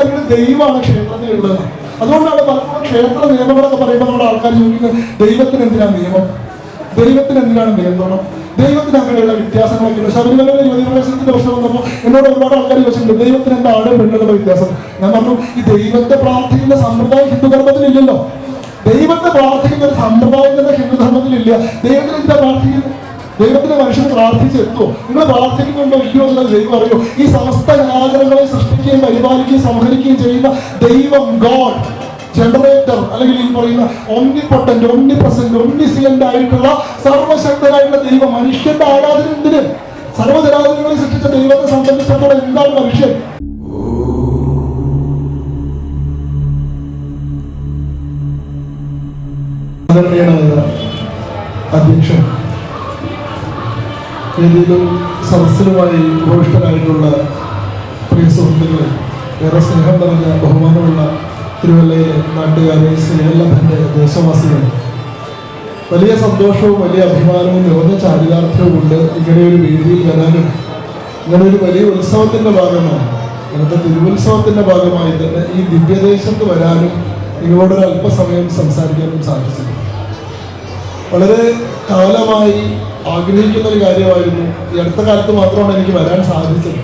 വിചാരിക്കുന്നത് ദൈവമാണ് ക്ഷേത്രത്തിലുള്ളത്. അതുകൊണ്ടാണ് പലപ്പോഴും ക്ഷേത്ര നിയമങ്ങളൊക്കെ പറയുമ്പോൾ നമ്മുടെ ആൾക്കാർ ചോദിക്കുന്നത് ദൈവത്തിന് എന്തിനാണ് നിയമം, ദൈവത്തിന് എന്തിനാണ് നിയന്ത്രണം, ദൈവത്തിന് അങ്ങനെയുള്ള വ്യത്യാസങ്ങളൊക്കെ ഉണ്ട്. ശബരിമലയിലെ യുവതിപ്രവേശനത്തിന്റെ പ്രശ്നം വന്നപ്പോൾ എന്നോട് ഒരുപാട് ആൾക്കാർ ചോദിച്ചിട്ടുണ്ട് ദൈവത്തിന് എന്താ ആട് പെണ്ണുകളുടെ വ്യത്യാസം. ഞാൻ പറഞ്ഞു, ഈ ദൈവത്തെ പ്രാർത്ഥിക്കുന്ന സമ്പ്രദായം ഹിന്ദുധർമ്മത്തിലില്ലല്ലോ. ദൈവത്തെ പ്രാർത്ഥിക്കുന്ന ഒരു സമ്പ്രദായം തന്നെ ഹിന്ദുധർമ്മത്തിലില്ല. ദൈവത്തിന് എന്താ പ്രാർത്ഥിക്കുന്നത്? ദൈവത്തിന് മനുഷ്യന് പ്രാർത്ഥിച്ചെത്തുമോ? നിങ്ങൾ പ്രാർത്ഥിക്കുന്നുണ്ടോ ഇല്ലയോ എന്നുള്ളത് ദൈവം അറിയോ? ഈ സമസ്ത ജനാചരങ്ങളെ സൃഷ്ടിക്കുകയും പരിപാലിക്കുകയും സംഹരിക്കുകയും ചെയ്യുന്ന ദൈവം, ഗോഡ്, ജനറേറ്റർ, അല്ലെങ്കിൽ ഈ പറയുന്ന ഓംനിപൊട്ടന്റ്, ഓംനിപ്രസന്റ്, ഓംനിസിയന്റ് ആയിട്ടുള്ള സർവശക്തനായിട്ടുള്ള ദൈവം മനുഷ്യന്റെ ആരാധന എന്തിന്? സർവ്വജനാചരങ്ങളെ സൃഷ്ടിച്ച ദൈവത്തെ സംബന്ധിച്ചിടത്തോളം എന്താണ് മനുഷ്യൻ? അധ്യക്ഷൻ, ഏതെങ്കിലും സദസ്സിലുമായി ഉപവിഷ്ടരായിട്ടുള്ള പ്രിയ സുഹൃത്തുക്കളെ, ഏറെ സ്നേഹം നിറഞ്ഞ ബഹുമാനമുള്ള തിരുവല്ലയിലെ നാട്ടുകാരെ, സ്നേഹലഭന്റെ ദേശവാസികൾ, വലിയ സന്തോഷവും വലിയ അഭിമാനവും നിറഞ്ഞ ചാരിതാർത്ഥ്യവും ഉണ്ട് ഇങ്ങനെയൊരു വേദിയിൽ വരാനും ഇങ്ങനെയൊരു വലിയ ഉത്സവത്തിന്റെ ഭാഗമായി, ഇന്നത്തെ തിരുവുത്സവത്തിന്റെ ഭാഗമായി തന്നെ ഈ ദിവ്യദേശത്ത് വരാനും നിങ്ങളോടൊരു അല്പസമയം സംസാരിക്കാനും സാധിച്ചത്. വളരെ കാലമായി ആഗ്രഹിക്കുന്ന ഒരു കാര്യമായിരുന്നു. ഈ അടുത്ത കാലത്ത് മാത്രമാണ് എനിക്ക് വരാൻ സാധിച്ചത്.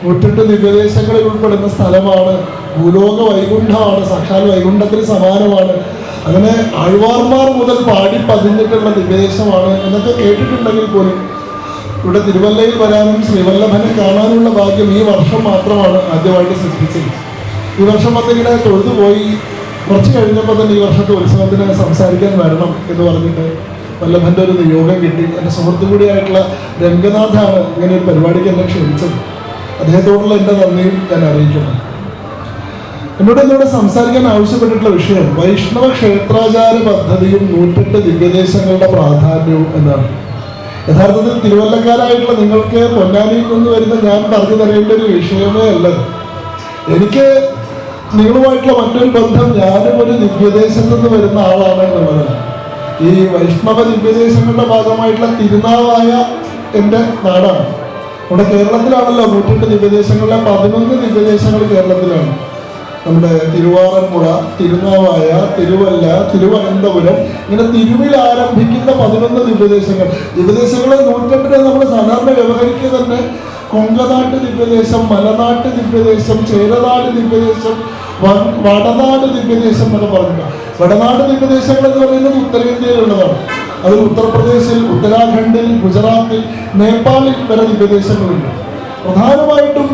108 ദിവ്യദേശങ്ങളിൽ ഉൾപ്പെടുന്ന സ്ഥലമാണ്, ഭൂലോക വൈകുണ്ഠമാണ്, സാക്ഷാൽ വൈകുണ്ഠത്തിന് സമാനമാണ്. അങ്ങനെ ആഴ്വാർമാർ മുതൽ പാടി പതിഞ്ഞിട്ടുള്ള ദിവ്യദേശമാണ് എന്നൊക്കെ കേട്ടിട്ടുണ്ടെങ്കിൽ പോലും ഇവിടെ തിരുവല്ലയിൽ വരാനും ശ്രീവല്ലഭനെ കാണാനുള്ള ഭാഗ്യം ഈ വർഷം മാത്രമാണ് ആദ്യമായിട്ട് സിദ്ധിച്ചത്. ഈ വർഷം വന്നിങ്ങനെ തൊഴുതുപോയി. കുറച്ച് കഴിഞ്ഞപ്പോൾ തന്നെ ഈ വർഷത്തെ ഉത്സവത്തിന് സംസാരിക്കാൻ വരണം എന്ന് പറഞ്ഞിട്ട് വല്ലഭൻ്റെ ഒരു നിയോഗം കിട്ടി. എൻ്റെ സുഹൃത്തു കൂടിയായിട്ടുള്ള രംഗനാഥാണ് ഇങ്ങനെ ഒരു പരിപാടിക്ക് എന്നെ ക്ഷണിച്ചത്. അദ്ദേഹത്തോടുള്ള എൻ്റെ നന്ദിയും ഞാൻ അറിയിക്കുന്നു. എന്നോട് സംസാരിക്കാൻ ആവശ്യപ്പെട്ടിട്ടുള്ള വിഷയം വൈഷ്ണവ ക്ഷേത്രാചാര പദ്ധതിയും 108 ദിവ്യദേശങ്ങളുടെ പ്രാധാന്യവും എന്നാണ്. യഥാർത്ഥത്തിൽ തിരുവല്ലക്കാരായിട്ടുള്ള നിങ്ങൾക്ക് പൊന്നാനിയിൽ നിന്ന് വരുന്ന ഞാൻ പറഞ്ഞു തരേണ്ട ഒരു വിഷയമേ അല്ലത്. എനിക്ക് നിങ്ങളുമായിട്ടുള്ള മറ്റൊരു ബന്ധം, ഞാനും ഒരു ദിവ്യദേശത്ത് നിന്ന് വരുന്ന ആളാണ് എന്നുള്ളതാണ്. ഈ വൈഷ്ണവ ദിവ്യദേശങ്ങളുടെ ഭാഗമായിട്ടുള്ള തിരുനാവായ എൻ്റെ നാടാണ്. നമ്മുടെ കേരളത്തിലാണല്ലോ 108 ദിവ്യദേശങ്ങളിലെ 11 ദിവ്യദേശങ്ങൾ കേരളത്തിലാണ്. നമ്മുടെ തിരുവാറന്മുള, തിരുനാവായ, തിരുവല്ല, തിരുവനന്തപുരം, ഇങ്ങനെ തിരുവിൽ ആരംഭിക്കുന്ന 11 ദിവ്യദേശങ്ങൾ. ദിവ്യദേശങ്ങളെ 108 നമ്മൾ സാധാരണ വ്യവഹരിക്കുക തന്നെ കൊങ്കനാട്ട് ദിവ്യദേശം, മലനാട്ട് ദിവ്യദേശം, ചേരനാട് ദിവ്യദേശം, വടനാട് ദിവ്യദേശം എന്നൊക്കെ പറഞ്ഞിട്ടുണ്ട്. വടനാട് ദിവ്യദേശങ്ങൾ എന്ന് പറയുന്നത് ഉത്തരേന്ത്യയിലുള്ളതാണ്. അത് ഉത്തർപ്രദേശിൽ, ഉത്തരാഖണ്ഡിൽ, ഗുജറാത്തിൽ, നേപ്പാളിൽ വരെ ദിവ്യദേശങ്ങളുണ്ട്. പ്രധാനമായിട്ടും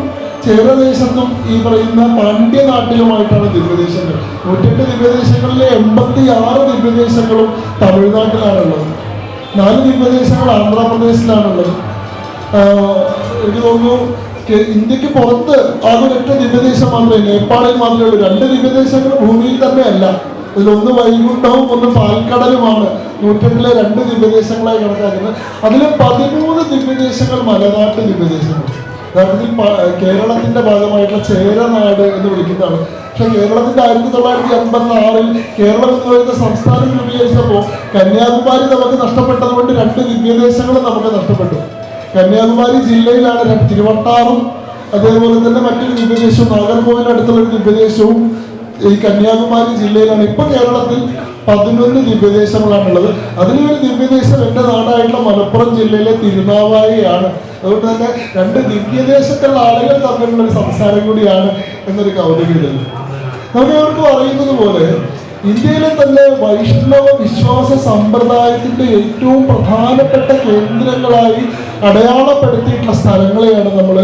ചേരദേശത്തും ഈ പറയുന്ന പാണ്ഡ്യനാട്ടിലുമായിട്ടാണ് ദിവ്യദേശങ്ങൾ. 108 ദിവ്യദേശങ്ങളിലെ 86 ദിവ്യദേശങ്ങളും തമിഴ്നാട്ടിലാണുള്ളത്. 4 ദിവ്യദേശങ്ങൾ ആന്ധ്രാപ്രദേശിലാണുള്ളത്. എനിക്ക് തോന്നുന്നു ഇന്ത്യക്ക് പുറത്ത് ആകെ 8 ദിവ്യദേശം മാത്രമേ, നേപ്പാളിൽ മാത്രമേ ഉള്ളൂ. 2 ദിവ്യദേശങ്ങൾ ഭൂമിയിൽ തന്നെ അല്ല. അതിലൊന്ന് വൈകുണ്ഠവും ഒന്ന് പാൽക്കടലുമാണ് 108 2 ദിവ്യദേശങ്ങളായി കണക്കാക്കുന്നത്. അതിൽ 13 ദിവ്യദേശങ്ങൾ മലനാട്ട് ദിവ്യദേശങ്ങൾ. യഥാർത്ഥത്തിൽ കേരളത്തിന്റെ ഭാഗമായിട്ടുള്ള ചേരനാട് എന്ന് വിളിക്കുന്നതാണ്. പക്ഷെ കേരളത്തിന്റെ 1986 കേരളം എന്ന് പറയുന്ന സംസ്ഥാനം രൂപീകരിച്ചപ്പോൾ കന്യാകുമാരി നമുക്ക് നഷ്ടപ്പെട്ടത് കൊണ്ട് 2 ദിവ്യദേശങ്ങൾ നമുക്ക് നഷ്ടപ്പെട്ടു. കന്യാകുമാരി ജില്ലയിലാണ് തിരുവട്ടാറും അതേപോലെ തന്നെ മറ്റൊരു ദിവ്യദേശവും നാഗർകോവിലിന് അടുത്തുള്ള ഒരു ദിവ്യദേശവും ഈ കന്യാകുമാരി ജില്ലയിലാണ്. ഇപ്പൊ കേരളത്തിൽ 11 ദിവ്യദേശങ്ങളാണുള്ളത്. അതിലൊരു ദിവ്യദേശം എൻ്റെ നാടായിട്ടുള്ള മലപ്പുറം ജില്ലയിലെ തിരുനാവായയാണ്. അതുകൊണ്ട് തന്നെ 2 ദിവ്യദേശത്തുള്ള ആളുകൾ തമ്മിലുള്ള ഒരു സംസാരം കൂടിയാണ് എന്നൊരു കൗതുകതയുണ്ട്. നമുക്ക് അവർക്ക് പറയുന്നത് പോലെ ഇന്ത്യയിലെ തന്നെ വൈഷ്ണവ വിശ്വാസ സമ്പ്രദായത്തിന്റെ ഏറ്റവും പ്രധാനപ്പെട്ട കേന്ദ്രങ്ങളായി അടയാളപ്പെടുത്തിയിട്ടുള്ള സ്ഥലങ്ങളെയാണ് നമ്മൾ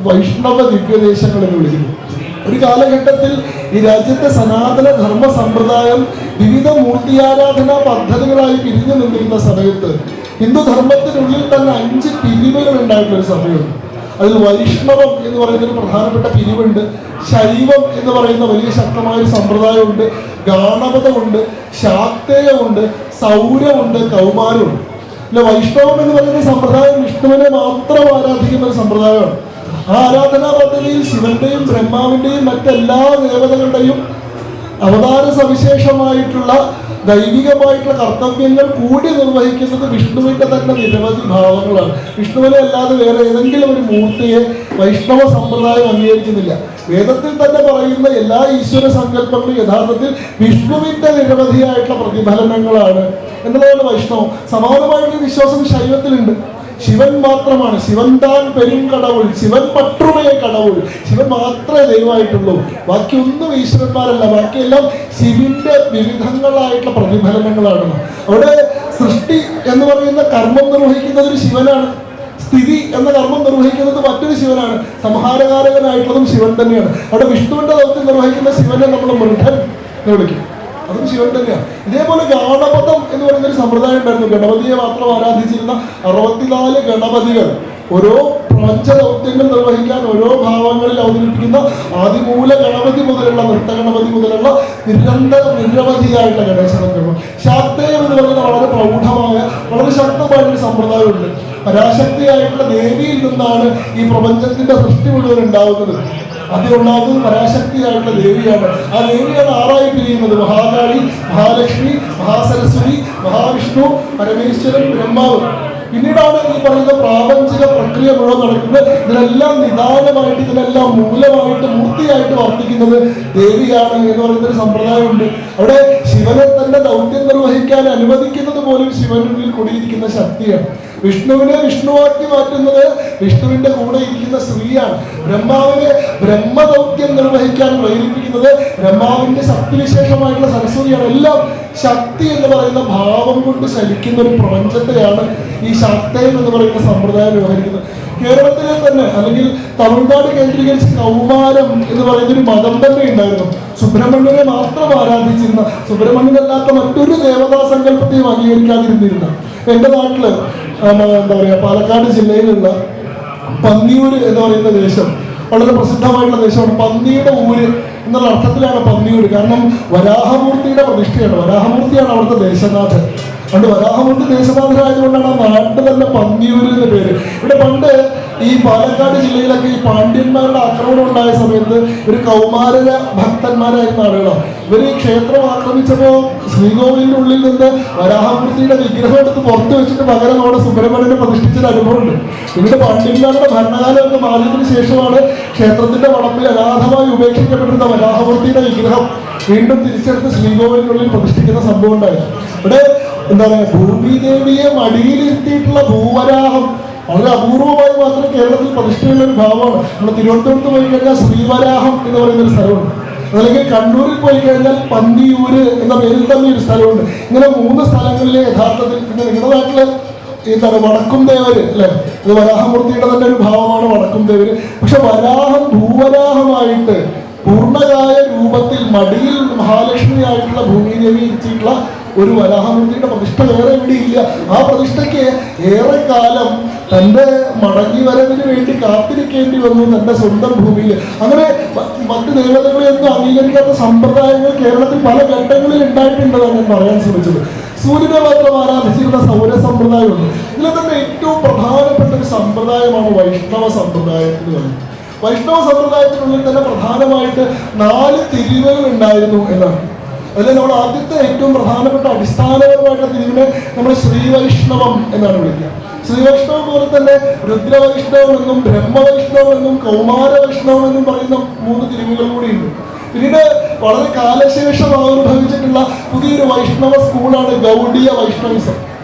വൈഷ്ണവ ദിവ്യദേശങ്ങൾ എന്ന് വിളിക്കുന്നത്. ഒരു കാലഘട്ടത്തിൽ ഈ രാജ്യത്തെ സനാതന ധർമ്മ സമ്പ്രദായം വിവിധ മൂർത്തിയാരാധനാ പദ്ധതികളായി പിരിഞ്ഞു നിന്നിരുന്ന സമയത്ത് ഹിന്ദുധർമ്മത്തിനുള്ളിൽ തന്നെ 5 പിരിവുകൾ ഉണ്ടായിട്ടുള്ളൊരു സമയമുണ്ട്. അതിൽ വൈഷ്ണവം എന്ന് പറയുന്ന ഒരു പ്രധാനപ്പെട്ട പിരിവുണ്ട്. ശൈവം എന്ന് പറയുന്ന വലിയ ശക്തമായ ഒരു സമ്പ്രദായമുണ്ട്. ഗാണപതമുണ്ട്, ശാക്തേയമുണ്ട്, സൗരമുണ്ട്, കൗമാരമുണ്ട്. അല്ല, വൈഷ്ണവം എന്ന് പറയുന്ന സമ്പ്രദായം വിഷ്ണുവിനെ മാത്രം ആരാധിക്കുന്ന ഒരു സമ്പ്രദായമാണ്. ആ ആരാധനാ പദ്ധതിയിൽ ശിവന്റെയും ബ്രഹ്മാവിന്റെയും മറ്റെല്ലാ ദേവതകളുടെയും അവതാര സവിശേഷമായിട്ടുള്ള ദൈവികമായിട്ടുള്ള കർത്തവ്യങ്ങൾ കൂടി നിർവഹിക്കുന്നത് വിഷ്ണുവിന്റെ തന്നെ നിരവധി ഭാവങ്ങളാണ്. വിഷ്ണുവിനെ അല്ലാതെ വേറെ ഏതെങ്കിലും ഒരു മൂർത്തിയെ വൈഷ്ണവ സമ്പ്രദായം അംഗീകരിക്കുന്നില്ല. വേദത്തിൽ തന്നെ പറയുന്ന എല്ലാ ഈശ്വര സങ്കല്പങ്ങളും യഥാർത്ഥത്തിൽ വിഷ്ണുവിന്റെ നിരവധിയായിട്ടുള്ള പ്രതിഫലനങ്ങളാണ് എന്നുള്ളതാണ് വൈഷ്ണവം. സമാനമായിട്ടുള്ള വിശ്വാസം ശൈവത്തിലുണ്ട്. ശിവൻ മാത്രമാണ്, ശിവൻ താൻ പെരും കടവുൾ, ശിവൻ മറ്റുമേ കടവുൾ, ശിവൻ മാത്രമേ ദൈവമായിട്ടുള്ളൂ, ബാക്കിയൊന്നും ഈശ്വരന്മാരല്ല, ബാക്കിയെല്ലാം ശിവന്റെ വിവിധങ്ങളായിട്ടുള്ള പ്രതിഫലനങ്ങളാണ്. അവിടെ സൃഷ്ടി എന്ന് പറയുന്ന കർമ്മം നിർവഹിക്കുന്നത് ഒരു ശിവനാണ്, സ്ഥിതി എന്ന കർമ്മം നിർവഹിക്കുന്നത് മറ്റൊരു ശിവനാണ്, സംഹാരകാരകനായിട്ടുള്ളതും ശിവൻ തന്നെയാണ്. അവിടെ വിഷ്ണുവിന്റെ ദൗത്യം നിർവഹിക്കുന്ന ശിവനെ നമ്മൾ മൃഢൻ എന്ന് വിളിക്കും, അതും ശിവൻ തന്നെയാണ്. ഇതേപോലെ ഗാണപദം എന്ന് പറയുന്ന ഒരു സമ്പ്രദായം ഉണ്ടായിരുന്നു. ഗണപതിയെ മാത്രം ആരാധിച്ചിരുന്ന 64 ഗണപതികൾ ഓരോ പ്രപഞ്ച ദൗത്യങ്ങൾ നിർവഹിക്കാൻ ഓരോ ഭാവങ്ങളിൽ അവതരിപ്പിക്കുന്ന ആദിമൂല ഗണപതി മുതലുള്ള നൃത്തഗണപതി മുതലുള്ള നിരവധിയായിട്ടുള്ള ഗണേശ ശാക്തേയം എന്ന് പറയുന്ന വളരെ പ്രൗഢമായ വളരെ ശക്തമായിട്ടൊരു സമ്പ്രദായമുണ്ട്. പരാശക്തിയായിട്ടുള്ള ദേവിയിൽ നിന്നാണ് ഈ പ്രപഞ്ചത്തിന്റെ സൃഷ്ടി മുഴുവൻ ഉണ്ടാവുന്നത്. അതിലുണ്ടാകുന്നത് പരാശക്തിയായിട്ടുള്ള ദേവിയാണ്. ആ ദേവിയാണ് 6ആയി പിരിയുന്നത്: മഹാകാളി, മഹാലക്ഷ്മി, മഹാസരസ്വതി, മഹാവിഷ്ണു, പരമേശ്വരൻ, ബ്രഹ്മാവ്. പിന്നീടാണ് ഈ പറയുന്ന പ്രാപഞ്ചിക പ്രക്രിയ മുഴുവൻ നടക്കുന്നത്. ഇതിനെല്ലാം നിദാനമായിട്ട്, ഇതിനെല്ലാം മൂലമായിട്ട്, മൂർത്തിയായിട്ട് വർത്തിക്കുന്നത് ദേവിയാണ് എന്ന് പറയുന്നൊരു സമ്പ്രദായമുണ്ട്. അവിടെ ശിവനെ തന്നെ ദൗത്യം നിർവഹിക്കാൻ അനുവദിക്കുന്നത് പോലും ശിവനുള്ളിൽ കുടിയിരിക്കുന്ന ശക്തിയാണ്. വിഷ്ണുവിനെ വിഷ്ണുവാക്കി മാറ്റുന്നത് വിഷ്ണുവിന്റെ കൂടെ ഇരിക്കുന്ന സ്ത്രീയാണ്. ബ്രഹ്മാവിനെ ബ്രഹ്മദൗത്യം നിർവഹിക്കാൻ പ്രേരിപ്പിക്കുന്നത് ബ്രഹ്മാവിന്റെ ശക്തിവിശേഷമായിട്ടുള്ള സരസ്വതിയാണ്. എല്ലാം ശക്തി എന്ന് പറയുന്ന ഭാവം കൊണ്ട് ശലിക്കുന്ന ഒരു പ്രപഞ്ചത്തെയാണ് ഈ ശാക്തയം എന്ന് പറയുന്ന സമ്പ്രദായം വ്യവഹരിക്കുന്നത്. കേരളത്തിലെ തന്നെ അല്ലെങ്കിൽ തമിഴ്നാട് കേന്ദ്രീകരിച്ച് കൗമാരം എന്ന് പറയുന്ന ഒരു മതം തന്നെ ഉണ്ടായിരുന്നു. സുബ്രഹ്മണ്യനെ മാത്രം ആരാധിച്ചിരുന്ന, സുബ്രഹ്മണ്യനല്ലാത്ത മറ്റൊരു ദേവതാ സങ്കല്പത്തെയും അംഗീകരിക്കാതിരുന്നിരുന്ന. എൻ്റെ നാട്ടില് എന്താ പറയുക, പാലക്കാട് ജില്ലയിലുള്ള പന്നിയൂര് എന്ന് പറയുന്ന ദേശം വളരെ പ്രസിദ്ധമായിട്ടുള്ള ദേശമാണ്. പന്നിയുടെ ഊര് എന്നുള്ള അർത്ഥത്തിലാണ് പന്നിയൂര്. കാരണം വരാഹമൂർത്തിയുടെ പ്രതിഷ്ഠയാണ്, വരാഹമൂർത്തിയാണ് അവിടുത്തെ ദേശനാഥൻ. അതുകൊണ്ട് വരാഹമൂർത്തി ദേശനാഥനായതുകൊണ്ടാണ് ആ നാട്ടിൽ തന്നെ പന്നിയൂര് എന്ന പേര്. ഇവിടെ പണ്ട് ഈ പാലക്കാട് ജില്ലയിലൊക്കെ ഈ പാണ്ഡ്യന്മാരുടെ ആക്രമണം ഉണ്ടായ സമയത്ത് ഒരു കൗമാര ഭക്തന്മാരായിരുന്ന ആളുകളാണ്. ഇവർ ഈ ക്ഷേത്രം ആക്രമിച്ചപ്പോൾ ശ്രീകോവിലിന്റെ ഉള്ളിൽ നിന്ന് വരാഹമൂർത്തിയുടെ വിഗ്രഹം എടുത്ത് പുറത്ത് വെച്ചിട്ട് പകരം അവിടെ സുബ്രഹ്മണ്യനെ പ്രതിഷ്ഠിച്ചൊരു അനുഭവമുണ്ട്. ഇവിടെ പാണ്ഡ്യന്മാരുടെ ഭരണകാലമൊക്കെ മാറിയതിനു ശേഷമാണ് ക്ഷേത്രത്തിന്റെ വളപ്പിൽ അനാഥമായി ഉപേക്ഷിക്കപ്പെട്ടിരുന്ന വരാഹമൂർത്തിയുടെ വിഗ്രഹം വീണ്ടും തിരിച്ചെടുത്ത് ശ്രീകോവിലിനുള്ളിൽ പ്രതിഷ്ഠിക്കുന്ന സംഭവം ഉണ്ടായത്. ഇവിടെ എന്താ പറയുക, ഭൂമിദേവിയെ മടിയിലിരുത്തിയിട്ടുള്ള ഭൂവരാഹം വളരെ അപൂർവമായി മാത്രം കേരളത്തിൽ പ്രതിഷ്ഠയുള്ള ഒരു ഭാവമാണ്. നമ്മുടെ തിരുവനന്തപുരത്ത് പോയി കഴിഞ്ഞാൽ ശ്രീവരാഹം എന്ന് പറയുന്ന ഒരു സ്ഥലമുണ്ട്. അതല്ലെങ്കിൽ കണ്ണൂരിൽ പോയി കഴിഞ്ഞാൽ പന്നിയൂര് എന്ന പേരിൽ തന്നെ ഒരു സ്ഥലമുണ്ട്. ഇങ്ങനെ 3 സ്ഥലങ്ങളിലെ യഥാർത്ഥത്തിൽ പിന്നെ നിങ്ങളുടെ നാട്ടില് എന്താണ് വടക്കും ദേവര് അല്ലെ, ഇത് വരാഹമൂർത്തിയുടെ തന്നെ ഒരു ഭാവമാണ് വടക്കും ദേവര്. പക്ഷെ വരാഹം ഭൂവരാഹമായിട്ട് പൂർണ്ണകായ രൂപത്തിൽ മടിയിൽ മഹാലക്ഷ്മിയായിട്ടുള്ള ഭൂമിദേവി എത്തിയിട്ടുള്ള ഒരു വരാഹമൂർത്തിയുടെ പ്രതിഷ്ഠ വേറെ എവിടെയില്ല. ആ പ്രതിഷ്ഠയ്ക്ക് ഏറെ കാലം തൻ്റെ മടങ്ങി വരവിന് വേണ്ടി കാത്തിരിക്കേണ്ടി വന്നു തൻ്റെ സ്വന്തം ഭൂമിയിൽ. അങ്ങനെ മറ്റ് ദേവതകളെയൊന്നും അംഗീകരിക്കാത്ത സമ്പ്രദായങ്ങൾ കേരളത്തിൽ പല ഘട്ടങ്ങളിൽ ഉണ്ടായിട്ടുണ്ടെന്നാണ് ഞാൻ പറയാൻ ശ്രമിച്ചത്. സൂര്യനെ മാത്രം ആരാധിച്ചിരുന്ന സൗര സമ്പ്രദായമുണ്ട്. ഇതിൽ തന്നെ ഏറ്റവും പ്രധാനപ്പെട്ട ഒരു സമ്പ്രദായമാണ് വൈഷ്ണവ സമ്പ്രദായം എന്ന് പറയുന്നത്. വൈഷ്ണവ സമ്പ്രദായത്തിനുള്ളിൽ തന്നെ പ്രധാനമായിട്ട് 4 തിരിവുകൾ ഉണ്ടായിരുന്നു എന്നാണ്. അതിൽ നമ്മൾ ആദ്യത്തെ ഏറ്റവും പ്രധാനപ്പെട്ട അടിസ്ഥാനപരമായിട്ടുള്ള തിരിവിനെ നമ്മൾ ശ്രീവൈഷ്ണവം എന്നാണ് വിളിക്കുക. ശ്രീവൈഷ്ണവം പോലെ തന്നെ രുദ്രവൈഷ്ണവം എന്നും ബ്രഹ്മവൈഷ്ണവം എന്നും കൗമാര വൈഷ്ണവം എന്നും പറയുന്ന 3 തിരിവുകൾ കൂടിയുണ്ട്. പിന്നീട് വളരെ കാലശേഷം ആവിർഭവിച്ചിട്ടുള്ള പുതിയൊരു വൈഷ്ണവ സ്കൂളാണ് ഗൗഡീയ വൈഷ്ണവിസം.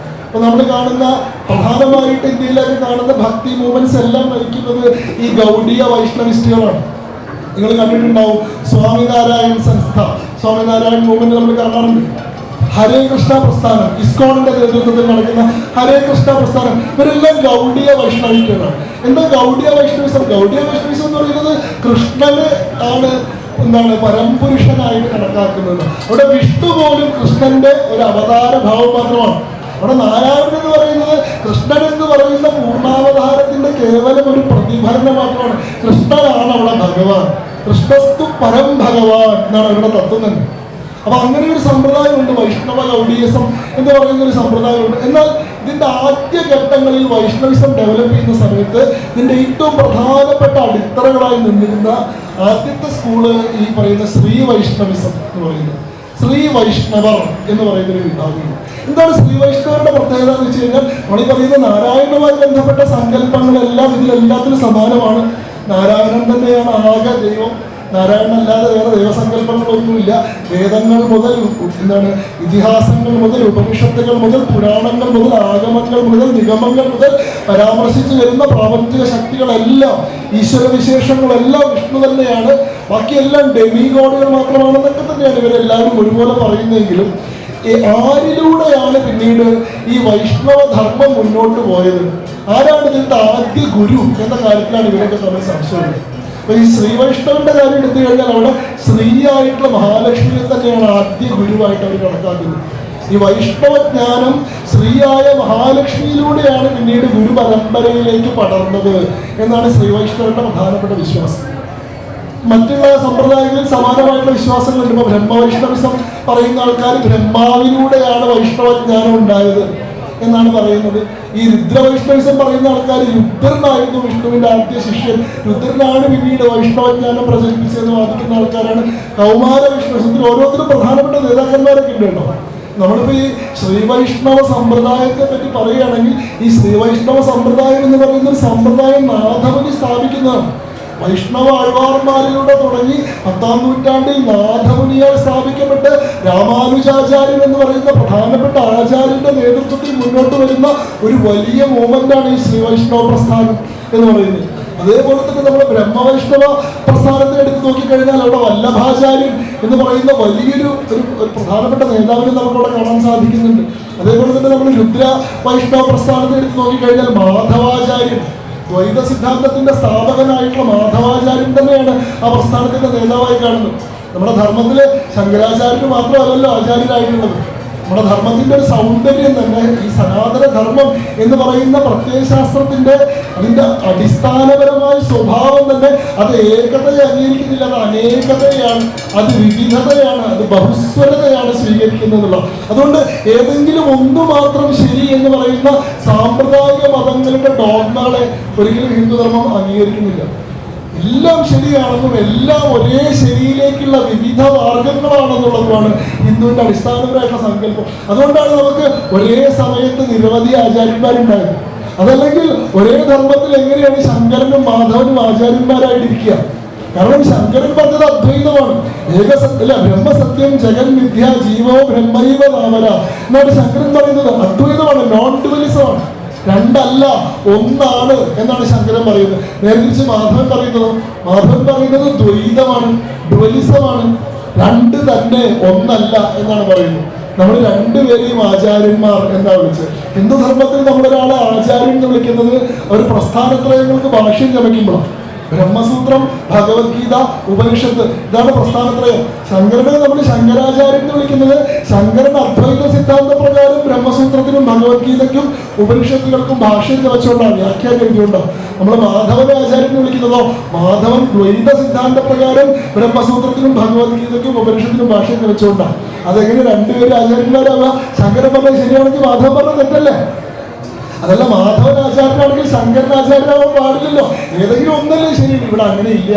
അപ്പൊ നമ്മൾ കാണുന്ന പ്രധാനമായിട്ട് ഇന്ത്യയിലൊക്കെ കാണുന്ന ഭക്തി മൂവ്മെന്റ്സ് എല്ലാം നയിക്കുന്നത് ഈ ഗൗഡീയ വൈഷ്ണവിസ്റ്റുകളാണ്. നിങ്ങൾ കണ്ടിട്ടുണ്ടാവും സ്വാമിനാരായൺ സംസ്ഥ, സ്വാമിനാരായൺ മൂവ്മെന്റ് നമ്മൾ കാണാറുണ്ട്. ഹരേ കൃഷ്ണ പ്രസ്ഥാനം, ഇസ്കോണിന്റെ നേതൃത്വത്തിൽ നടക്കുന്ന ഹരേ കൃഷ്ണ പ്രസ്ഥാനം, ഇവരെല്ലാം ഗൗഡീയ വൈഷ്ണവികളാണ്. എന്താ ഗൗഡീയ വൈഷ്ണവിസം? ഗൗഡീയ വൈഷ്ണവിസം എന്ന് പറയുന്നത് കൃഷ്ണന് ആണ് എന്താണ് പരംപുരുഷനായിട്ട് കണക്കാക്കുന്നത്. അവിടെ വിഷ്ണു പോലും കൃഷ്ണന്റെ ഒരു അവതാര ഭാവം മാത്രമാണ്. അവിടെ നാരായണൻ എന്ന് പറയുന്നത് കൃഷ്ണൻ എന്ന് പറയുന്ന പൂർണ്ണാവതാരത്തിന്റെ കേവലം ഒരു പ്രതിഫലനം മാത്രമാണ്. കൃഷ്ണനാണ് അവിടെ ഭഗവാൻ, കൃഷ്ണസ്തു പരം ഭഗവാൻ എന്നാണ് അവരുടെ തത്വം തന്നെ. അപ്പൊ അങ്ങനെ ഒരു സമ്പ്രദായമുണ്ട്, വൈഷ്ണവ ഗൗഡീയസം എന്ന് പറയുന്ന ഒരു സമ്പ്രദായമുണ്ട്. എന്നാൽ ഇതിന്റെ ആദ്യഘട്ടങ്ങളിൽ വൈഷ്ണവിസം ഡെവലപ്പ് ചെയ്യുന്ന സമയത്ത് ഇതിന്റെ ഏറ്റവും പ്രധാനപ്പെട്ട അടിത്തറകളായി നിന്നിരുന്ന ആദ്യത്തെ സ്കൂള് ഈ പറയുന്ന ശ്രീ വൈഷ്ണവിസം എന്ന് പറയുന്നത്. ശ്രീ വൈഷ്ണവർ എന്ന് പറയുന്നൊരു വിഭാഗം. എന്താണ് ശ്രീ വൈഷ്ണവരുടെ പ്രത്യേകത എന്ന് വെച്ച് കഴിഞ്ഞാൽ, നമ്മൾ ഈ പറയുന്ന നാരായണവുമായി ബന്ധപ്പെട്ട സങ്കല്പങ്ങളെല്ലാം ഇതിലെല്ലാത്തിനും സമാനമാണ്. നാരായണൻ തന്നെയാണ് ആകെ ദൈവം. നാരായണനല്ലാതെ വേറെ ദൈവസങ്കല്പങ്ങളൊന്നുമില്ല. വേദങ്ങൾ മുതൽ ഇതിഹാസങ്ങൾ മുതൽ ഉപനിഷത്തുകൾ മുതൽ പുരാണങ്ങൾ മുതൽ ആഗമങ്ങൾ മുതൽ നിഗമങ്ങൾ മുതൽ പരാമർശിച്ചു വരുന്ന പ്രാപഞ്ചിക ശക്തികളെല്ലാം ഈശ്വരവിശേഷങ്ങളെല്ലാം വിഷ്ണു തന്നെയാണ്. ബാക്കിയെല്ലാം ഡെമിഗോഡുകൾ മാത്രമാണെന്നൊക്കെ തന്നെയാണ് ഇവരെല്ലാവരും ഒരുപോലെ പറയുന്നതെങ്കിലും ആരിലൂടെയാണ് പിന്നീട് ഈ വൈഷ്ണവ ധർമ്മം മുന്നോട്ട് പോയത്, ആരാണ് ഇതിന്റെ ആദ്യ ഗുരു എന്ന കാര്യത്തിലാണ് ഇവരൊക്കെ തമ്മിൽ സംശയമുള്ളത്. അപ്പൊ ഈ ശ്രീ വൈഷ്ണവന്റെ കാര്യം എടുത്തു കഴിഞ്ഞാൽ അവിടെ സ്ത്രീയായിട്ടുള്ള മഹാലക്ഷ്മിയെ തന്നെയാണ് ആദ്യ ഗുരുവായിട്ട് അവർ കണക്കാക്കുന്നത്. ഈ വൈഷ്ണവജ്ഞാനം സ്ത്രീയായ മഹാലക്ഷ്മിയിലൂടെയാണ് പിന്നീട് ഗുരു പരമ്പരയിലേക്ക് പടർന്നത് എന്നാണ് ശ്രീ വൈഷ്ണവന്റെ പ്രധാനപ്പെട്ട വിശ്വാസം. മറ്റുള്ള സമ്പ്രദായങ്ങളിൽ സമാനമായിട്ടുള്ള വിശ്വാസങ്ങളുണ്ട്. ഇപ്പൊ ബ്രഹ്മവൈഷ്ണവിസം പറയുന്ന ആൾക്കാർ ബ്രഹ്മാവിലൂടെയാണ് വൈഷ്ണവജ്ഞാനം ഉണ്ടായത് എന്നാണ് പറയുന്നത്. ഈ രുദ്രവൈഷ്ണവിസം പറയുന്ന ആൾക്കാർ രുദ്രനായിരുന്നു വിഷ്ണുവിന്റെ ആദ്യ ശിഷ്യൻ, രുദ്രനാണ് പിന്നീട് വൈഷ്ണവജ്ഞാനം പ്രചരിപ്പിച്ചതെന്ന് വാദിക്കുന്ന ആൾക്കാരാണ്. കൗമാര വിഷ്ണുവിസത്തിൽ ഓരോരുത്തരും പ്രധാനപ്പെട്ട നേതാക്കന്മാരൊക്കെ ഉണ്ട് കേട്ടോ. നമ്മളിപ്പോ ഈ ശ്രീവൈഷ്ണവ സമ്പ്രദായത്തെ പറ്റി പറയുകയാണെങ്കിൽ, ഈ ശ്രീവൈഷ്ണവ സമ്പ്രദായം എന്ന് പറയുന്ന ഒരു സമ്പ്രദായം നാഥമുനി സ്ഥാപിക്കുന്നതാണ്. വൈഷ്ണവ ആഴ്വാർമാരിലൂടെ തുടങ്ങി 10-ാം നൂറ്റാണ്ടിൽ നാഥമുനിയാൽ സ്ഥാപിക്കപ്പെട്ട് രാമാനുജാചാര്യൻ എന്ന് പറയുന്ന പ്രധാനപ്പെട്ട ആചാര്യന്റെ നേതൃത്വത്തിൽ മുന്നോട്ട് വരുന്ന ഒരു വലിയ മൂവ്മെന്റാണ് ഈ ശ്രീവൈഷ്ണവ പ്രസ്ഥാനം എന്ന് പറയുന്നത്. അതേപോലെ തന്നെ നമ്മൾ ബ്രഹ്മവൈഷ്ണവ പ്രസ്ഥാനത്തെ എടുത്ത് നോക്കിക്കഴിഞ്ഞാൽ അവിടെ വല്ലഭാചാര്യൻ എന്ന് പറയുന്ന വലിയൊരു ഒരു പ്രധാനപ്പെട്ട നേതാവിനെ നമുക്കവിടെ കാണാൻ സാധിക്കുന്നുണ്ട്. അതേപോലെ തന്നെ നമ്മൾ രുദ്ര വൈഷ്ണവ പ്രസ്ഥാനത്തെ എടുത്ത് നോക്കിക്കഴിഞ്ഞാൽ മാധവാചാര്യൻ, ദ്വൈത സിദ്ധാന്തത്തിന്റെ സ്ഥാപകനായിട്ടുള്ള മാധവാചാര്യൻ തന്നെയാണ് ആ പ്രസ്ഥാനത്തിന്റെ നേതാവായി കാണുന്നത്. നമ്മുടെ ധർമ്മത്തിലെ ശങ്കരാചാര്യന് മാത്രമല്ലല്ലോ ആചാര്യരായിട്ടുള്ളത്. നമ്മുടെ ധർമ്മത്തിന്റെ ഒരു സൗന്ദര്യം തന്നെ ഈ സനാതന ധർമ്മം എന്ന് പറയുന്ന പ്രത്യയശാസ്ത്രത്തിന്റെ അതിന്റെ അടിസ്ഥാനപരമായ സ്വഭാവം തന്നെ അത് ഏകതയെ അംഗീകരിക്കുന്നില്ല, അത് അനേകതയാണ്, അത് വിവിധതയാണ്, അത് ബഹുസ്വരതയാണ് സ്വീകരിക്കുന്നതെന്നുള്ളത്. അതുകൊണ്ട് ഏതെങ്കിലും ഒന്ന് മാത്രം ശരി എന്ന് പറയുന്ന സാമ്പ്രദായിക മതങ്ങളുടെ ഡോഗ്മകളെ ഒരിക്കലും ഹിന്ദുധർമ്മം അംഗീകരിക്കുന്നില്ല. എല്ലാം ശരിയാണെന്നും എല്ലാം ഒരേ ശരിയിലേക്കുള്ള വിവിധ മാർഗങ്ങളാണെന്നുള്ളതുമാണ് ഹിന്ദുവിന്റെ അടിസ്ഥാനപരമായിട്ടുള്ള സങ്കല്പം. അതുകൊണ്ടാണ് നമുക്ക് ഒരേ സമയത്ത് നിരവധി ആചാര്യന്മാരുണ്ടായത്. അതല്ലെങ്കിൽ ഒരേ ധർമ്മത്തിൽ എങ്ങനെയാണ് ശങ്കരനും മാധവനും ആചാര്യന്മാരായിട്ടിരിക്കുക? കാരണം ശങ്കരൻ പറഞ്ഞത് അദ്വൈതമാണ്, ഏകസത്യ ബ്രഹ്മസത്യം ജഗൻ മിഥ്യ ജീവോ ബ്രഹ്മൈവ നാമന എന്നാണ് ശങ്കരൻ പറയുന്നത്. അദ്വൈതമാണ്, നോൺ ഡുവലിസമാണ്, രണ്ടല്ല ഒന്നാണ് എന്നാണ് ശങ്കരൻ പറയുന്നത്. നേരെ തിരിച്ച് മാധവൻ പറയുന്നത് ദ്വൈതമാണ്, ഡുവലിസമാണ്, രണ്ട് തന്നെ ഒന്നല്ല എന്നാണ് പറയുന്നത്. നമ്മൾ രണ്ടുപേരെയും ആചാര്യന്മാർ എന്താ വിളിച്ചത്? ഹിന്ദുധർമ്മത്തിൽ നമ്മളൊരാളെ ആചാര്യൻ എന്ന് വിളിക്കുന്നത് അവർ പ്രസ്ഥാനത്രയങ്ങൾക്ക് ഭാഷ്യം ചമയ്ക്കുമ്പോഴാണ്. ബ്രഹ്മസൂത്രം, ഭഗവത്ഗീത, ഉപനിഷത്ത്, ഇതാണ് പ്രസ്ഥാനത്രയം. ശങ്കരനെ നമ്മൾ ശങ്കരാചാര്യൻ എന്ന് വിളിക്കുന്നത് ശങ്കരൻ അദ്വൈത സിദ്ധാന്ത പ്രകാരം ബ്രഹ്മസൂത്രത്തിനും ഭഗവത്ഗീതയ്ക്കും ഉപനിഷത്തുകൾക്കും ഭാഷ്യം ചമച്ചുകൊണ്ടാണ്, വ്യാഖ്യാനം എഴുതിക്കൊണ്ടാണ്. നമ്മൾ മാധവനെ ആചാര്യൻ എന്ന് വിളിക്കുന്നതോ മാധവൻ ദ്വൈത സിദ്ധാന്ത പ്രകാരം ബ്രഹ്മസൂത്രത്തിനും ഭഗവത്ഗീതയ്ക്കും ഉപനിഷത്തിനും ഭാഷ്യം ചമച്ചുകൊണ്ടാണ്. അതെങ്ങനെ രണ്ടുപേരും ആചാര്യന്മാരാവുക? ശങ്കരൻ പറഞ്ഞത് ശരിയാണെങ്കിൽ മാധവൻ പറഞ്ഞത് തെറ്റല്ലേ? അതല്ല, മാധവൻ ആചാര്യനാണെങ്കിൽ ശങ്കരൻ ആചാര്യനാവാൻ പാടില്ലല്ലോ. ഏതെങ്കിലും ഒന്നല്ലേ ശരി? ഇവിടെ അങ്ങനെ ഇല്ല.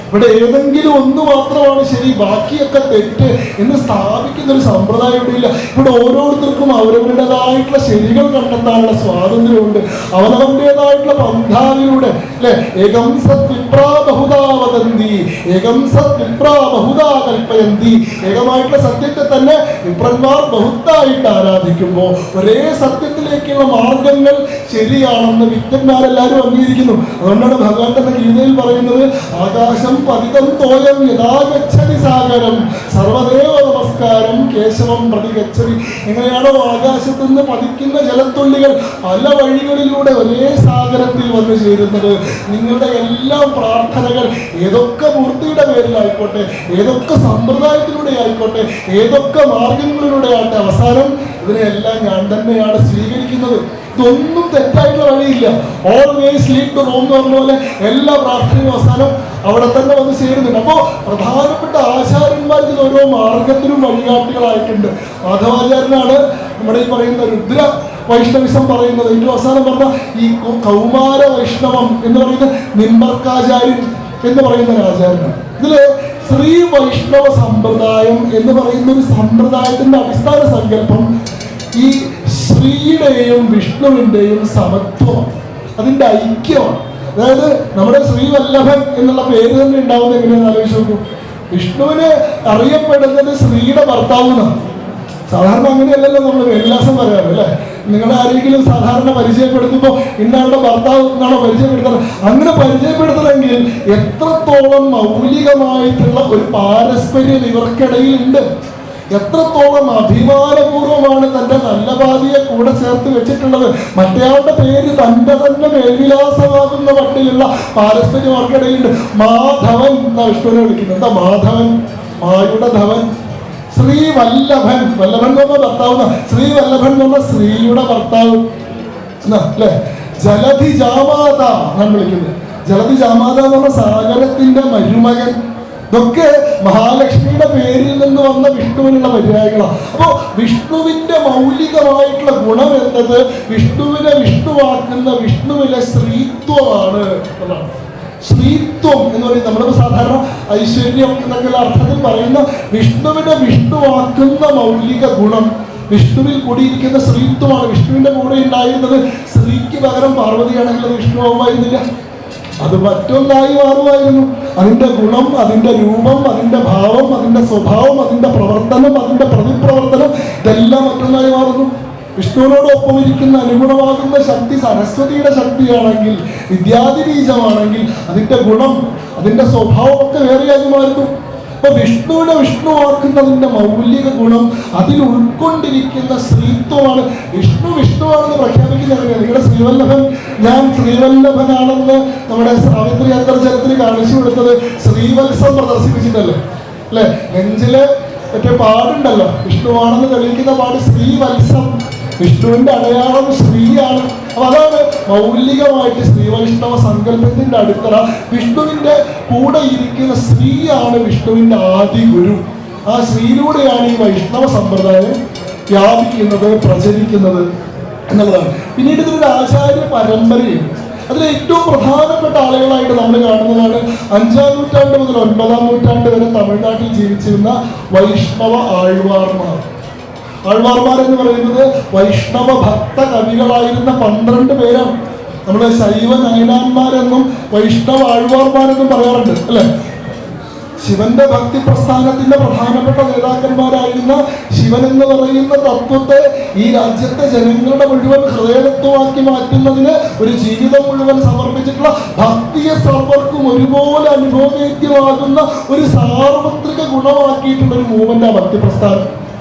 ഇവിടെ ഏതെങ്കിലും ഒന്ന് മാത്രമാണ് ശരി, ബാക്കിയൊക്കെ തെറ്റ് എന്ന് സ്ഥാപിക്കുന്ന ഒരു സമ്പ്രദായം ഇവിടെ ഇല്ല. ഇവിടെ ഓരോരുത്തർക്കും അവരവരുടേതായിട്ടുള്ള ശരികൾ കണ്ടെത്താനുള്ള സ്വാതന്ത്ര്യമുണ്ട്. അവനവന്റേതായിട്ടുള്ള പന്ഥാവിലൂടെ അല്ലെ, ഏകം സത് വിപ്രാ ബഹുദാ വദന്തി, ഏകം സത് വിപ്രാ ബഹുദാ കൽപ്പയന്തി. ഏകമായിട്ടുള്ള സത്യത്തെ തന്നെ വിപ്രന്മാർ ബഹുത്തായിട്ട് ആരാധിക്കുമ്പോൾ ഒരേ സത്യത്തിലേക്കുള്ള മാർഗങ്ങൾ ശരിയാണെന്ന് വിദ്വന്മാരെല്ലാവരും അംഗീകരിക്കുന്നു. അതുകൊണ്ടാണ് ഭഗവാൻ തന്നെ ഗീതയിൽ പറയുന്നത്, ആകാശം പതിതം തോയം യഥാ ഗച്ഛതി സാഗരം സർവദേവ നമസ്കാരം കേശവം പ്രതി ഗച്ഛതി. എങ്ങനെയാണോ ആകാശത്തു നിന്ന് പതിക്കുന്ന ജലത്തുള്ളികൾ പല വഴികളിലൂടെ ഒരേ സാഗരത്തിൽ വന്നു ചേരുന്നത്, നിങ്ങളുടെ എല്ലാ പ്രാർത്ഥനകൾ ഏതൊക്കെ മൂർത്തിയുടെ പേരിലായിക്കോട്ടെ, ഏതൊക്കെ സമ്പ്രദായത്തിലൂടെ ആയിക്കോട്ടെ, ഏതൊക്കെ മാർഗങ്ങളിലൂടെ ആട്ടെ, അവസാനം ഇതിനെല്ലാം ഞാൻ തന്നെയാണ് സ്വീകരിക്കുന്നത്. ഇതൊന്നും തെറ്റായിട്ടുള്ള വഴിയില്ല. ഓൾവേസ് ലീഡ് ടു റോം എന്ന് പറഞ്ഞ പോലെ എല്ലാ പ്രാർത്ഥനയും അവസാനം അവിടെ തന്നെ വന്ന് ചേരുന്നുണ്ട്. അപ്പോൾ പ്രധാനപ്പെട്ട ആചാര്യന്മാർക്ക് ഓരോ മാർഗത്തിനും വഴികാട്ടികളായിട്ടുണ്ട്. മാധവാചാര്യനാണ് നമ്മുടെ ഈ പറയുന്ന രുദ്ര വൈഷ്ണവിസം പറയുന്നത്. ഏറ്റവും അവസാനം പറഞ്ഞ ഈ കൗമാര വൈഷ്ണവം എന്ന് പറയുന്ന നിമ്പർക്കാചാര്യൻ എന്ന് പറയുന്ന ഒരു ആചാര്യനാണ്. ഇതില് ശ്രീ വൈഷ്ണവ സമ്പ്രദായം എന്ന് പറയുന്ന ഒരു സമ്പ്രദായത്തിന്റെ അടിസ്ഥാന സങ്കല്പം ഈ ശ്രീയുടെയും വിഷ്ണുവിന്റെയും സമത്വം, അതിന്റെ ഐക്യമാണ്. അതായത് നമ്മുടെ ശ്രീവല്ലഭൻ എന്നുള്ള പേര് തന്നെ ഉണ്ടാവുന്നത് എങ്ങനെയാണെന്ന് ആലോചിച്ച് നോക്കൂ. വിഷ്ണുവിന് അറിയപ്പെടുന്നത് ശ്രീയുടെ ഭർത്താവുന്നാണ്. സാധാരണ അങ്ങനെയല്ലല്ലോ നമ്മൾ മേൽവിലാസം പറയാറ് അല്ലേ? നിങ്ങളെ ആരെങ്കിലും സാധാരണ പരിചയപ്പെടുത്തുമ്പോൾ ഇന്നാളുടെ ഭർത്താവ് എന്നാണോ പരിചയപ്പെടുത്തുന്നത്? അങ്ങനെ പരിചയപ്പെടുത്തണമെങ്കിൽ എത്രത്തോളം മൗലികമായിട്ടുള്ള ഒരു പാരസ്പര്യം ഇവർക്കിടയിൽ ഉണ്ട്, എത്രത്തോളം അഭിമാനപൂർവ്വമാണ് തന്റെ നല്ല ഭാര്യയെ കൂടെ ചേർത്ത് വെച്ചിട്ടുള്ളത്. മറ്റേയാളുടെ പേര് തന്റെ തന്നെ മേൽവിലാസമാകുന്ന മട്ടിലുള്ള പാരസ്പര്യം അവർക്കിടയിലുണ്ട്. മാധവൻ എന്നാ വിഷ്ണുവിനെ വിളിക്കുന്നത്. എന്താ മാധവൻ? മായുടെ ധവൻ. ശ്രീവല്ലഭൻ, വല്ലഭൻ എന്ന് പറഞ്ഞ ഭർത്താവ്, ശ്രീവല്ലഭൻ എന്ന് പറഞ്ഞ ശ്രീയുടെ ഭർത്താവ് അല്ലേ? ജലധി ജാമാത എന്നാണ് വിളിക്കുന്നത്. ജലധി ജാമാത എന്ന് പറഞ്ഞ സാഗരത്തിന്റെ മരുമകൻ. ഇതൊക്കെ മഹാലക്ഷ്മിയുടെ പേരിൽ നിന്ന് വന്ന വിഷ്ണുവിനുള്ള പര്യായങ്ങളാണ്. അപ്പോ വിഷ്ണുവിന്റെ മൗലികമായിട്ടുള്ള ഗുണം എന്നത് വിഷ്ണുവിനെ വിഷ്ണുവാക്കുന്ന വിഷ്ണുവിലെ സ്ത്രീത്വമാണ് എന്നാണ്. സ്ത്രീത്വം എന്ന് പറയുന്നത് നമ്മൾ സാധാരണ ഐശ്വര്യം എന്നൊക്കെയുള്ള അർത്ഥത്തിൽ പറയുന്ന വിഷ്ണുവിനെ വിഷ്ണുവാക്കുന്ന മൗലിക ഗുണം വിഷ്ണുവിൽ കൂടിയിരിക്കുന്ന സ്ത്രീത്വമാണ്. വിഷ്ണുവിന്റെ കൂടെ ഉണ്ടായിരുന്നത് സ്ത്രീക്ക് പകരം പാർവതിയാണെങ്കിൽ അത് വിഷ്ണുവായിരുന്നില്ല, അത് മറ്റൊന്നായി മാറുമായിരുന്നു. അതിന്റെ ഗുണം, അതിന്റെ രൂപം, അതിന്റെ ഭാവം, അതിന്റെ സ്വഭാവം, അതിന്റെ പ്രവർത്തനം, അതിന്റെ പ്രതിപ്രവർത്തനം ഇതെല്ലാം മറ്റൊന്നായി മാറുന്നു. വിഷ്ണുവിനോടൊപ്പം ഇരിക്കുന്ന അനുഗുണമാകുന്ന ശക്തി സരസ്വതിയുടെ ശക്തിയാണെങ്കിൽ, വിദ്യാധിബീജമാണെങ്കിൽ അതിന്റെ ഗുണം, അതിന്റെ സ്വഭാവം ഒക്കെ വേറെയായി മാറുന്നു. അപ്പൊ വിഷ്ണുവിനെ വിഷ്ണുവാക്കുന്നതിന്റെ മൗലിക ഗുണം അതിൽ ഉൾക്കൊണ്ടിരിക്കുന്ന സ്ത്രീത്വമാണ്. വിഷ്ണു വിഷ്ണുവാണെന്ന് പ്രഖ്യാപിക്കുന്നത്. നിങ്ങളുടെ ശ്രീവല്ലഭൻ, ഞാൻ ശ്രീവല്ലഭനാണെന്ന് നമ്മുടെ സാവിത്രി അന്തർജലത്തിൽ കാണിച്ചു കൊടുത്തത് ശ്രീവത്സം പ്രദർശിപ്പിച്ചിട്ടല്ലേ അല്ലെ? നെഞ്ചില് മറ്റേ പാടുണ്ടല്ലോ, വിഷ്ണുവാണെന്ന് തെളിയിക്കുന്ന പാട് ശ്രീവത്സം. വിഷ്ണുവിന്റെ അടയാളം സ്ത്രീയാണ്. അപ്പൊ അതാണ് മൗലികമായിട്ട് ശ്രീവൈഷ്ണവ സങ്കല്പത്തിന്റെ അടിത്തറ. വിഷ്ണുവിന്റെ കൂടെ ഇരിക്കുന്ന സ്ത്രീയാണ് വിഷ്ണുവിന്റെ ആദി ഗുരു. ആ സ്ത്രീയിലൂടെയാണ് ഈ വൈഷ്ണവ സമ്പ്രദായം വ്യാപിക്കുന്നത്, പ്രചരിക്കുന്നത് എന്നുള്ളതാണ്. പിന്നീട് ഇതിനൊരു ആചാര്യ പരമ്പരയും. അതിൽ ഏറ്റവും പ്രധാനപ്പെട്ട ആളുകളായിട്ട് നമ്മൾ കാണുന്നതാണ് 5-ാം നൂറ്റാണ്ട് മുതൽ 9-ാം നൂറ്റാണ്ട് വരെ തമിഴ്നാട്ടിൽ ജീവിച്ചിരുന്ന വൈഷ്ണവ ആഴ്വാർമാർ. ആഴ്വാർമാർ എന്ന് പറയുന്നത് വൈഷ്ണവ ഭക്ത കവികളായിരുന്ന 12 പേരാണ്. നമ്മള് ശൈവ നയനാന്മാരെന്നും വൈഷ്ണവ ആഴ്വാർമാരെന്നും പറയാറുണ്ട് അല്ലെ? ശിവന്റെ ഭക്തി പ്രസ്ഥാനത്തിന്റെ പ്രധാനപ്പെട്ട നേതാക്കന്മാരായിരുന്ന ശിവൻ എന്ന് പറയുന്ന തത്വത്തെ ഈ രാജ്യത്തെ ജനങ്ങളുടെ മുഴുവൻ ഹൃദയത്വമാക്കി മാറ്റുന്നതിന് ഒരു ജീവിതം മുഴുവൻ സമർപ്പിച്ചിട്ടുള്ള ഭക്തിയെ സർവർക്കും ഒരുപോലെ അനുഭവവേദ്യമാകുന്ന ഒരു സാർവത്രിക ഗുണമാക്കിയിട്ടുള്ള ഒരു മൂവ്മെന്റ് ഭക്തി പ്രസ്ഥാനം.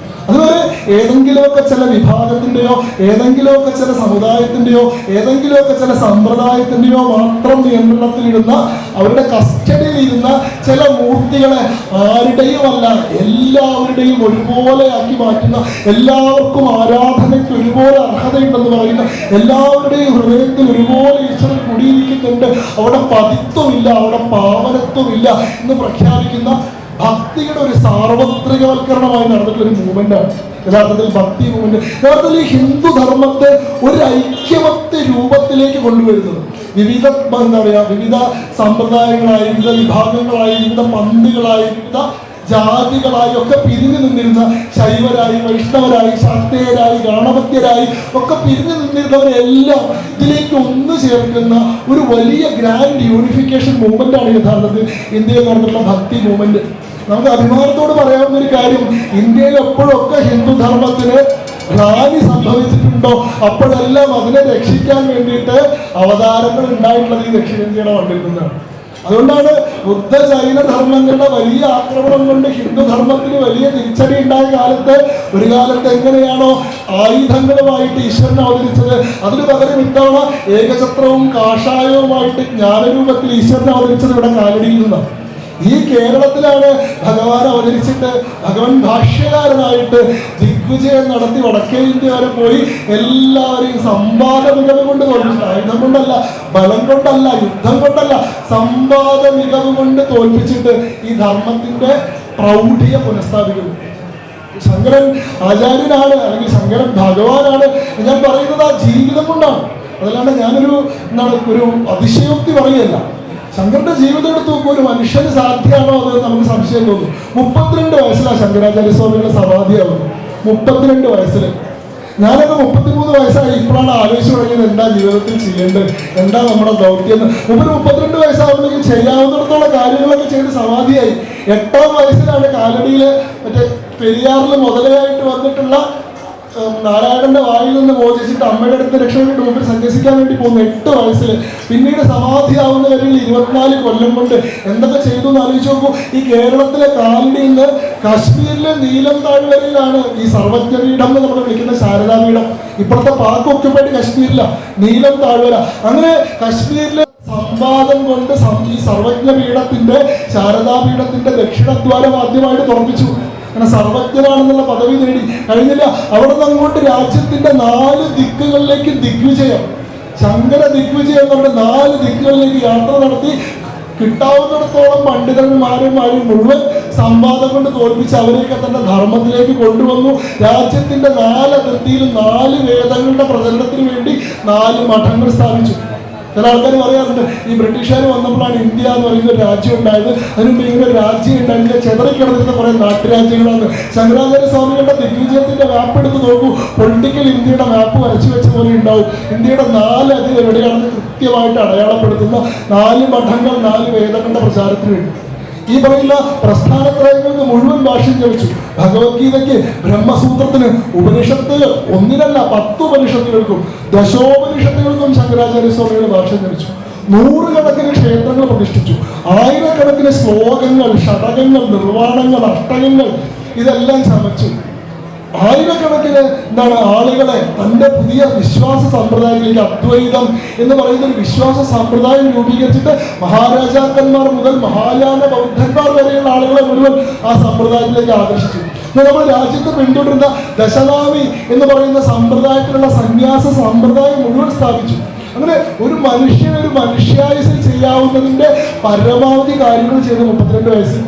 അതുവരെ ഏതെങ്കിലുമൊക്കെ ചില വിഭാഗത്തിന്റെയോ ഏതെങ്കിലുമൊക്കെ ചില സമുദായത്തിന്റെയോ ഏതെങ്കിലുമൊക്കെ ചില സമ്പ്രദായത്തിന്റെയോ മാത്രം നിയന്ത്രണത്തിലിരുന്ന, അവരുടെ കസ്റ്റഡിയിലിരുന്ന ചില മൂർത്തികളെ ആരുടെയും അല്ല എല്ലാവരുടെയും ഒരുപോലെ ആക്കി മാറ്റുന്ന, എല്ലാവർക്കും ആരാധനയ്ക്ക് ഒരുപോലെ അർഹതയുണ്ടെന്ന് പറയുന്ന, എല്ലാവരുടെയും ഹൃദയത്തിൽ ഒരുപോലെ ഈശ്വരൻ കുടിയിരിക്കുന്നുണ്ട്, അവിടെ പതിത്വമില്ല, അവിടെ പാവനത്വമില്ല എന്ന് പ്രഖ്യാപിക്കുന്ന ഭക്തിയുടെ ഒരു സാർവത്രികവൽക്കരണമായി നടന്നിട്ടുള്ള ഒരു മൂവ്മെന്റാണ് യഥാർത്ഥത്തിൽ ഭക്തി മൂവ്മെന്റ്. യഥാർത്ഥത്തിൽ ഈ ഹിന്ദു ധർമ്മത്തെ ഒരു ഐക്യമത്യ രൂപത്തിലേക്ക് കൊണ്ടുവരുന്നത് വിവിധ എന്താ പറയാ വിവിധ സമ്പ്രദായങ്ങളായി, വിവിധ വിഭാഗങ്ങളായി, വിവിധ പന്തുകളായി, വിവിധ ജാതികളായി ഒക്കെ പിരിഞ്ഞു നിന്നിരുന്ന ശൈവരായി, വൈഷ്ണവരായി, ശാക്തേയരായി, ഗാണപത്യരായി ഒക്കെ പിരിഞ്ഞു നിന്നിരുന്നവരെല്ലാം ഇതിലേക്ക് ഒന്നു ചേർക്കുന്ന ഒരു വലിയ ഗ്രാൻഡ് യൂണിഫിക്കേഷൻ മൂവ്മെന്റ് ആണ് യഥാർത്ഥത്തിൽ ഇന്ത്യയിൽ നടന്നിട്ടുള്ള ഭക്തി മൂവ്മെന്റ്. നമുക്ക് അഭിമാനത്തോട് പറയാവുന്ന ഒരു കാര്യം, ഇന്ത്യയിൽ എപ്പോഴൊക്കെ ഹിന്ദു ധർമ്മത്തിന് ഹാനി സംഭവിച്ചിട്ടുണ്ടോ അപ്പോഴെല്ലാം അതിനെ രക്ഷിക്കാൻ വേണ്ടിയിട്ട് അവതാരങ്ങൾ ഉണ്ടായിട്ടുള്ളത് ഈ ദക്ഷിണേന്ത്യയുടെ മണ്ണിൽ നിന്നാണ്. അതുകൊണ്ടാണ് ബുദ്ധ ജൈന ധർമ്മങ്ങളുടെ വലിയ ആക്രമണം കൊണ്ട് ഹിന്ദു ധർമ്മത്തിന് വലിയ തിരിച്ചടി ഉണ്ടായ കാലത്ത്, ഒരു കാലത്ത് എങ്ങനെയാണോ ആയുധങ്ങളുമായിട്ട് ഈശ്വരൻ അവതരിച്ചത്, അതിന് പകരം ഇത്തവണ ഏകഛത്രവും കാഷായവുമായിട്ട് ജ്ഞാനരൂപത്തിൽ ഈശ്വരൻ അവതരിച്ചത് ഇവിടെ കാലടിയിൽ നിന്നാണ്. ഈ കേരളത്തിലാണ് ഭഗവാൻ അവതരിച്ചിട്ട് ഭഗവൻ ഭാഷ്യകാരനായിട്ട് ദിഗ്വിജയം നടത്തി വടക്കേ ഇന്ത്യ വരെ പോയി എല്ലാവരെയും സംവാദ മികവ് കൊണ്ട് തോൽപ്പിച്ചു. ആയുധം കൊണ്ടല്ല, ബലം കൊണ്ടല്ല, യുദ്ധം കൊണ്ടല്ല, സംവാദ മികവ് കൊണ്ട് തോൽപ്പിച്ചിട്ട് ഈ ധർമ്മത്തിന്റെ പ്രൗഢിയെ പുനഃസ്ഥാപിക്കുന്നു. ശങ്കരൻ ആചാര്യനാണ്, അല്ലെങ്കിൽ ശങ്കരൻ ഭഗവാനാണ്. ഞാൻ പറയുന്നത് ആ ജീവിതം കൊണ്ടാണ്. അതല്ലാണ്ട് ഞാനൊരു ഒരു അതിശയോക്തി പറയല്ല. ശങ്കരന്റെ ജീവിതം എടുത്ത് നോക്കുമ്പോൾ ഒരു മനുഷ്യന് സാധ്യമാണോ അത് നമുക്ക് സംശയം തോന്നും. 32 വയസ്സിലാണ് ശങ്കരാചാര്യ സ്വാമികളുടെ സമാധിയാവുന്നത്. 32 വയസ്സിൽ. ഞാനൊക്കെ 33 വയസ്സായി ഇപ്പോഴാണ് ആലോചിച്ച് തുടങ്ങിയത് എന്താ ജീവിതത്തിൽ ചെയ്യേണ്ടത്, എന്താ നമ്മുടെ ദൗത്യം എന്ന്. 32 വയസ്സാകുമ്പോഴേക്കും ചെയ്യാവുന്നിടത്തോളം കാര്യങ്ങളൊക്കെ ചെയ്ത് സമാധിയായി. 8ാം വയസ്സിലാണ് കാലടിയിൽ മറ്റേ പെരിയാറിൽ മുതലയായിട്ട് വന്നിട്ടുള്ള നാരായണന്റെ വായിൽ നിന്ന് മോചിച്ചിട്ട് അമ്മയുടെ അടുത്ത് രക്ഷപ്പെട്ട് മുമ്പിൽ സന്യസിക്കാൻ വേണ്ടി പോകുന്നു 8 വയസ്സിൽ. പിന്നീട് സമാധിയാവുന്ന വരെയുള്ള 24 കൊല്ലം കൊണ്ട് എന്തൊക്കെ ചെയ്തു എന്ന് ആലോചിച്ച് നോക്കൂ. ഈ കേരളത്തിലെ കാലടിയിൽ നിന്ന് കാശ്മീരിലെ നീലം താഴ്വരയിലാണ് ഈ സർവജ്ഞപീഠം എന്ന് നമ്മൾ വിളിക്കുന്ന ശാരദാപീഠം. ഇപ്പോഴത്തെ പാക് ഒക്യുപ്പൈഡ് കാശ്മീരില നീലം താഴ്വര. അങ്ങനെ കാശ്മീരിലെ സംവാദം കൊണ്ട് ഈ സർവജ്ഞപീഠത്തിന്റെ ശാരദാപീഠത്തിന്റെ ദക്ഷിണദ്വാരം ആദ്യമായിട്ട് തുറപ്പിച്ചു. അങ്ങനെ സർവജ്ഞനാണെന്നുള്ള പദവി നേടി. കഴിഞ്ഞില്ല, അവിടെ നിന്ന് അങ്ങോട്ട് രാജ്യത്തിന്റെ 4 ദിക്കുകളിലേക്ക് ദിഗ്വിജയം, ശങ്കര ദിഗ്വിജയം എന്ന് പറഞ്ഞ 4 ദിക്കുകളിലേക്ക് യാത്ര നടത്തി കിട്ടാവുന്നിടത്തോളം പണ്ഡിതന്മാരും മുഴുവൻ സംവാദം കൊണ്ട് തോൽപ്പിച്ച് അവരെയൊക്കെ തന്നെ ധർമ്മത്തിലേക്ക് കൊണ്ടുവന്നു. രാജ്യത്തിന്റെ 4 അതിർത്തിയിലും 4 വേദങ്ങളുടെ പ്രചരണത്തിന് വേണ്ടി 4 മഠങ്ങൾ സ്ഥാപിച്ചു. ചില ആൾക്കാർ പറയാറുണ്ട് ഈ ബ്രിട്ടീഷുകാർ വന്നപ്പോഴാണ് ഇന്ത്യ എന്ന് പറയുന്ന ഒരു രാജ്യം ഉണ്ടായത്, അതിനുമുമ്പ് ഇങ്ങനെ ഒരു രാജ്യം ഉണ്ടായിരുന്നില്ല, ചെതറിക്കിടന്നിരുന്ന കുറെ നാട്ടുരാജ്യങ്ങളാണ്. ശങ്കരാചാര്യ സ്വാമികളുടെ ദിഗ്വിജയത്തിന്റെ മാപ്പ് എടുത്ത് നോക്കൂ, പൊളിറ്റിക്കൽ ഇന്ത്യയുടെ മാപ്പ് വരച്ചു വെച്ച പോലെ ഉണ്ടാവും. ഇന്ത്യയുടെ 4 അതിൽ എവിടെയാണെന്ന് കൃത്യമായിട്ട് അടയാളപ്പെടുത്തുന്ന 4 മഠങ്ങൾ 4 വേദങ്ങളുടെ പ്രചാരത്തിന് വേണ്ടി. ഈ പറയുന്ന പ്രസ്ഥാനത്രയങ്ങൾക്ക് മുഴുവൻ ഭാഷ്യം ജപിച്ചു. ഭഗവത്ഗീതയ്ക്ക്, ബ്രഹ്മസൂത്രത്തിന്, ഉപനിഷത്തുകൾ 1 അല്ല 10 ഉപനിഷത്തുകൾക്കും ദശോപനിഷത്തുകൾക്കും ശങ്കരാചാര്യ സ്വാമികൾ ഭാഷ്യം ജപിച്ചു. 100 കണക്കിന് ക്ഷേത്രങ്ങൾ പ്രതിഷ്ഠിച്ചു. 1000 കണക്കിന് ശ്ലോകങ്ങൾ, ഷടകങ്ങൾ, നിർവ്വാണങ്ങൾ, അഷ്ടകങ്ങൾ ഇതെല്ലാം ചമച്ചു. 1000 കണക്കിന് ആളുകളെ തന്റെ പുതിയ വിശ്വാസ സമ്പ്രദായത്തിലേക്ക്, അദ്വൈതം എന്ന് പറയുന്ന ഒരു വിശ്വാസ സമ്പ്രദായം രൂപീകരിച്ചിട്ട് മഹാരാജാക്കന്മാർ മുതൽ മഹായാന ബൗദ്ധന്മാർ വരെയുള്ള ആളുകളെ മുഴുവൻ ആ സമ്പ്രദായത്തിലേക്ക് ആകർഷിച്ചു. നമ്മുടെ രാജ്യത്ത് പിന്തുടരുന്ന ദശനാമി എന്ന് പറയുന്ന സമ്പ്രദായത്തിലുള്ള സന്യാസ സമ്പ്രദായം മുഴുവൻ സ്ഥാപിച്ചു. അങ്ങനെ ഒരു മനുഷ്യൻ ഒരു മനുഷ്യായുസിൽ ചെയ്യാവുന്നതിന്റെ പരമാവധി കാര്യങ്ങൾ ചെയ്ത് 32 വയസ്സിൽ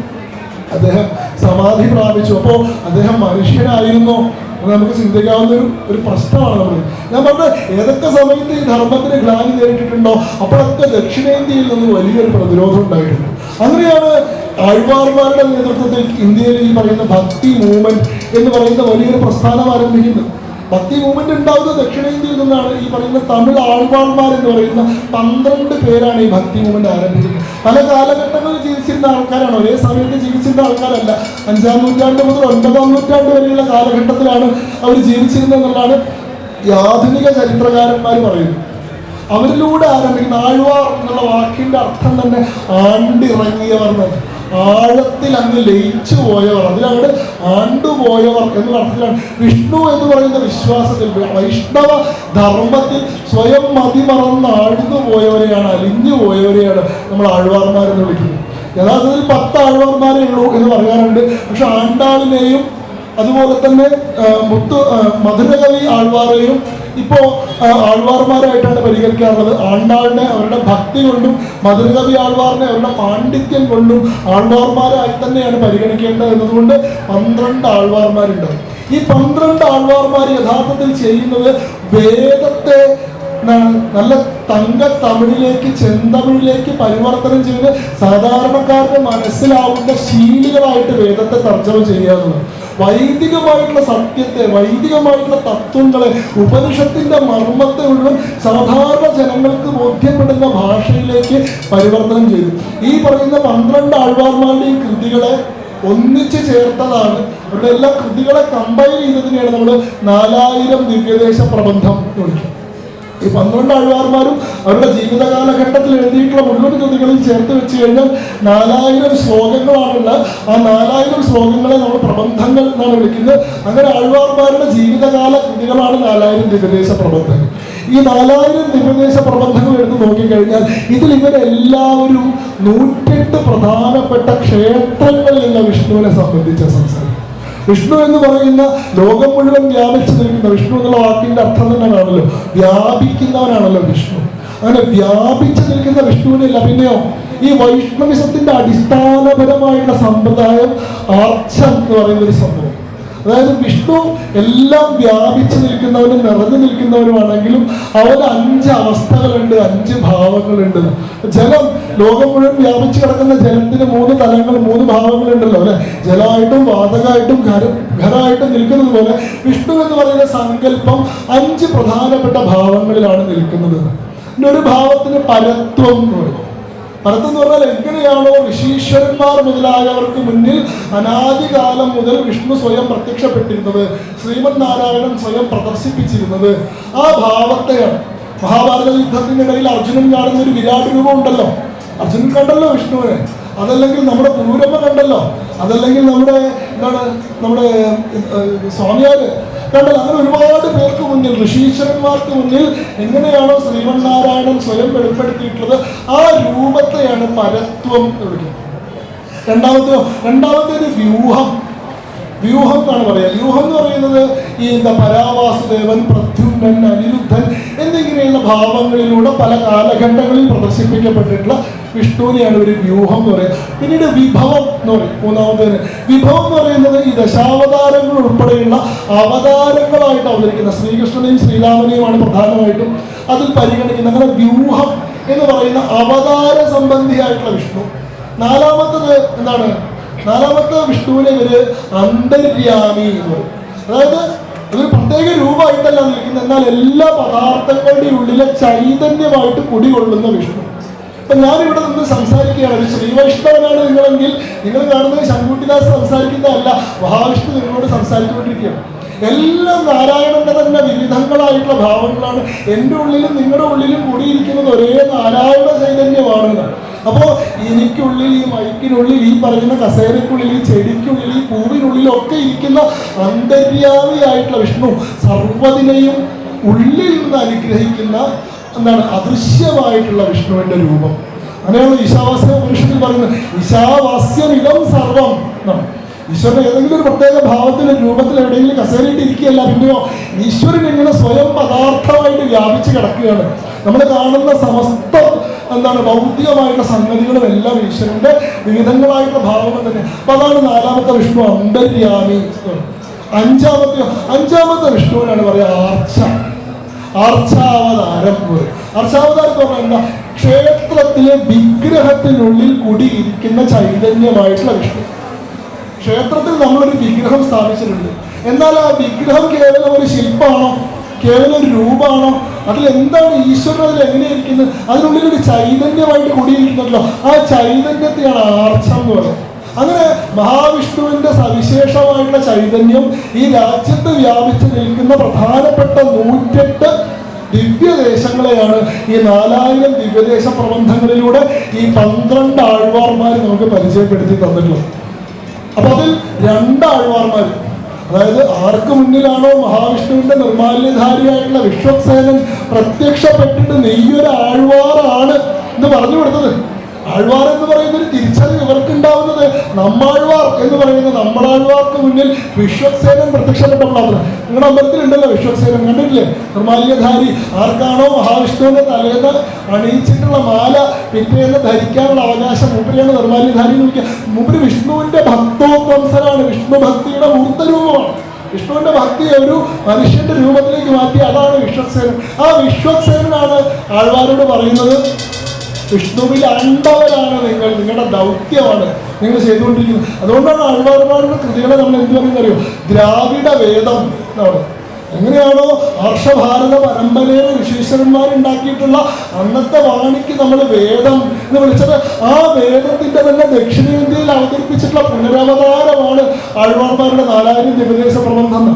അദ്ദേഹം സമാധി പ്രാപിച്ചു. അപ്പോൾ അദ്ദേഹം മനുഷ്യനായിരുന്നോ അത് നമുക്ക് ചിന്തിക്കാവുന്ന ഒരു പ്രശ്നമാണ്. നമ്മൾ ഞാൻ പറഞ്ഞത് ഏതൊക്കെ സമയത്ത് ഈ ധർമ്മത്തിന് ഗ്ലാനി നേരിട്ടിട്ടുണ്ടോ അപ്പോഴൊക്കെ ദക്ഷിണേന്ത്യയിൽ നിന്ന് വലിയൊരു പ്രതിരോധം ഉണ്ടായിട്ടുണ്ട്. അങ്ങനെയാണ് ആഴ്വാർമാരുടെ നേതൃത്വത്തിൽ ഇന്ത്യയിൽ ഈ പറയുന്ന ഭക്തി മൂവ്മെന്റ് എന്ന് പറയുന്ന വലിയൊരു പ്രസ്ഥാനം ആരംഭിക്കുന്നത്. ഭക്തി മൂവ്മെന്റ് ഉണ്ടാവുന്നത് ദക്ഷിണേന്ത്യയിൽ നിന്നാണ്. ഈ പറയുന്ന തമിഴ് ആൾവാൾമാർ എന്ന് പറയുന്ന 12 പേരാണ് ഈ ഭക്തി മൂവ്മെന്റ് ആരംഭിക്കുന്നത്. പല കാലഘട്ടങ്ങളിൽ ജീവിച്ചിരുന്ന ആൾക്കാരാണ്, ഒരേ സമയത്ത് ജീവിച്ചിരുന്ന ആൾക്കാരല്ല. 5ാം നൂറ്റാണ്ട് മുതൽ 9ാം നൂറ്റാണ്ട് വരെയുള്ള കാലഘട്ടത്തിലാണ് അവർ ജീവിച്ചിരുന്നത് എന്നുള്ളതാണ് ഈ ആധുനിക ചരിത്രകാരന്മാർ പറയുന്നത്. അവരിലൂടെ ആരംഭിക്കുന്ന ആഴ്വാർ എന്നുള്ള വാക്കിന്റെ അർത്ഥം തന്നെ ആണ്ടിറങ്ങിയവർ എന്നാണ്. ആഴത്തിൽ അങ്ങ് ലയിച്ചു പോയവർ, അതിലങ്ങോട്ട് ആണ്ടുപോയവർ എന്നുള്ള അർത്ഥത്തിലാണ്. വിഷ്ണു എന്ന് പറയുന്ന വിശ്വാസത്തിൽ, വൈഷ്ണവ ധർമ്മത്തിൽ സ്വയം മതിമറന്ന് ആഴ്ന്നു പോയവരെയാണ്, അലിഞ്ഞു പോയവരെയാണ് നമ്മൾ ആഴ്വാർമാരെന്ന് വിളിക്കുന്നത്. യഥാർത്ഥത്തിൽ 10 ആഴ്വാർമാരേ ഉള്ളൂ എന്ന് പറയാറുണ്ട്. പക്ഷെ ആണ്ടാളിനെയും അതുപോലെ തന്നെ മധുരകവി ആൾവാരെയും ഇപ്പോ ആൾവാർമാരായിട്ടാണ് പരിഗണിക്കാറുള്ളത്. ആണ്ടാളിനെ അവരുടെ ഭക്തി കൊണ്ടും മധുരകവി ആൾവാറിനെ അവരുടെ പാണ്ഡിത്യം കൊണ്ടും ആൾവാർമാരായി തന്നെയാണ് പരിഗണിക്കേണ്ടത് എന്നതുകൊണ്ട് 12 ആൾവാർമാരുണ്ട്. ഈ 12 ആൾവാർമാർ യഥാർത്ഥത്തിൽ ചെയ്യുന്നത് വേദത്തെ നല്ല തങ്ക തമിഴിലേക്ക്, ചെന്തമിഴിലേക്ക് പരിവർത്തനം ചെയ്ത് സാധാരണക്കാരുടെ മനസ്സിലാവുന്ന ശീലികളായിട്ട് വേദത്തെ തർജ്ജമ ചെയ്യുക എന്നുള്ളത്. വൈദികമായിട്ടുള്ള സത്യത്തെ, വൈദികമായിട്ടുള്ള തത്വങ്ങളെ, ഉപനിഷത്തിന്റെ മർമ്മത്തെ മുഴുവൻ സാധാരണ ജനങ്ങൾക്ക് ബോധ്യപ്പെടുന്ന ഭാഷയിലേക്ക് പരിവർത്തനം ചെയ്തു. ഈ പറയുന്ന 12 ആഴ്വാർമാരുടെയും കൃതികളെ ഒന്നിച്ച് ചേർത്തതാണ്. അവരുടെ എല്ലാ കൃതികളെ കമ്പൈൻ ചെയ്തതിനെയാണ് നമ്മൾ 4000 ദിവ്യദേശ പ്രബന്ധം എന്ന് വിളിക്കുന്നത്. ഈ 12 ആഴ്വാർമാരും അവരുടെ ജീവിതകാലഘട്ടത്തിൽ എഴുതിയിട്ടുള്ള മുഴുവൻ കൃതികളിൽ ചേർത്ത് വെച്ച് കഴിഞ്ഞാൽ 4000 ശ്ലോകങ്ങളാണുള്ള. ആ 4000 ശ്ലോകങ്ങളെ നമ്മൾ പ്രബന്ധങ്ങൾ എന്നാണ് വിളിക്കുന്നത്. അങ്ങനെ ആഴ്വാർമാരുടെ ജീവിതകാല കൃതികളാണ് 4000 ദിവ്യദേശ പ്രബന്ധങ്ങൾ. ഈ 4000 ദിവ്യദേശ പ്രബന്ധങ്ങൾ എടുത്ത് നോക്കിക്കഴിഞ്ഞാൽ ഇതിൽ ഇവരെല്ലാവരും 108 പ്രധാനപ്പെട്ട ക്ഷേത്രങ്ങളിലുള്ള വിഷ്ണുവിനെ സംബന്ധിച്ച സംസാരിക്കും. വിഷ്ണു എന്ന് പറയുന്ന ലോകം മുഴുവൻ വ്യാപിച്ചു നിൽക്കുന്ന, വിഷ്ണു എന്നുള്ള വാക്കിന്റെ അർത്ഥം തന്നെയാണല്ലോ വ്യാപിക്കുന്നവനാണല്ലോ വിഷ്ണു. അങ്ങനെ വ്യാപിച്ചു നിൽക്കുന്ന വിഷ്ണുവിനല്ല. പിന്നെയോ ഈ വൈഷ്ണവിസത്തിന്റെ അടിസ്ഥാനപരമായിട്ടുള്ള സമ്പ്രദായം ആർച്ചം എന്ന് പറയുന്ന ഒരു സംഭവം. അതായത് വിഷ്ണു എല്ലാം വ്യാപിച്ചു നിൽക്കുന്നവനും നിറഞ്ഞു നിൽക്കുന്നവനുമാണെങ്കിലും അവന് 5 അവസ്ഥകളുണ്ട്, 5 ഭാവങ്ങളുണ്ട്. ജലം, ലോകം മുഴുവൻ വ്യാപിച്ചു കിടക്കുന്ന ജലത്തിന് 3 തലങ്ങൾ, 3 ഭാവങ്ങളുണ്ടല്ലോ അല്ലെ. ജലമായിട്ടും വാതകമായിട്ടും ഖരമായിട്ടും നിൽക്കുന്നത് പോലെ വിഷ്ണു എന്ന് പറയുന്ന സങ്കല്പം 5 പ്രധാനപ്പെട്ട ഭാവങ്ങളിലാണ് നിൽക്കുന്നത്. പിന്നെ ഒരു ഭാവത്തിന് പരത്വം എന്ന് പറയും. പരത്വം എന്ന് പറഞ്ഞാൽ എങ്ങനെയാണോ ഋഷീശ്വരന്മാർ മുതലായവർക്ക് മുന്നിൽ അനാദികാലം മുതൽ വിഷ്ണു സ്വയം പ്രത്യക്ഷപ്പെട്ടിരുന്നത്, ശ്രീമൻ നാരായണൻ സ്വയം പ്രദർശിപ്പിച്ചിരുന്നത്, ആ ഭാവത്തെയാണ്. മഹാഭാരത യുദ്ധത്തിനിടയിൽ അർജുനൻ കാണുന്ന ഒരു വിരാട് രൂപം ഉണ്ടല്ലോ, അർജുനൻ കണ്ടല്ലോ വിഷ്ണുവിനെ. അതല്ലെങ്കിൽ നമ്മുടെ പൂരമ്മ കണ്ടല്ലോ, അതല്ലെങ്കിൽ നമ്മുടെ സ്വാമിയാര് കണ്ടല്ലോ. അങ്ങനെ ഒരുപാട് പേർക്ക് മുന്നിൽ, ഋഷീശ്വരന്മാർക്ക് മുന്നിൽ എങ്ങനെയാണോ ശ്രീമന്നാരായണൻ സ്വയം വെളിപ്പെടുത്തിയിട്ടുള്ളത്, ആ രൂപത്തെയാണ് പരത്വം എന്ന് വിളിക്കുന്നത്. രണ്ടാമത്തെ ഒരു വ്യൂഹം എന്നാണ് പറയുക. വ്യൂഹം എന്ന് പറയുന്നത് ഈ പരാവാസുദേവൻ, പ്രദ്യുമ്നൻ, അനിരുദ്ധൻ എന്നിങ്ങനെയുള്ള ഭാവങ്ങളിലൂടെ പല കാലഘട്ടങ്ങളിൽ പ്രദർശിപ്പിക്കപ്പെട്ടിട്ടുള്ള വിഷ്ണുവിനെയാണ് ഒരു വ്യൂഹം എന്ന് പറയുന്നത്. പിന്നീട് വിഭവം എന്ന് പറയും. മൂന്നാമത്തേന് വിഭവം എന്ന് പറയുന്നത് ഈ ദശാവതാരങ്ങൾ ഉൾപ്പെടെയുള്ള അവതാരങ്ങളായിട്ട് അവതരിക്കുന്ന ശ്രീകൃഷ്ണനെയും ശ്രീരാമനെയുമാണ് പ്രധാനമായിട്ടും അതിൽ പരിഗണിക്കുന്നത്. അങ്ങനെ വ്യൂഹം എന്ന് പറയുന്ന അവതാര സംബന്ധിയായിട്ടുള്ള വിഷ്ണു. നാലാമത്തെ വിഷ്ണുവിനെ ഇവര് അന്തര്യാമി എന്ന് പറയും. അതായത് അതൊരു പ്രത്യേക രൂപമായിട്ടല്ല നിൽക്കുന്നത്, എന്നാൽ എല്ലാ പദാർത്ഥങ്ങളുടെയും ഉള്ളിലെ ചൈതന്യമായിട്ട് കുടികൊള്ളുന്ന വിഷ്ണു. അപ്പൊ ഞാനിവിടെ നിന്ന് സംസാരിക്കുകയാണ്, ഒരു ശ്രീവൈഷ്ണവനാണ് നിങ്ങളെങ്കിൽ നിങ്ങൾ കാണുന്നത് ശങ്കുട്ടിദാസ് സംസാരിക്കുന്നതല്ല, മഹാവിഷ്ണു നിങ്ങളോട് സംസാരിച്ചുകൊണ്ടിരിക്കുകയാണ്. എല്ലാം നാരായണന്റെ തന്നെ വിവിധങ്ങളായിട്ടുള്ള ഭാവങ്ങളാണ്. എൻ്റെ ഉള്ളിലും നിങ്ങളുടെ ഉള്ളിലും കൂടിയിരിക്കുന്നത് ഒരേ നാരായണ ചൈതന്യമാണ്. അപ്പോൾ എനിക്കുള്ളിൽ, ഈ മൈക്കിനുള്ളിൽ, ഈ പറയുന്ന കസേരയ്ക്കുള്ളിൽ, ഈ ചെടിക്കുള്ളിൽ, ഈ പൂവിനുള്ളിലൊക്കെ ഇരിക്കുന്ന അന്തര്യാമിയായിട്ടുള്ള വിഷ്ണു സർവ്വതിനെയും ഉള്ളിൽ നിന്ന് അനുഗ്രഹിക്കുന്ന അദൃശ്യമായിട്ടുള്ള വിഷ്ണുവിന്റെ രൂപം. അങ്ങനെയാണ് ഈശാവാസ്യ പുരുഷത്തിൽ പറയുന്നത്, ഈശാവാസ്യം ഇതം സർവം എന്നാണ്. ഈശ്വരൻ ഏതെങ്കിലും ഒരു പ്രത്യേക ഭാവത്തിൽ, രൂപത്തിൽ എവിടെയെങ്കിലും കസേരയിട്ട് ഇരിക്കുകയല്ല, പിന്നെയോ ഈശ്വരൻ ഇങ്ങനെ സ്വയം പദാർത്ഥമായിട്ട് വ്യാപിച്ച് കിടക്കുകയാണ്. നമ്മൾ കാണുന്ന സമസ്ത ഭൗതികമായിട്ടുള്ള സംഗതികളും എല്ലാം ഈശ്വരന്റെ വിവിധങ്ങളായിട്ടുള്ള ഭാവങ്ങൾ തന്നെ. അപ്പൊ അതാണ് നാലാമത്തെ വിഷ്ണു അന്തര്യാമി. അഞ്ചാമത്തെ വിഷ്ണുവിനാണ് പറയുക ആർച്ചാവതാരം. ആർച്ചാവതാരം എന്ന് പറഞ്ഞാൽ എന്താ? ക്ഷേത്രത്തിലെ വിഗ്രഹത്തിനുള്ളിൽ കുടിയിരിക്കുന്ന ചൈതന്യമായിട്ടുള്ള വിഷ്ണു. ക്ഷേത്രത്തിൽ നമ്മളൊരു വിഗ്രഹം സ്ഥാപിച്ചിട്ടുണ്ട്, എന്നാൽ ആ വിഗ്രഹം കേവലം ഒരു ശില്പമാണോ, കേവലം ഒരു രൂപമാണോ? അതിലെന്താണ് ഈശ്വരൻ അതിൽ എങ്ങനെയിരിക്കുന്നത്? അതിനുള്ളിൽ ഒരു ചൈതന്യമായിട്ട് കൂടിയിരിക്കുന്നല്ലോ, ആ ചൈതന്യത്തെയാണ് ആർച്ചം എന്ന് പറയുന്നത്. അങ്ങനെ മഹാവിഷ്ണുവിന്റെ സവിശേഷമായിട്ടുള്ള ചൈതന്യം ഈ രാജ്യത്ത് വ്യാപിച്ചു നിൽക്കുന്ന പ്രധാനപ്പെട്ട 108 ദിവ്യദേശങ്ങളെയാണ് ഈ 4000 ദിവ്യദേശ പ്രബന്ധങ്ങളിലൂടെ ഈ 12 ആഴ്വാർമാർ നമുക്ക് പരിചയപ്പെടുത്തി തന്നിട്ടുള്ളത്. അപ്പൊ അതിൽ 2 ആഴ്വാർമാർ, അതായത് ആർക്ക് മുന്നിലാണോ മഹാവിഷ്ണുവിന്റെ നിർമാല്യധാരിയായിട്ടുള്ള വിശ്വക്സേനൻ പ്രത്യക്ഷപ്പെട്ടിട്ട് നെയ്യൊരു ആഴ്വാറാണ് എന്ന് പറഞ്ഞു കൊടുത്തത്. ആഴ്വാർ എന്ന് പറയുന്ന ഒരു തിരിച്ചറിവ് ഇവർക്കുണ്ടാവുന്നത് നമ്മാഴ്വാർ എന്ന് പറയുന്ന നമ്മളാഴ്വാർക്ക് മുന്നിൽ വിശ്വക്സേനൻ പ്രത്യക്ഷപ്പെട്ടപ്പോഴാണ്. നിങ്ങളുടെ അമ്പലത്തിലുണ്ടല്ലോ വിശ്വക്സേനൻ, കണ്ടിട്ടില്ലേ? നിർമാല്യധാരി. ആർക്കാണോ മഹാവിഷ്ണുവിന്റെ തലേന്ന് അണിയിച്ചിട്ടുള്ള മാല പിറ്റേന്ന് ധരിക്കാനുള്ള അവകാശം മൂപ്പരെയാണ് നിർമാല്യധാരി എന്ന് വിളിക്കുക. മൂപ്പര് വിഷ്ണുവിന്റെ ഭക്തോത്വംസനാണ്, വിഷ്ണു ഭക്തിയുടെ മൂർത്തരൂപമാണ്. വിഷ്ണുവിന്റെ ഭക്തി ഒരു മനുഷ്യന്റെ രൂപത്തിലേക്ക് മാറ്റി, അതാണ് വിശ്വക്സേനൻ. ആ വിശ്വക്സേനാണ് ആഴ്വാരോട് പറയുന്നത്, വിഷ്ണുവിൽ അണ്ടവരാണ് നിങ്ങൾ, നിങ്ങളുടെ ദൗത്യമാണ് നിങ്ങൾ ചെയ്തുകൊണ്ടിരിക്കുന്നത്. അതുകൊണ്ടാണ് ആഴ്വാർമാരുടെ കൃതികളെ നമ്മൾ എന്ത് പറയുന്നറിയോ? ദ്രാവിഡ വേദം എന്നാണ്. എങ്ങനെയാണോ ഹർഷഭാരത പരമ്പരയിൽ ഋഷീശ്വരന്മാരുണ്ടാക്കിയിട്ടുള്ള അന്നത്തെ വാണിക്ക് നമ്മൾ വേദം എന്ന് വിളിച്ചത്, ആ വേദത്തിന്റെ തന്നെ ദക്ഷിണേന്ത്യയിൽ അവതരിപ്പിച്ചിട്ടുള്ള പുനരവതാരമാണ് ആഴ്വാർമാരുടെ 4000 ദിവ്യദേശ പ്രബന്ധം.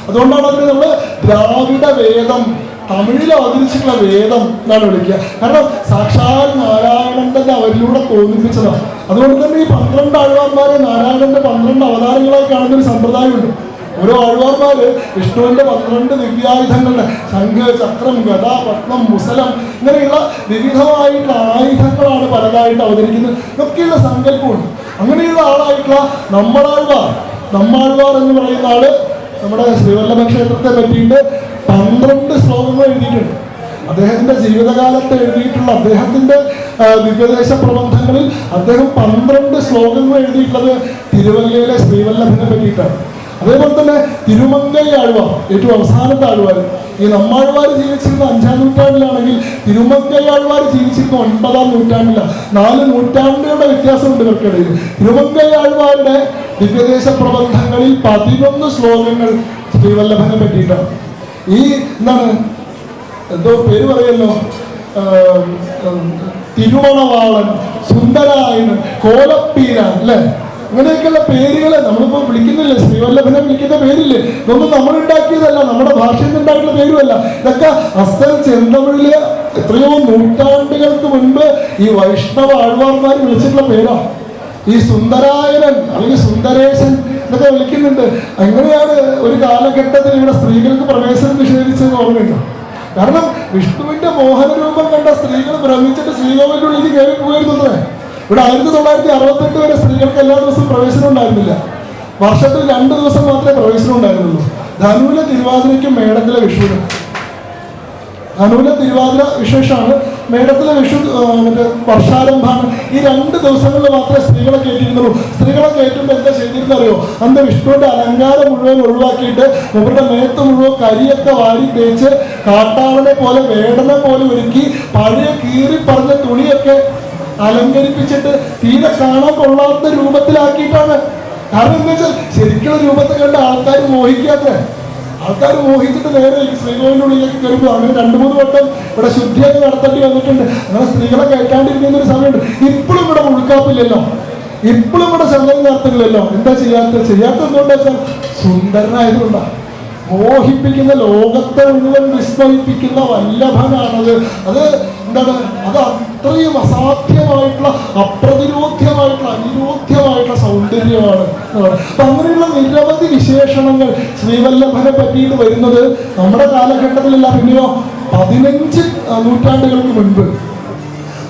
അതുകൊണ്ടാണ് അതിന് നമ്മൾ ദ്രാവിഡ വേദം, തമിഴിൽ അവതരിച്ചിട്ടുള്ള വേദം എന്നാണ് വിളിക്കുക. കാരണം സാക്ഷാൽ നാരായണൻ തന്നെ അവരിലൂടെ തോന്നിപ്പിച്ചതാണ്. അതുകൊണ്ട് തന്നെ ഈ 12 ആഴ്വാർമാരെ നാരായണന്റെ 12 അവതാരങ്ങളായി കാണുന്ന ഒരു സമ്പ്രദായമുണ്ട്. ഓരോ ആഴ്വാർമാര് വിഷ്ണുവിന്റെ 12 ദിവ്യായുധങ്ങളുടെ ശംഖ്, ചക്രം, ഗദ, പത്മം, മുസലം ഇങ്ങനെയുള്ള വിവിധമായിട്ടുള്ള ആയുധങ്ങളാണ് പലതായിട്ട് അവതരിക്കുന്നത്. ഇതൊക്കെയുള്ള സങ്കല്പമുണ്ട്. അങ്ങനെയുള്ള ആളായിട്ടുള്ള നമ്മാഴ്വാർ എന്ന് പറയുന്ന ആള് നമ്മുടെ ശ്രീവല്ലഭ ക്ഷേത്രത്തെ പറ്റിയിട്ട് 12 ശ്ലോകങ്ങൾ എഴുതിയിട്ടുണ്ട്. അദ്ദേഹത്തിന്റെ ജീവിതകാലത്ത് എഴുതിയിട്ടുള്ള അദ്ദേഹത്തിന്റെ ദിവ്യദേശ പ്രബന്ധങ്ങളിൽ അദ്ദേഹം 12 ശ്ലോകങ്ങൾ എഴുതിയിട്ടുള്ളത് തിരുവല്ലയിലെ ശ്രീവല്ലഭനെ പറ്റിയിട്ടാണ്. അതേപോലെ തന്നെ തിരുമങ്കൈ ആഴ്വാർ, ഏറ്റവും അവസാനത്തെ ആഴ്വാർ. ഈ നമ്മാഴ്വാർ ജീവിച്ചിരുന്ന 5-ാം നൂറ്റാണ്ടിലാണെങ്കിൽ തിരുമങ്കൈ ആഴ്വാർ ജീവിച്ചിരുന്ന 9-ാം നൂറ്റാണ്ടിലാണ്. 4 നൂറ്റാണ്ടുകളുടെ വ്യത്യാസമുണ്ട് ഇവർക്കിടയിൽ. തിരുമങ്കൈ ആഴ്വാരുടെ ദിവ്യദേശ പ്രബന്ധങ്ങളിൽ 11 ശ്ലോകങ്ങൾ ശ്രീവല്ലഭനെ പറ്റിയിട്ടാണ്. ഈ എന്താണ് എന്തോ പേര് പറയല്ലോ, തിരുമണവാളൻ, സുന്ദരായനൻ, കോലപ്പീരാൻ അല്ലേ, അങ്ങനെയൊക്കെയുള്ള പേരുകളെ നമ്മളിപ്പോൾ വിളിക്കുന്നില്ലേ, ശ്രീവല്ലഭനെ വിളിക്കുന്ന പേരില്ലേ, ഇതൊന്നും നമ്മൾ ഉണ്ടാക്കിയതല്ല, നമ്മുടെ ഭാഷയിൽ നിന്നുണ്ടായിട്ടുള്ള പേരുമല്ല. ഇതൊക്കെ അസ്തൽ ചെന്തമിഴില് എത്രയോ നൂറ്റാണ്ടുകൾക്ക് മുൻപ് ഈ വൈഷ്ണവ ആഴ്വാർമാർ വിളിച്ചിട്ടുള്ള പേരാണ്. ഈ സുന്ദരായനൻ അല്ലെങ്കിൽ സുന്ദരേശൻ എന്നൊക്കെ വിളിക്കുന്നുണ്ട്. അങ്ങനെയാണ് ഒരു കാലഘട്ടത്തിൽ ഇവിടെ സ്ത്രീകൾക്ക് പ്രവേശനം നിഷേധിച്ചത് ഓർമ്മയുണ്ട്. കാരണം വിഷ്ണുവിന്റെ മോഹന രൂപം കണ്ട സ്ത്രീകൾ ഭ്രമിച്ചിട്ട് ശ്രീകോവിലിന്റെ ഉള്ളിൽ കയറി പോയിരുന്നത്രേ. ഇവിടെ 1968 വരെ സ്ത്രീകൾക്ക് എല്ലാ ദിവസവും പ്രവേശനം ഉണ്ടായിരുന്നില്ല. വർഷത്തിൽ 2 ദിവസം മാത്രമേ പ്രവേശനം ഉണ്ടായിരുന്നുള്ളൂ. ധനുവിലെ തിരുവാതിരയ്ക്കും മേടത്തിലെ വിഷുവിനും. ധനുവിലെ തിരുവാതിര വിശേഷമാണ്, മേടത്തിലെ വിഷു മറ്റേ വർഷാരംഭമാണ്. ഈ 2 ദിവസങ്ങളിൽ മാത്രമേ സ്ത്രീകളെ കയറ്റിയിരുന്നുള്ളൂ. സ്ത്രീകളെ കയറ്റുമ്പോൾ എന്താ ചെയ്തിരുന്നറിയോ? അന്ന് വിഷ്ണുവിന്റെ അലങ്കാരം മുഴുവൻ ഒഴിവാക്കിയിട്ട് അവരുടെ മേത്ത് മുഴുവൻ കരിയൊക്കെ വാരി തേച്ച് കാട്ടാളനെ പോലെ വേടനെ പോലെ ഒരുക്കി പഴയ കീറി പറഞ്ഞ തുണിയൊക്കെ അലങ്കരിപ്പിച്ചിട്ട് തീരെ കാണാൻ കൊള്ളാത്ത രൂപത്തിലാക്കിയിട്ടാണ്. കാരണം എന്താ വെച്ചാൽ ശരിക്കുള്ള രൂപത്തെ കണ്ട് ആൾക്കാർ മോഹിക്കാത്ത, ആൾക്കാർ മോഹിച്ചിട്ട് നേരെ ശ്രീകോവിലിന്റെ ഉള്ളിലേക്ക് കയറുമ്പോൾ അങ്ങനെ 2-3 വട്ടം ഇവിടെ ശുദ്ധിയൊക്കെ നടത്തേണ്ടി വന്നിട്ടുണ്ട്. അങ്ങനെ സ്ത്രീകളെ കയറ്റാണ്ടിരിക്കുന്ന ഒരു സമയമുണ്ട്. ഇപ്പോഴും ഇവിടെ ഉൾക്കാപ്പില്ലല്ലോ, ഇപ്പോഴും ഇവിടെ ചന്തം നടത്തില്ലല്ലോ. എന്താ ചെയ്യാത്ത എന്തുകൊണ്ടാ വെച്ചാൽ സുന്ദരനായതുകൊണ്ടാണ്. മോഹിപ്പിക്കുന്ന, ലോകത്തെ മുഴുവൻ വിസ്മയിപ്പിക്കുന്ന വല്ലഭനാണത്. അത് എന്താണ്, അത് അത്രയും അസാധ്യമായിട്ടുള്ള, അപ്രതിരോധ്യമായിട്ടുള്ള, അനിരോധ്യമായിട്ടുള്ള സൗന്ദര്യമാണ്. അപ്പൊ അങ്ങനെയുള്ള നിരവധി വിശേഷണങ്ങൾ ശ്രീവല്ലഭനെ പറ്റിയിട്ട് വരുന്നത് നമ്മുടെ കാലഘട്ടത്തിലല്ല, പിന്നെയോ 15 നൂറ്റാണ്ടുകൾക്ക് മുൻപ്,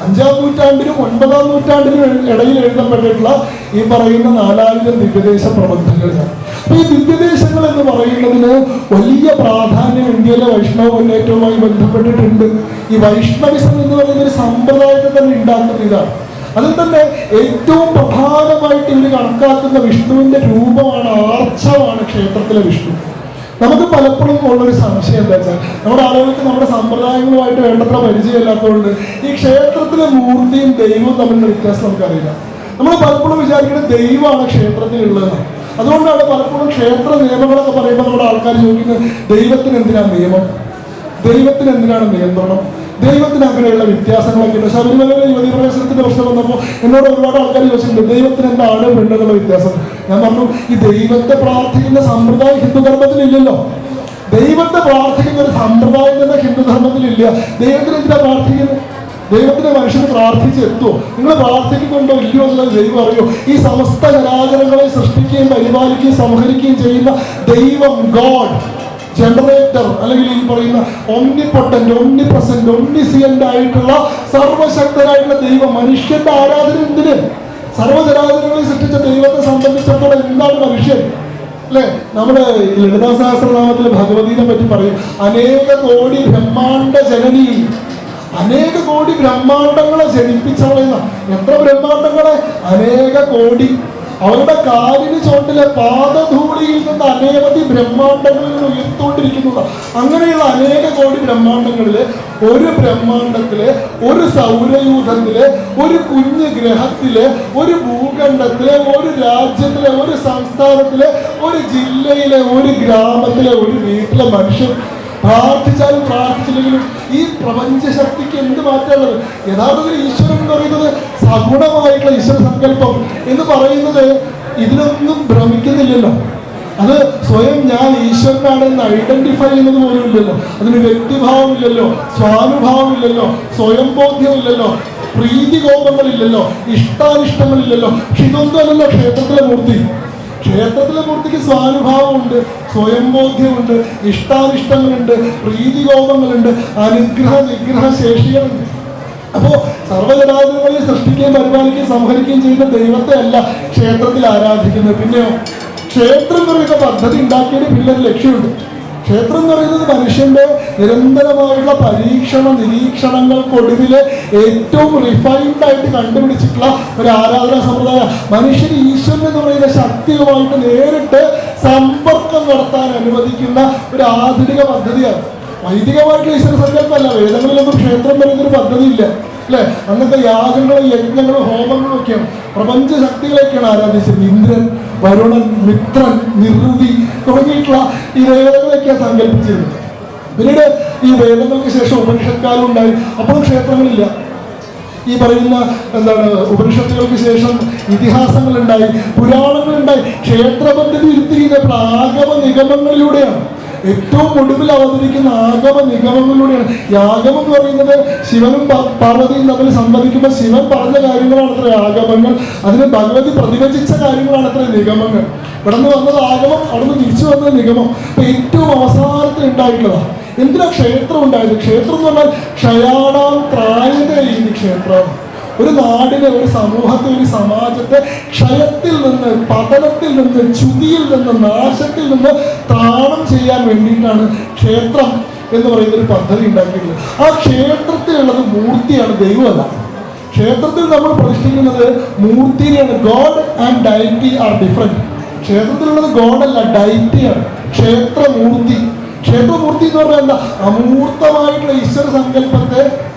5-ാം നൂറ്റാണ്ടിനും 9-ാം നൂറ്റാണ്ടിനും ഇടയിൽ എഴുതപ്പെട്ടിട്ടുള്ള ഈ പറയുന്ന 4000 ദിവ്യദേശ പ്രബന്ധങ്ങളിലാണ്. അപ്പൊ ഈ ദിവ്യദേശങ്ങൾ എന്ന് പറയുന്നതിന് വലിയ പ്രാധാന്യം ഇന്ത്യയിലെ വൈഷ്ണവ മുന്നേറ്റവുമായി ബന്ധപ്പെട്ടിട്ടുണ്ട്. ഈ വൈഷ്ണവിസം എന്ന് പറയുന്ന ഒരു സമ്പ്രദായത്തെ തന്നെ ഉണ്ടാക്കുന്ന ഇതാണ്. അതിൽ തന്നെ ഏറ്റവും പ്രധാനമായിട്ട് ഇവർ കണക്കാക്കുന്ന വിഷ്ണുവിന്റെ രൂപമാണ്, ആർച്ചമാണ് ക്ഷേത്രത്തിലെ വിഷ്ണു. നമുക്ക് പലപ്പോഴും ഉള്ളൊരു സംശയം എന്താ വെച്ചാൽ, നമ്മുടെ ആളുകൾക്ക് നമ്മുടെ സമ്പ്രദായങ്ങളുമായിട്ട് വേണ്ടത്ര പരിചയമില്ലാത്തതുകൊണ്ട് ഈ ക്ഷേത്രത്തിലെ മൂർത്തിയും ദൈവവും തമ്മിലുള്ള വ്യത്യാസം നമുക്കറിയില്ല. നമ്മൾ പലപ്പോഴും വിചാരിക്കുന്നത് ദൈവമാണ് ക്ഷേത്രത്തിലുള്ളത്. അതുകൊണ്ടാണ് പലപ്പോഴും ക്ഷേത്ര നിയമങ്ങളൊക്കെ പറയുമ്പോൾ നമ്മുടെ ആൾക്കാർ ചോദിക്കുന്നത്, ദൈവത്തിന് എന്തിനാണ് നിയമം, ദൈവത്തിന് എന്തിനാണ് നിയന്ത്രണം, ദൈവത്തിന് അങ്ങനെയുള്ള വ്യത്യാസങ്ങളൊക്കെ ഉണ്ട്. ശബരിമലയിലെ യുവതി പ്രവേശനത്തിന്റെ പ്രശ്നം വന്നപ്പോൾ എന്നോട് ഒരുപാട് ആൾക്കാർ ചോദിച്ചിട്ടുണ്ട്, ദൈവത്തിന് എന്താണ് പെണ്ണെന്നുള്ള വ്യത്യാസം. ഞാൻ പറഞ്ഞു, ഈ ദൈവത്തെ പ്രാർത്ഥിക്കുന്ന സമ്പ്രദായം ഹിന്ദുധർമ്മത്തിലില്ലല്ലോ. ദൈവത്തെ പ്രാർത്ഥിക്കുന്ന ഒരു സമ്പ്രദായം തന്നെ ഹിന്ദുധർമ്മത്തിലില്ല. ദൈവത്തിന് എന്തിനാ പ്രാർത്ഥിക്കുന്നത്? ദൈവത്തിനെ മനുഷ്യന് പ്രാർത്ഥിച്ചെത്തുമോ? നിങ്ങൾ പ്രാർത്ഥിക്കുന്നുണ്ടോ ഇല്ലയോ എന്നുള്ളത് ദൈവം അറിയോ? ഈ സമസ്ത ചരാചരങ്ങളെ സൃഷ്ടിക്കുകയും പരിപാലിക്കുകയും സംഹരിക്കുകയും ചെയ്യുന്ന ദൈവം, ഗോഡ്, ജനറേറ്റർ, അല്ലെങ്കിൽ ഈ പറയുന്ന ഓംനിപൊട്ടന്റ്, ഓംനിപ്രസന്റ്, ഓംനിസിയന്റ് ആയിട്ടുള്ള സർവശക്തനായിട്ടുള്ള ദൈവം മനുഷ്യന്റെ ആരാധന എന്തിന്? സർവ്വചരാചരങ്ങളെ സൃഷ്ടിച്ച ദൈവത്തെ സംബന്ധിച്ചിടത്തോളം എന്താണ് മനുഷ്യൻ? അല്ലെ, നമ്മുടെ ലളിതാ സഹസ്രനാമത്തിലെ ഭഗവതിനെ പറ്റി പറയും, അനേക കോടി ബ്രഹ്മാണ്ട ജനനി, അനേക കോടി ബ്രഹ്മാണ്ടങ്ങളെ ജനിപ്പിച്ചവളെന്ന. എത്ര ബ്രഹ്മാണ്ടങ്ങളെ? അനേക കോടി. അവരുടെ കാലിന് ചോട്ടിലെ പാദധൂളിയിൽ നിന്ന് അനേകതി ബ്രഹ്മാണ്ടങ്ങളിൽ ഉയർത്തുകൊണ്ടിരിക്കുന്നതാണ്. അങ്ങനെയുള്ള അനേക കോടി ബ്രഹ്മാണ്ടങ്ങളില് ഒരു ബ്രഹ്മാണ്ടത്തിലെ, ഒരു സൗരയൂഥത്തിലെ, ഒരു കുഞ്ഞു ഗ്രഹത്തിലെ, ഒരു ഭൂഖണ്ഡത്തിലെ, ഒരു രാജ്യത്തിലെ, ഒരു സംസ്ഥാനത്തിലെ, ഒരു ജില്ലയിലെ, ഒരു ഗ്രാമത്തിലെ, ഒരു വീട്ടിലെ മനുഷ്യൻ പ്രാർത്ഥിച്ചാലും പ്രാർത്ഥിച്ചില്ലെങ്കിലും ഈ പ്രപഞ്ചശക്തിക്ക് എന്ത് മാറ്റമുള്ളത്? യഥാർത്ഥത്തിൽ ഈശ്വരൻ എന്ന് പറയുന്നത് സഗുണമായിട്ടുള്ള ഈശ്വര സങ്കല്പം എന്ന് പറയുന്നത് ഇതിനൊന്നും ഭ്രമിക്കുന്നില്ലല്ലോ. അത് സ്വയം ഞാൻ ഈശ്വരനാണെന്ന് ഐഡന്റിഫൈ ചെയ്യുന്നത് പോലും ഇല്ലല്ലോ. അതിന് വ്യക്തിഭാവമില്ലല്ലോ, സ്വാനുഭാവമില്ലല്ലോ, സ്വയം ബോധ്യമില്ലല്ലോ, പ്രീതികോപങ്ങളില്ലല്ലോ, ഇഷ്ടാനിഷ്ടങ്ങളില്ലല്ലോ. പക്ഷെ ഇതൊന്നും അല്ലല്ലോ ക്ഷേത്രത്തിലെ മൂർത്തി. ക്ഷേത്രത്തിലെ മൂർത്തിക്ക് സ്വാനുഭാവമുണ്ട്, സ്വയം ബോധ്യമുണ്ട്, ഇഷ്ടാനിഷ്ടങ്ങളുണ്ട്, പ്രീതികോപങ്ങളുണ്ട്, അനുഗ്രഹ നിഗ്രഹ ശേഷികളുണ്ട്. അപ്പോ സർവ്വജനാധിപതികളെ സൃഷ്ടിക്കുകയും പരിപാലിക്കുകയും സംഹരിക്കുകയും ചെയ്യുന്ന ദൈവത്തെ അല്ല ക്ഷേത്രത്തിൽ ആരാധിക്കുന്നത്. പിന്നെയോ ക്ഷേത്രം എന്ന് പറയുന്ന പദ്ധതി ഉണ്ടാക്കിയതിന് പിന്നൊരു ലക്ഷ്യമുണ്ട്. ക്ഷേത്രം എന്ന് പറയുന്നത് മനുഷ്യന്റെ നിരന്തരമായുള്ള പരീക്ഷണ നിരീക്ഷണങ്ങൾക്കൊടുവില് ഏറ്റവും റിഫൈൻഡ് ആയിട്ട് കണ്ടുപിടിച്ചിട്ടുള്ള ഒരു ആരാധനാ സമ്പ്രദായം. മനുഷ്യന് ഈശ്വരൻ എന്ന് പറയുന്ന ശക്തിയുമായിട്ട് നേരിട്ട് സമ്പർക്കം നടത്താൻ അനുവദിക്കുന്ന ഒരു ആധുനിക പദ്ധതിയാണ്. വൈദികമായിട്ടുള്ള ഈശ്വര സങ്കല്പമല്ല. വേദങ്ങളിലൊന്നും ക്ഷേത്രം വരുന്നൊരു പദ്ധതിയില്ല അല്ലെ. അന്നത്തെ യാഗങ്ങളും യജ്ഞങ്ങളും ഹോമങ്ങളും ഒക്കെയാണ്. പ്രപഞ്ച ശക്തികളെയൊക്കെയാണ് ആരാധിച്ചത്. ഇന്ദ്രൻ, വരുണൻ, മിത്രൻ, നിറുതി തുടങ്ങിയിട്ടുള്ള ഈ ദേവതകളൊക്കെയാണ് സങ്കല്പിച്ചിരുന്നത്. പിന്നീട് ഈ വേദങ്ങൾക്ക് ശേഷം ഉപനിഷത്കാലം ഉണ്ടായി. അപ്പോഴും ക്ഷേത്രങ്ങളില്ല. ഈ പറയുന്ന ഉപനിഷത്തുകൾക്ക് ശേഷം ഇതിഹാസങ്ങളുണ്ടായി, പുരാണങ്ങളുണ്ടായി. ക്ഷേത്ര പദ്ധതി ഉരുത്തിരിയുന്നപ്പോൾ ആഗമ നിഗമങ്ങളിലൂടെയാണ്. ഏറ്റവും ഒടുവിൽ അവതരിക്കുന്ന ആഗമ നിഗമങ്ങളിലൂടെയാണ്. യാഗം എന്ന് പറയുന്നത് ശിവനും പാർവതിയും തമ്മിൽ സംവദിക്കുമ്പോൾ ശിവൻ പറഞ്ഞ കാര്യങ്ങളാണ് അത്ര ആഗമങ്ങൾ. അതിന് ഭഗവതി പ്രതിവചിച്ച കാര്യങ്ങളാണ് അത്ര നിഗമങ്ങൾ. ഇവിടെ നിന്ന് വന്നത് ആഗമം, അവിടെ നിന്ന് തിരിച്ചു വന്നത് നിഗമം. അപ്പൊ ഏറ്റവും അവസാനത്തിൽ ഉണ്ടായിട്ടുള്ളതാണ്. എന്തിനാ ക്ഷേത്രം ഉണ്ടായത്? ക്ഷേത്രം എന്ന് പറഞ്ഞാൽ ക്ഷയാണാം ത്രായതയിനി ക്ഷേത്രം. ഒരു നാടിനെ, ഒരു സമൂഹത്തെ, ഒരു സമാജത്തെ ക്ഷയത്തിൽ നിന്ന്, പതനത്തിൽ നിന്ന്, ചുതിയിൽ നിന്ന്, നാശത്തിൽ നിന്ന് ത്രാണം ചെയ്യാൻ വേണ്ടിയിട്ടാണ് ക്ഷേത്രം എന്ന് പറയുന്ന ഒരു പദ്ധതി ഉണ്ടാക്കിയിട്ടുള്ളത്. ആ ക്ഷേത്രത്തിലുള്ളത് മൂർത്തിയാണ്, ദൈവമല്ല. ക്ഷേത്രത്തിൽ നമ്മൾ പ്രതിഷ്ഠിക്കുന്നത് മൂർത്തിനെയാണ്. God and deity are different. ക്ഷേത്രത്തിലുള്ളത് ഗോഡല്ല, ഡൈറ്റിയാണ്. ക്ഷേത്രമൂർത്തി. ക്ഷേത്രമൂർത്തി എന്ന് പറഞ്ഞാൽ എന്താ? അമൂർത്തമായിട്ടുള്ള ഈശ്വര സങ്കല്പത്തെ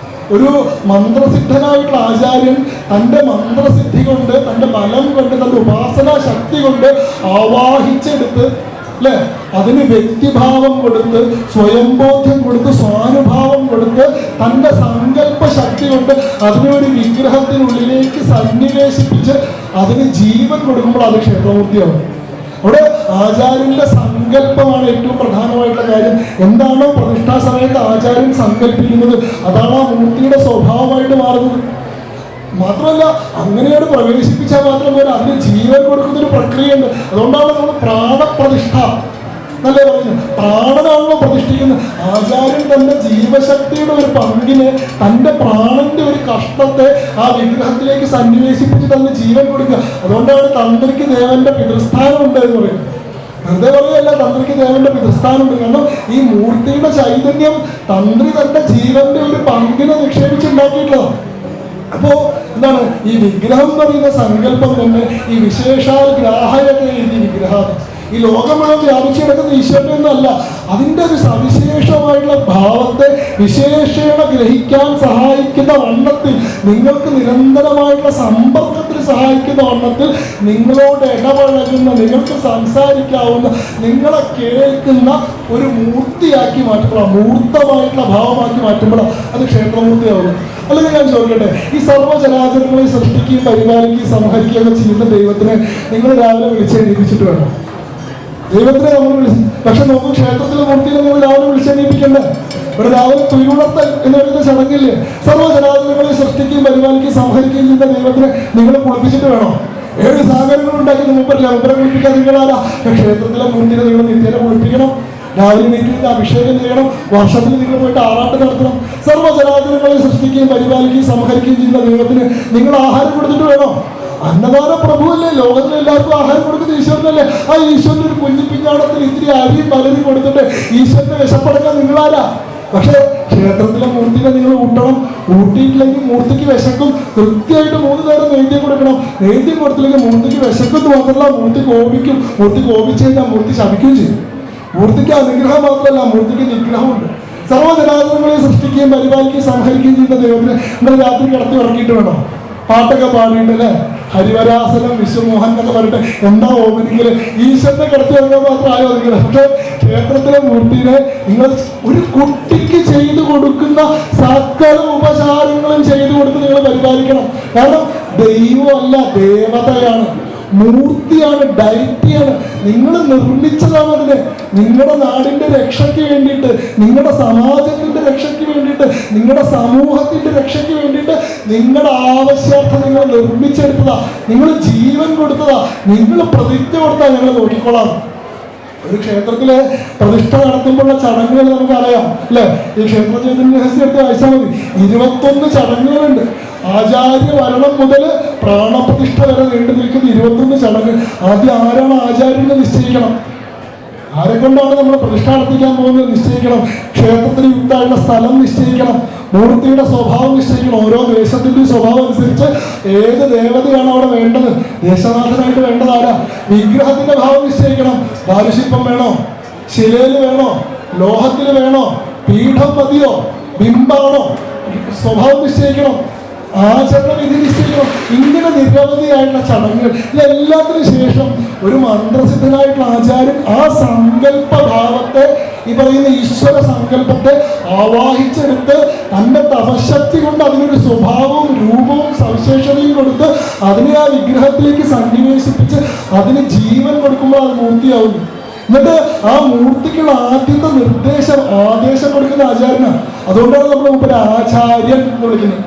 ഒരു മന്ത്രസിദ്ധനായിട്ടുള്ള ആചാര്യൻ തൻ്റെ മന്ത്രസിദ്ധി കൊണ്ട്, തൻ്റെ ബലം കൊണ്ട്, തൻ്റെ ഉപാസനാ ശക്തി കൊണ്ട് ആവാഹിച്ചെടുത്ത് അല്ലെ, അതിന് വ്യക്തിഭാവം കൊടുത്ത്, സ്വയംബോധ്യം കൊടുത്ത്, സ്വാനുഭാവം കൊടുത്ത്, തൻ്റെ സങ്കല്പ ശക്തി കൊണ്ട് അതിനെ ഒരു വിഗ്രഹത്തിനുള്ളിലേക്ക് സന്നിവേശിപ്പിച്ച് അതിന് ജീവൻ കൊടുക്കുമ്പോൾ അത് ക്ഷേത്രമൂർത്തിയാവും. അവിടെ ആചാര്യന്റെ സങ്കല്പമാണ് ഏറ്റവും പ്രധാനമായിട്ടുള്ള കാര്യം. എന്താണോ പ്രതിഷ്ഠാ സമയത്ത് ആചാര്യൻ സങ്കല്പിക്കുന്നത് അതാണ് ആ മൂർത്തിയുടെ സ്വഭാവമായിട്ട് മാറുന്നത്. മാത്രമല്ല, അങ്ങനെയാണ് പ്രവേശിപ്പിച്ചാൽ മാത്രം പോലെ അതിന് ജീവൻ കൊടുക്കുന്നൊരു പ്രക്രിയയുണ്ട്. അതുകൊണ്ടാണ് നമ്മൾ പ്രാണപ്രതിഷ്ഠ എന്നല്ലേ പറയുന്നത്. പ്രാണനാണല്ലോ പ്രതിഷ്ഠിക്കുന്നത്. ആചാര്യൻ തന്റെ ജീവശക്തിയുടെ ഒരു പങ്കിനെ, തന്റെ പ്രാണന്റെ ഒരു കഷ്ടത്തെ ആ വിഗ്രഹത്തിലേക്ക് സന്നിവേശിപ്പിച്ച് തന്നെ ജീവൻ കൊടുക്കുക. അതുകൊണ്ടാണ് തന്ത്രിക്ക് ദേവന്റെ പിതൃസ്ഥാനം ഉണ്ട് എന്ന് പറയുന്നത്. വെറുതെ പറയല്ല, തന്ത്രിക്ക് ദേവന്റെ പിതൃസ്ഥാനമുണ്ട്. കാരണം ഈ മൂർത്തിയുടെ ചൈതന്യം തന്ത്രി തന്റെ ജീവന്റെ ഒരു പങ്കിനെ നിക്ഷേപിച്ചുണ്ടാക്കിയിട്ടുള്ളതാണ്. അപ്പോ എന്താണ് ഈ വിഗ്രഹം എന്ന് പറയുന്ന സങ്കല്പം തന്നെ ഈ വിശേഷാൽ ഗ്രാഹ്യത എഴുതി വിഗ്രഹം ഈ ലോകം മുഴുവൻ വ്യാപിച്ചു കിടക്കുന്ന ഈശ്വരനെ ഒന്നല്ല, അതിൻ്റെ ഒരു സവിശേഷമായിട്ടുള്ള ഭാവത്തെ വിശേഷേണ ഗ്രഹിക്കാൻ സഹായിക്കുന്ന വണ്ണത്തിൽ, നിങ്ങൾക്ക് നിരന്തരമായിട്ടുള്ള സമ്പർക്കത്തിൽ സഹായിക്കുന്ന വണ്ണത്തിൽ നിങ്ങളോട് ഇടപഴകുന്ന, നിങ്ങൾക്ക് സംസാരിക്കാവുന്ന, നിങ്ങളെ കേൾക്കുന്ന ഒരു മൂർത്തിയാക്കി മാറ്റുമ്പോഴാണ്, മൂർത്തമായിട്ടുള്ള ഭാവമാക്കി മാറ്റുമ്പോഴാണ് അത് ക്ഷേത്രമൂർത്തിയാവുന്നത്. അല്ലെങ്കിൽ ഞാൻ ചോദിക്കട്ടെ, ഈ സർവ്വചരാചരങ്ങളെ സൃഷ്ടിക്കുകയും പരിപാലിക്കുകയും സംഹരിക്കുകയൊക്കെ ചെയ്യുന്ന ദൈവത്തിനെ നിങ്ങൾ രാവിലെ വിളിച്ചെണീപ്പിച്ചിട്ട് വേണം. ദൈവത്തിനെ നമ്മൾ വിളിച്ചു. പക്ഷെ നമുക്ക് ക്ഷേത്രത്തിലെ മൂർത്തിയെ നിങ്ങൾ രാവിലെ വിളിച്ചെണീപ്പിക്കണ്ടേ? ഇവിടെ രാവിലെ തുയിലുണർത്തൽ എന്ന് പറയുന്ന ചടങ്ങില്ലേ? സർവ്വചരാചരങ്ങളെ സൃഷ്ടിക്കുകയും പരിപാലിക്കുകയും സംഹരിക്കുകയും ചെയ്യുന്ന ദൈവത്തിനെ നിങ്ങൾ കുളിപ്പിച്ചിട്ട് വേണം. 7 സാഗരങ്ങൾ ഉണ്ടാക്കി മുമ്പല്ല, മുമ്പരെ കുളിപ്പിക്കാൻ നിങ്ങളാല. ക്ഷേത്രത്തിലെ മൂർത്തിനെ നിങ്ങൾ നിത്യേന കുളിപ്പിക്കണം. രാവിലെ നീറ്റിന് അഭിഷേകം ചെയ്യണം. വർഷത്തിൽ നിങ്ങൾ പോയിട്ട് ആറാട്ട് നടത്തണം. സർവ്വചരാചരങ്ങളെ സൃഷ്ടിക്കുകയും പരിപാലിക്കുകയും സംഹരിക്കുകയും ചെയ്യുന്ന ദൈവത്തിന് നിങ്ങൾ ആഹാരം കൊടുത്തിട്ട് വേണം. അന്നദാന പ്രഭുവല്ലേ, ലോകത്തിലെ എല്ലാവർക്കും ആഹാരം കൊടുക്കുന്ന ഈശ്വരനല്ലേ. ആ ഈശ്വരൻ ഒരു കുഞ്ഞിപ്പിഞ്ഞാടത്തിൽ ഇത്തിരി അരിയും പലരും കൊടുത്തിട്ട് ഈശ്വരനെ വിശപ്പടക്കാൻ നിങ്ങളാരാ? പക്ഷെ ക്ഷേത്രത്തിലെ മൂർത്തിനെ നിങ്ങൾ ഊട്ടണം. ഊട്ടിയിട്ടില്ലെങ്കിൽ മൂർത്തിക്ക് വിശക്കും. കൃത്യമായിട്ട് 3 നേരം നേദ്യം കൊടുക്കണം. നേദ്യം കൊടുത്തില്ലെങ്കിൽ മൂർത്തിക്ക് വിശക്കുന്നു മാത്രമല്ല, മൂർത്തി കോപിക്കും. മൂർത്തി കോപിച്ചു കഴിഞ്ഞാൽ മൂർത്തി ശപിക്കുകയും ചെയ്യും. മൂർത്തിക്ക് അനുഗ്രഹം മാത്രമല്ല, മൂർത്തിക്ക് നിഗ്രഹമുണ്ട്. സർവ്വചരാചരങ്ങളെ സൃഷ്ടിക്കുകയും പരിപാലിക്കുകയും സംഹരിക്കുകയും ചെയ്യുന്ന ദൈവത്തിന് നിങ്ങൾ രാത്രി കിടത്തി ഉറക്കിയിട്ട് വേണം. പാട്ടൊക്കെ പാടിയിട്ട് അല്ലേ, ഹരിവരാസനം വിശ്വമോഹൻ എന്നൊക്കെ പറഞ്ഞിട്ട് എന്താ ഓപനിക്കല്? ഈശ്വരനെ കിടത്തി ഉറങ്ങാൻ മാത്രം ആയോ നിങ്ങള്? പക്ഷെ ക്ഷേത്രത്തിലെ മൂർത്തിനെ നിങ്ങൾ ഒരു കുട്ടിക്ക് ചെയ്തു കൊടുക്കുന്ന സകല ഉപചാരങ്ങളും ചെയ്തു കൊടുത്ത് നിങ്ങൾ പരിപാലിക്കണം. കാരണം ദൈവമല്ല, ദേവതയാണ്, മൂർത്തിയാണ്, ഡൈറ്റിയാണ്. നിങ്ങൾ നിർമ്മിച്ചതാണ് അതിനെ. നിങ്ങളുടെ നാടിന്റെ രക്ഷയ്ക്ക് വേണ്ടിയിട്ട്, നിങ്ങളുടെ സമാജത്തിന്റെ രക്ഷയ്ക്ക് വേണ്ടിയിട്ട്, നിങ്ങളുടെ സമൂഹത്തിന്റെ രക്ഷയ്ക്ക് വേണ്ടിയിട്ട് നിങ്ങളുടെ ആവശ്യാർത്ഥം നിങ്ങൾ നിർമ്മിച്ചെടുത്തതാ. നിങ്ങൾ ജീവൻ കൊടുത്തതാ. നിങ്ങൾ പ്രതിജ്ഞ കൊടുത്താൽ ഞങ്ങൾ നോക്കിക്കൊള്ളാം. ഒരു ക്ഷേത്രത്തിലെ പ്രതിഷ്ഠ നടത്തുമ്പോഴുള്ള ചടങ്ങുകൾ നമുക്കറിയാം അല്ലെ. ഈ ക്ഷേത്ര ചൈതന്യ രഹസ്യം എടുത്ത് വായിച്ചാൽ മതി. 21 ചടങ്ങുകളുണ്ട്. ആചാര്യ വരണം മുതൽ പ്രാണപ്രതിഷ്ഠ വരെ നീണ്ടു നിൽക്കുന്ന 21 ചടങ്ങ്. ആദ്യം ആരാണ് ആചാര്യനെ നിശ്ചയിക്കണം. ആരെ കൊണ്ടാണ് നമ്മൾ പ്രതിഷ്ഠ നടത്തിക്കാൻ പോകുന്നത് നിശ്ചയിക്കണം. ക്ഷേത്രത്തിന് യുക്തമായുള്ള സ്ഥലം നിശ്ചയിക്കണം. മൂർത്തിയുടെ സ്വഭാവം നിശ്ചയിക്കണം. ഓരോ ദേശത്തിന്റെ സ്വഭാവം അനുസരിച്ച് ഏത് ദേവതയാണ് അവിടെ വേണ്ടത്, ദേശനാഥനായിട്ട് വേണ്ടതാരാ, വിഗ്രഹത്തിന്റെ ഭാവം നിശ്ചയിക്കണം. ദാരുശില്പം വേണോ, ശിലയിൽ വേണോ, ലോഹത്തിൽ വേണോ, പീഠം മതിയോ, ബിംബാണോ, സ്വഭാവം നിശ്ചയിക്കണം, ആചരണ വിധി നിശ്ചയിക്കണം. ഇങ്ങനെ നിരവധിയായിട്ടുള്ള ചടങ്ങുകൾ. ഇതെല്ലാത്തിനു ശേഷം ഒരു മന്ത്രസിദ്ധനായിട്ടുള്ള ആചാര്യൻ ആ സങ്കല്പ ഭാവത്തെ, ഈ പറയുന്ന ഈശ്വര സങ്കല്പത്തെ ആവാഹിച്ചെടുത്ത് തന്റെ തപശക്തി കൊണ്ട് അതിനൊരു സ്വഭാവവും രൂപവും സവിശേഷതയും കൊടുത്ത് അതിനെ ആ വിഗ്രഹത്തിലേക്ക് സന്നിവേശിപ്പിച്ച് അതിന് ജീവൻ കൊടുക്കുമ്പോൾ അത് മൂർത്തിയാവുന്നു. എന്നിട്ട് ആ മൂർത്തിക്കുള്ള ആദ്യത്തെ ആദേശം കൊടുക്കുന്ന ആചാര്യനാണ്. അതുകൊണ്ടാണ് നമ്മൾ മുമ്പ് ആചാര്യൻ എന്ന് വിളിക്കുന്നത്.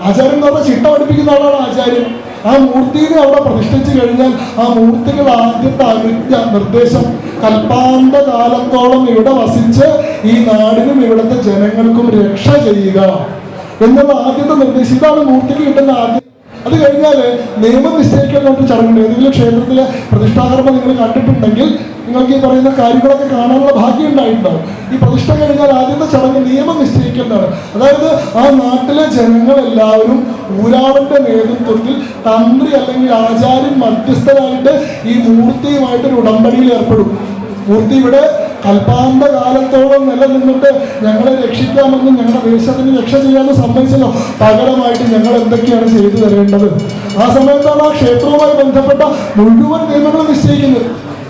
ആചാര്യൻ എന്ന് പറഞ്ഞാൽ ചിട്ട പഠിപ്പിക്കുന്ന ആളാണ് ആചാര്യൻ. ആ മൂർത്തിനെ അവിടെ പ്രതിഷ്ഠിച്ചു കഴിഞ്ഞാൽ ആ മൂർത്തികൾ ആദ്യത്തെ അനുജ്ഞ നിർദ്ദേശം, കൽപ്പാന്ത കാലത്തോളം ഇവിടെ വസിച്ച് ഈ നാടിനും ഇവിടുത്തെ ജനങ്ങൾക്കും രക്ഷ ചെയ്യുക എന്നുള്ള ആദ്യത്തെ നിർദ്ദേശം. ഇതാണ് മൂർത്തിക്ക് കിട്ടുന്ന ആദ്യം. അത് കഴിഞ്ഞാൽ നിയമം നിശ്ചയിക്കാനായിട്ട് ചടങ്ങുണ്ട്. ഏതെങ്കിലും ക്ഷേത്രത്തിലെ പ്രതിഷ്ഠാകർമ്മം നിങ്ങൾ കണ്ടിട്ടുണ്ടെങ്കിൽ നിങ്ങൾക്ക് ഈ പറയുന്ന കാര്യങ്ങളൊക്കെ കാണാനുള്ള ഭാഗ്യം ഉണ്ടായിട്ടുണ്ടാവും. ഈ പ്രതിഷ്ഠ കഴിഞ്ഞാൽ ആദ്യത്തെ ചടങ്ങ് നിയമം നിശ്ചയിക്കുന്നതാണ്. അതായത് ആ നാട്ടിലെ ജനങ്ങളെല്ലാവരും ഊരാളന്റെ നേതൃത്വത്തിൽ തന്ത്രി അല്ലെങ്കിൽ ആചാര്യൻ മധ്യസ്ഥരായിട്ട് ഈ മൂർത്തിയുമായിട്ടൊരു ഉടമ്പടിയിൽ ഏർപ്പെടും. മൂർത്തി ഇവിടെ കൽപ്പാന്ത കാലത്തോളം നിലനിന്നിട്ട് ഞങ്ങളെ രക്ഷിക്കാമെന്നും ഞങ്ങളുടെ ദേശത്തിന് രക്ഷ ചെയ്യാമെന്ന് സമ്മതിച്ചല്ലോ, പകരമായിട്ട് ഞങ്ങൾ എന്തൊക്കെയാണ് ചെയ്തു തരേണ്ടത്. ആ സമയത്താണ് ആ ക്ഷേത്രവുമായി ബന്ധപ്പെട്ട മുഴുവൻ നിയമങ്ങളും നിശ്ചയിക്കുന്നത്.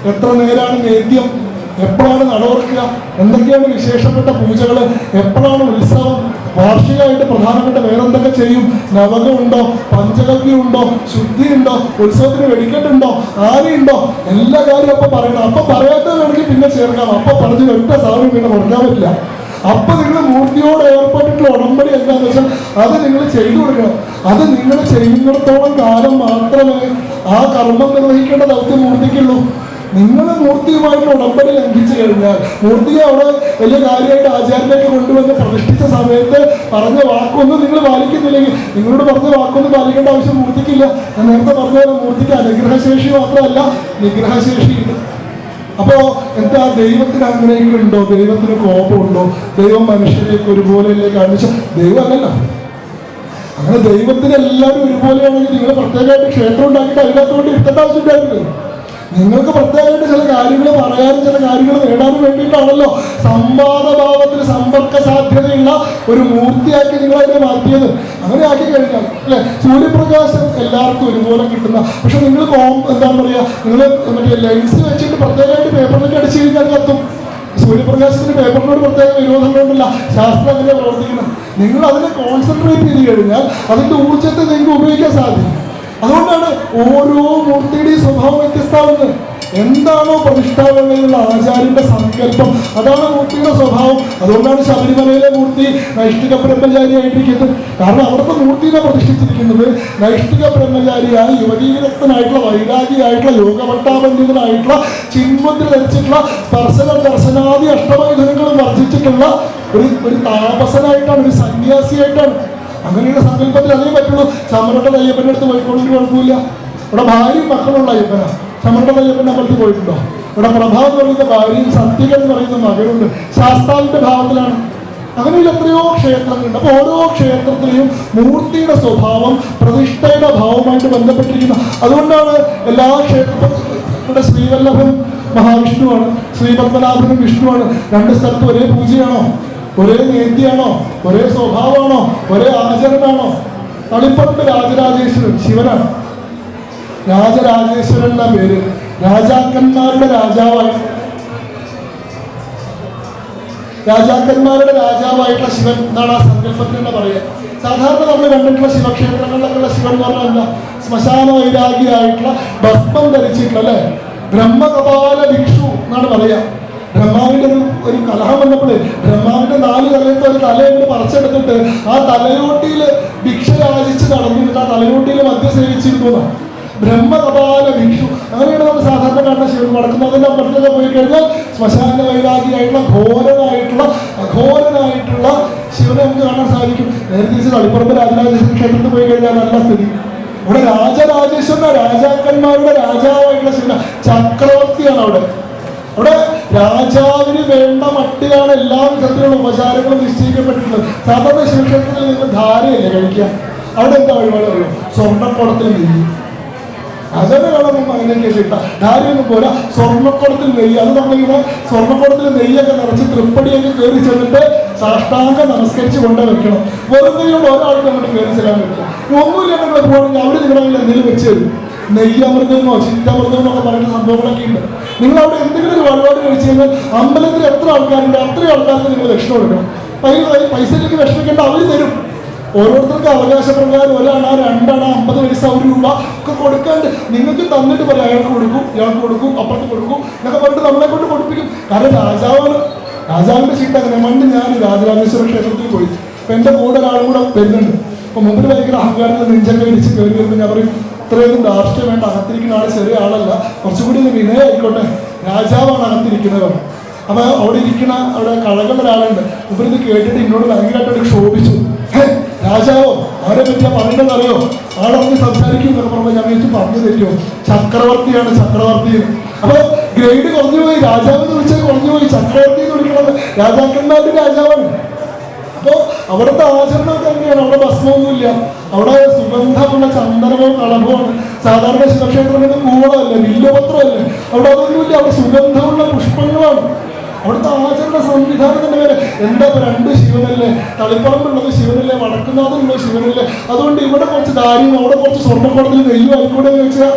എത്ര നേരാണ് നേദ്യം, എപ്പോഴാണ് നടവർക്കുക, എന്തൊക്കെയാണ് വിശേഷപ്പെട്ട പൂജകൾ, എപ്പോഴാണ് ഉത്സവം, വാർഷികമായിട്ട് പ്രധാനപ്പെട്ട വേറെന്തൊക്കെ ചെയ്യും, നവകം ഉണ്ടോ, പഞ്ചഗവ്യം ഉണ്ടോ, ശുദ്ധി ഉണ്ടോ, ഉത്സവത്തിന് വെടിക്കെട്ടുണ്ടോ, ആരെയുണ്ടോ, എല്ലാ കാര്യവും അപ്പൊ പറയണം. അപ്പൊ പറയാത്തത് വേണമെങ്കിൽ പിന്നെ ചേർക്കാം. അപ്പൊ പറഞ്ഞ് ഒറ്റ സാധനം പിന്നെ കൊടുക്കാൻ പറ്റില്ല. അപ്പൊ നിങ്ങൾ മൂർത്തിയോട് ഏർപ്പെട്ടിട്ടുള്ള ഉടമ്പടി എന്താന്ന് വെച്ചാൽ അത് നിങ്ങൾ ചെയ്തു കൊടുക്കണം. അത് നിങ്ങൾ ചെയ്യുന്നിടത്തോളം കാലം മാത്രമേ ആ കർമ്മം നിർവഹിക്കേണ്ട ദൗത്യം മൂർത്തിക്കുള്ളൂ. നിങ്ങൾ മൂർത്തിയുമായിട്ട് ഉടമ്പടി ലംഘിച്ചു കഴിഞ്ഞാൽ, മൂർത്തിയെ അവിടെ വലിയ കാര്യമായിട്ട് ആചാര്യനൊക്കെ കൊണ്ടുവന്ന് പ്രതിഷ്ഠിച്ച സമയത്ത് പറഞ്ഞ വാക്കൊന്നും നിങ്ങൾ പാലിക്കുന്നില്ലെങ്കിൽ, നിങ്ങളോട് പറഞ്ഞ വാക്കൊന്നും പാലിക്കേണ്ട ആവശ്യം മൂർത്തിക്കില്ല. ഞാൻ നേരത്തെ പറഞ്ഞ പോലെ മൂർത്തിക്ക് അനുഗ്രഹശേഷി മാത്രമല്ല നിഗ്രഹശേഷിയുണ്ട്. അപ്പോ എന്താ, ദൈവത്തിന് അങ്ങനെയൊക്കെ ഉണ്ടോ? ദൈവത്തിന് കോപമുണ്ടോ? ദൈവം മനുഷ്യരെയൊക്കെ ഒരുപോലെയല്ലേ കാണിച്ചു? ദൈവം അല്ലല്ലോ. അങ്ങനെ ദൈവത്തിന് എല്ലാവരും ഒരുപോലെയാണെങ്കിൽ നിങ്ങൾ പ്രത്യേകമായിട്ട് ക്ഷേത്രം ഉണ്ടാക്കിയിട്ട് അതിനകത്തുകൊണ്ട് ഇരുത്തേണ്ട ആവശ്യമില്ലായിരുന്നു. നിങ്ങൾക്ക് പ്രത്യേകമായിട്ട് ചില കാര്യങ്ങൾ പറയാനും ചില കാര്യങ്ങൾ നേടാനും വേണ്ടിയിട്ടാണല്ലോ സംവാദഭാവത്തിന് സമ്പർക്ക സാധ്യതയുള്ള ഒരു മൂർത്തിയാക്കി നിങ്ങൾ അതിനെ മാറ്റിയത്. അങ്ങനെ ആക്കി കഴിഞ്ഞാൽ അല്ലെ, സൂര്യപ്രകാശം എല്ലാവർക്കും ഒരുപോലെ കിട്ടുന്ന, പക്ഷെ നിങ്ങൾ എന്താ പറയുക, നിങ്ങൾ മറ്റേ ലെൻസ് വെച്ചിട്ട് പ്രത്യേകമായിട്ട് പേപ്പറിലേക്ക് അടിച്ചു കഴിഞ്ഞാൽ കത്തും. സൂര്യപ്രകാശത്തിന് പേപ്പറിനോട് പ്രത്യേക വിരോധം കൊണ്ടല്ല ശാസ്ത്രം അങ്ങനെ പ്രവർത്തിക്കണം. നിങ്ങൾ അതിനെ കോൺസെൻട്രേറ്റ് ചെയ്ത് കഴിഞ്ഞാൽ അതിന്റെ ഊർജ്ജത്തെ നിങ്ങൾക്ക് ഉപയോഗിക്കാൻ സാധിക്കും. അതുകൊണ്ടാണ് ഓരോ മൂർത്തിയുടെയും സ്വഭാവം വ്യത്യസ്തമാവുന്നത്. എന്താണോ പ്രതിഷ്ഠാപനയിലുള്ള ആചാര്യന്റെ സങ്കല്പം, അതാണ് മൂർത്തിയുടെ സ്വഭാവം. അതുകൊണ്ടാണ് ശബരിമലയിലെ മൂർത്തി നൈഷ്ഠിക ബ്രഹ്മചാരിയായിട്ടിരിക്കുന്നത്. കാരണം അവിടുത്തെ മൂർത്തിനെ പ്രതിഷ്ഠിച്ചിരിക്കുന്നത് നൈഷ്ഠിക ബ്രഹ്മചാരിയായ യുവതീവിരക്തനായിട്ടുള്ള വൈരാഗിയായിട്ടുള്ള യോഗഭട്ടാപണ്ഡിതനായിട്ടുള്ള ചിന്മുദ്ര ധരിച്ചിട്ടുള്ള സ്പർശന ദർശനാദി അഷ്ടമൈധുനങ്ങളും വർദ്ധിച്ചിട്ടുള്ള ഒരു താപസനായിട്ടാണ്, ഒരു സന്യാസിയായിട്ടാണ്. അങ്ങനെയുള്ള സങ്കല്പത്തിൽ അതേ പറ്റുള്ളൂ. ചമരട്ട അയ്യപ്പൻ്റെ അടുത്ത് പോയിക്കൊണ്ടൊരു കുഴപ്പമില്ല. ഇവിടെ ഭാര്യയും മക്കളുള്ള അയ്യപ്പനാണ്. ചമരട്ട അയ്യപ്പൻ്റെ അമ്പലത്തിൽ പോയിട്ടുണ്ടോ? ഇവിടെ പ്രഭാ എന്ന് പറയുന്ന ഭാര്യയും സത്യക എന്ന് പറയുന്ന മകനുണ്ട്. ശാസ്താവിന്റെ ഭാവത്തിലാണ്. അങ്ങനെയുള്ള എത്രയോ ക്ഷേത്രങ്ങളുണ്ട്. അപ്പൊ ഓരോ ക്ഷേത്രത്തിലെയും മൂർത്തിയുടെ സ്വഭാവം പ്രതിഷ്ഠയുടെ ഭാവമായിട്ട് ബന്ധപ്പെട്ടിരിക്കുന്നു. അതുകൊണ്ടാണ് എല്ലാ ക്ഷേത്രങ്ങളുടെ ശ്രീവല്ലഭൻ മഹാവിഷ്ണുവാണ്, ശ്രീപത്മനാഭനും വിഷ്ണുവാണ്. രണ്ട് സ്ഥലത്ത് ഒരേ പൂജയാണോ? ഒരേ നേദ്യാണോ? ഒരേ സ്വഭാവമാണോ? ഒരേ ആചരണമാണോ? തളിപ്പറമ്പ് രാജരാജേശ്വരൻ ശിവനാണ്. രാജരാജേശ്വരൻ എന്ന പേര് രാജാക്കന്മാരുടെ രാജാവായിട്ടുള്ള ശിവൻ എന്നാണ് ആ സങ്കല്പത്തിന് തന്നെ പറയുക. സാധാരണ നമ്മൾ കണ്ടിട്ടുള്ള ശിവക്ഷേത്രങ്ങളിലൊക്കെയുള്ള ശിവൻ എന്ന് പറഞ്ഞാൽ എന്താ? ശ്മശാന വൈരാഗിയായിട്ടുള്ള ഭസ്മം ധരിച്ചിട്ടുള്ള അല്ലെ, ബ്രഹ്മകപാല ഭിക്ഷു എന്നാണ് പറയുക. ബ്രഹ്മാവിന്റെ ഒരു കലഹം വന്നപ്പോൾ ബ്രഹ്മാവിന്റെ 4 തലയത്തെ ഒരു തലയിട്ട് പറിച്ചെടുത്തിട്ട് ആ തലയോട്ടിയിൽ ഭിക്ഷ യാചിച്ച് നടന്നിട്ട് ആ തലയോട്ടിയിൽ മദ്യ സേവിച്ചിരുന്നു. ബ്രഹ്മകപാല ഭിക്ഷു, അങ്ങനെയാണ് നമ്മൾ സാധാരണ കാണുന്ന ശിവൻ. വടക്കുന്നതിന്റെ അമ്പലത്തിലൊക്കെ പോയി കഴിഞ്ഞാൽ ശ്മശാന വൈരാഗിയായിട്ടുള്ള അഘോരനായിട്ടുള്ള ശിവനെ നമുക്ക് കാണാൻ സാധിക്കും. നേരെ തിരിച്ച് തളിപ്പറമ്പ് രാജരാജേശ്വര ക്ഷേത്രത്തിൽ പോയി കഴിഞ്ഞാൽ നല്ല സ്ഥിതി. ഇവിടെ രാജരാജേശ്വരന രാജാക്കന്മാരുടെ രാജാവായിട്ടുള്ള ശിവന ചക്രവർത്തിയാണ്. അവിടെ രാജാവിന് വേണ്ട മട്ടിലാണ് എല്ലാ വിധത്തിലുള്ള ഉപചാരങ്ങളും നിശ്ചയിക്കപ്പെട്ടിട്ടുള്ളത്. സാധാരണ ശിവക്ഷേത്രത്തിൽ നിങ്ങൾ ധാരയല്ലേ കഴിക്കുക, അവിടെ എന്താ വഴിപാട് അറിയോ? സ്വർണ്ണക്കുടത്തിൽ നെയ്യ്. രാജാവിനെ കാണുമ്പോൾ അങ്ങനെയൊക്കെ കിട്ട ധാരയൊന്നും പോരാ, സ്വർണ്ണക്കുടത്തിൽ നെയ്യ്. അത് നമ്മളിങ്ങനെ സ്വർണ്ണക്കുടത്തിൽ നെയ്യൊക്കെ നിറച്ച് തൃപ്പടിയൊക്കെ കയറി ചെന്നിട്ട് സാഷ്ടാംഗം നമസ്കരിച്ച് കൊണ്ട് വെക്കണം. വെറുതെ ഒരാൾക്ക് നമ്മുടെ കയറി ചെല്ലാൻ പറ്റില്ല. ഒന്നുമില്ല നിങ്ങൾ പോകണമെങ്കിൽ അവർ നിങ്ങളുടെ കയ്യിൽ എന്തെങ്കിലും വെച്ച് തരും. നെയ്യമൃതമോ ചിത്തമൃതമോ എന്നൊക്കെ പറയുന്ന സംഭവങ്ങളൊക്കെ ഉണ്ട്. നിങ്ങൾ അവിടെ എന്തെങ്കിലും ഒരു വഴിപാട് കഴിച്ചു കഴിഞ്ഞാൽ അമ്പലത്തിൽ എത്ര ആൾക്കാരുണ്ട് അത്രയും ആൾക്കാർക്ക് നിങ്ങൾ ദക്ഷിണ കൊടുക്കണം. പൈസയിലേക്ക് വിഷമിക്കേണ്ട, അവർ തരും. ഓരോരുത്തർക്ക് അവകാശപ്രകാരം 1 അണ 2 അണ 50 പൈസ 1 രൂപ ഒക്കെ കൊടുക്കാണ്ട് നിങ്ങൾക്ക് തന്നിട്ട് പറയാം അയാൾക്ക് കൊടുക്കും ഇയാൾക്ക് കൊടുക്കും അപ്പുറത്ത് കൊടുക്കും എന്നൊക്കെ പറഞ്ഞിട്ട് നമ്മളെ കൊണ്ട് കൊടുപ്പിക്കും. കാരണം രാജാവാണ്, രാജാവിന്റെ ചീട്ട അങ്ങനെ. പണ്ട് ഞാൻ രാജരാജേശ്വര ക്ഷേത്രത്തിൽ പോയി. അപ്പൊ എന്റെ കൂടെ ഒരാളും കൂടെ വരുന്നുണ്ട്. അപ്പൊ മുമ്പിൽ ഭയങ്കര അഹങ്കാരത്തിൽ നെഞ്ചൊക്കെ വിരിച്ച് കയറി വരുമ്പോൾ ഞാൻ പറയും, ഇത്രയൊന്നും ധാർഷ്ട്യം വേണ്ട, അകത്തിരിക്കുന്ന ആൾ ചെറിയ ആളല്ല, കുറച്ചുകൂടി ഒന്ന് വിനയായിക്കോട്ടെ, രാജാവാണ് അകത്തിരിക്കുന്നത്. അപ്പൊ അവിടെ ഇരിക്കുന്ന അവിടെ കഴകുന്ന ഒരാളുണ്ട്. ഇവരിത് കേട്ടിട്ട് എന്നോട് ഭയങ്കരമായിട്ട് ക്ഷോഭിച്ചു. രാജാവോ അവരെ പറ്റിയാ പറയുന്നത് അറിയോ? ആളൊന്ന് സംസാരിക്കും എന്നൊക്കെ പറഞ്ഞാൽ ഞാൻ വിളിച്ച് പറഞ്ഞു തരുമോ? ചക്രവർത്തിയാണ് ചക്രവർത്തി. അപ്പൊ ഗ്രേഡ് കുറഞ്ഞുപോയി, രാജാവ് എന്ന് വിളിച്ചാൽ കുറഞ്ഞുപോയി, ചക്രവർത്തി എന്ന് വിളിക്കുന്നത് രാജാക്കന്മാരുടെ രാജാവാണ്. അപ്പോ അവിടുത്തെ ആചരണമൊക്കെ എങ്ങനെയാണ്? അവിടെ ഭസ്മമൊന്നുമില്ല, അവിടെ സുഗന്ധമുള്ള ചന്ദനമോ കളഭമാണ്. സാധാരണ ശിവക്ഷേത്രങ്ങളിൽ കൂവളമല്ല, വില്ലുപത്രമല്ലേ, അവിടെ അതൊന്നുമില്ല. അവിടെ സുഗന്ധമുള്ള പുഷ്പങ്ങളാണ്. അവിടുത്തെ ആചരണ സംവിധാനം തന്നെ വരെ എന്താ 2 ശിവനല്ലേ, തളിപ്പറമ്പുള്ളത് ശിവനല്ലേ, വടക്കുന്നാഥുള്ളത് ശിവനല്ലേ, അതുകൊണ്ട് ഇവിടെ കുറച്ച് ധാര്യം അവിടെ കുറച്ച് സ്വർണ്ണക്കുടത്തിൽ നെയ്യും ആയിക്കൂടെ എന്ന് വെച്ചാൽ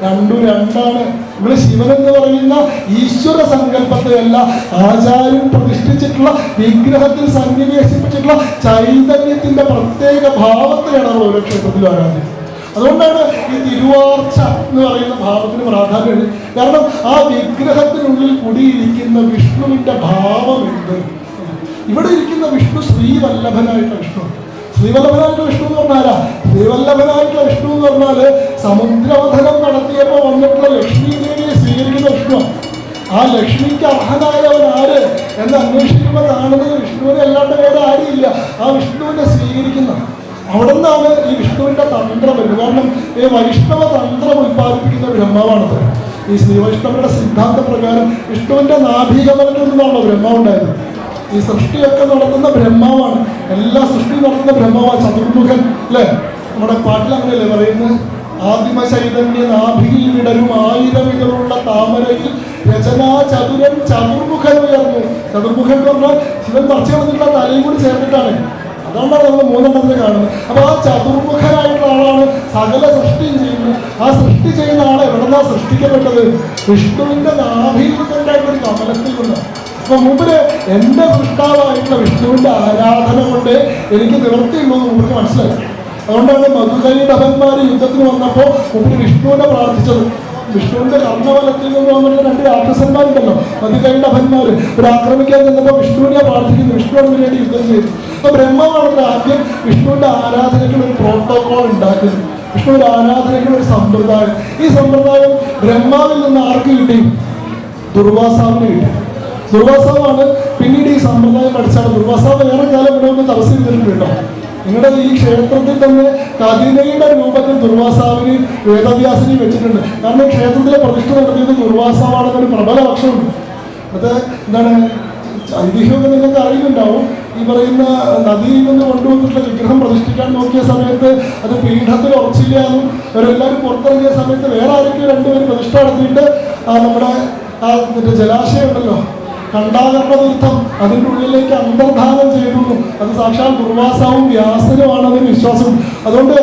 രണ്ടും രണ്ടാണ്. ഇവിടെ ശിവൻ എന്ന് പറയുന്ന ഈശ്വര സങ്കല്പത്തെയല്ല, ആചാര്യൻ പ്രതിഷ്ഠിച്ചിട്ടുള്ള വിഗ്രഹത്തിൽ സന്നിവേശിപ്പിച്ചിട്ടുള്ള ചൈതന്യത്തിന്റെ പ്രത്യേക ഭാവത്തെയാണ് നമ്മൾ ഓരോ ക്ഷേത്രത്തിലും ആരാധന. അതുകൊണ്ടാണ് ഈ തിരുവാർച്ച എന്ന് പറയുന്ന ഭാവത്തിന് പ്രാധാന്യമുണ്ട്. കാരണം ആ വിഗ്രഹത്തിനുള്ളിൽ കുടിയിരിക്കുന്ന വിഷ്ണുവിന്റെ ഭാവം എന്ത്? ഇവിടെ ഇരിക്കുന്ന വിഷ്ണു ശ്രീവല്ലഭനായിട്ടുള്ള വിഷ്ണു. ശ്രീവല്ലഭനായിട്ടുള്ള വിഷ്ണു എന്ന് പറഞ്ഞാലാ, ശ്രീവല്ലഭനായിട്ടുള്ള വിഷ്ണു എന്ന് പറഞ്ഞാല് സമുദ്രമഥനം നടത്തിയപ്പോൾ വന്നിട്ടുള്ള ലക്ഷ്മി ദേവിയെ സ്വീകരിക്കുന്ന വിഷ്ണു. ആ ലക്ഷ്മിക്ക് അർഹനായവൻ ആര് എന്ന് അന്വേഷിക്കുമ്പോൾ കാണുന്നത് വിഷ്ണുവിനെ അല്ലാണ്ട് വേറെ ആരുമില്ല. ആ വിഷ്ണുവിനെ സ്വീകരിക്കുന്ന അവിടെ നിന്നാണ് ഈ വിഷ്ണുവിന്റെ തന്ത്രം വരുന്നത്. കാരണം ഈ വൈഷ്ണവ തന്ത്രം ഉത്പാദിപ്പിക്കുന്ന ബ്രഹ്മാവാണത്. ഈ ശ്രീവൈഷ്ണവരുടെ സിദ്ധാന്ത പ്രകാരം വിഷ്ണുവിന്റെ നാഭീകമലത്തിൽ നിന്നാണല്ലോ ബ്രഹ്മാവ് ഉണ്ടായത്. ഈ സൃഷ്ടിയൊക്കെ നടത്തുന്ന ബ്രഹ്മാവാണ്, എല്ലാ സൃഷ്ടിയും നടത്തുന്ന ബ്രഹ്മാവാണ്. ചതുർമുഖൻ അല്ലേ, നമ്മുടെ പാട്ടിൽ അങ്ങനെയല്ലേ പറയുന്നത്? ആദിമ ചൈതന്യ നാഭിയിൽ വിടരും 1000 ഇതളുള്ള താമരയിൽ രചനാ ചതുരൻ ചതുർമുഖൻ ഉയർന്നു. ചതുർമുഖൻ എന്ന് പറഞ്ഞാൽ ശിവൻ മറിച്ച് കളഞ്ഞിട്ടുള്ള തലയും കൂടി ചേർന്നിട്ടാണ്. അതുകൊണ്ടാണ് നമ്മൾ 3 കാണുന്നത്. അപ്പൊ ആ ചതുർമുഖനായിട്ടുള്ള ആളാണ് സകല സൃഷ്ടിയും ചെയ്യുന്നത്. ആ സൃഷ്ടി ചെയ്യുന്ന ആളെ എവിടെന്നാ സൃഷ്ടിക്കപ്പെട്ടത്? വിഷ്ണുവിന്റെ നാഭിയിൽ നിന്നുണ്ടായിട്ടുള്ള ഒരു കമലത്തിൽ നിന്നാണ്. അപ്പൊ മുമ്പില് എന്റെ സൃഷ്ടാവായിട്ടുള്ള വിഷ്ണുവിന്റെ ആരാധന കൊണ്ട് എനിക്ക് നിവൃത്തിയുള്ളൂ എന്ന് നമുക്ക് മനസ്സിലായി. അതുകൊണ്ടാണ് മധുകൈടഭന്മാര് യുദ്ധത്തിന് വന്നപ്പോ മുമ്പിൽ വിഷ്ണുവിനെ പ്രാർത്ഥിച്ചത്. വിഷ്ണുവിന്റെ കർണവലത്തിൽ നിന്ന് വന്നിട്ട് 2 രാക്ഷസന്മാരുണ്ടല്ലോ, മധുകൈടഭന്മാര്. ഒരു ആക്രമിക്കാൻ ചെന്നപ്പോ വിഷ്ണുവിനെ പ്രാർത്ഥിക്കുന്നു, വിഷ്ണുവിന് വേണ്ടി യുദ്ധം ചെയ്തു. അപ്പൊ ബ്രഹ്മാവാണല്ലോ ആദ്യം വിഷ്ണുവിന്റെ ആരാധനയ്ക്കുള്ള ഒരു പ്രോട്ടോകോൾ ഉണ്ടാക്കുന്നത്, വിഷ്ണുവിന്റെ ആരാധനയ്ക്കുള്ള ഒരു സമ്പ്രദായം. ഈ സമ്പ്രദായം ബ്രഹ്മാവിൽ നിന്ന് ആർക്ക് കിട്ടി? ദുർവാസാവിന് കിട്ടി. ദുർവാസാവാണ് പിന്നീട് ഈ സമ്പ്രദായം പഠിച്ചാണ്. ദുർവാസാവ് ഏറെ കാലം ഇവിടെ ഒന്ന് തപസ് ചെയ്തിട്ടുണ്ടോ? നിങ്ങളുടെ ഈ ക്ഷേത്രത്തിൽ തന്നെ കതിനയുടെ രൂപത്തിൽ ദുർവാസാവിന് വേദവ്യാസിനി വെച്ചിട്ടുണ്ട്. കാരണം ക്ഷേത്രത്തിലെ പ്രതിഷ്ഠ നടത്തിയത് ദുർവാസാവാണെന്നൊരു പ്രബല പക്ഷമുണ്ട്. അത് എന്താണ് ഐതിഹ്യമൊക്കെ നിങ്ങൾക്ക് അറിയുന്നുണ്ടാവും. ഈ പറയുന്ന നദിയിൽ നിന്ന് കൊണ്ടുവന്നിട്ടുള്ള വിഗ്രഹം പ്രതിഷ്ഠിക്കാൻ നോക്കിയ സമയത്ത് അത് പീഠത്തിൽ ഉറച്ചില്ല എന്നും അവരെല്ലാവരും പുറത്തിറങ്ങിയ സമയത്ത് വേറെ ആരെങ്കിലും 2 പേര് പ്രതിഷ്ഠ നടത്തിയിട്ട് നമ്മുടെ മറ്റേ ജലാശയം ഉണ്ടല്ലോ, ഖണ്ഡാകർമ്മ തീർത്ഥം, അതിൻ്റെ ഉള്ളിലേക്ക് അന്തർധാനം ചെയ്തു. അത് സാക്ഷാൽ ദുർവാസാവും വ്യാസനുമാണെന്നൊരു വിശ്വാസം. അതുകൊണ്ട്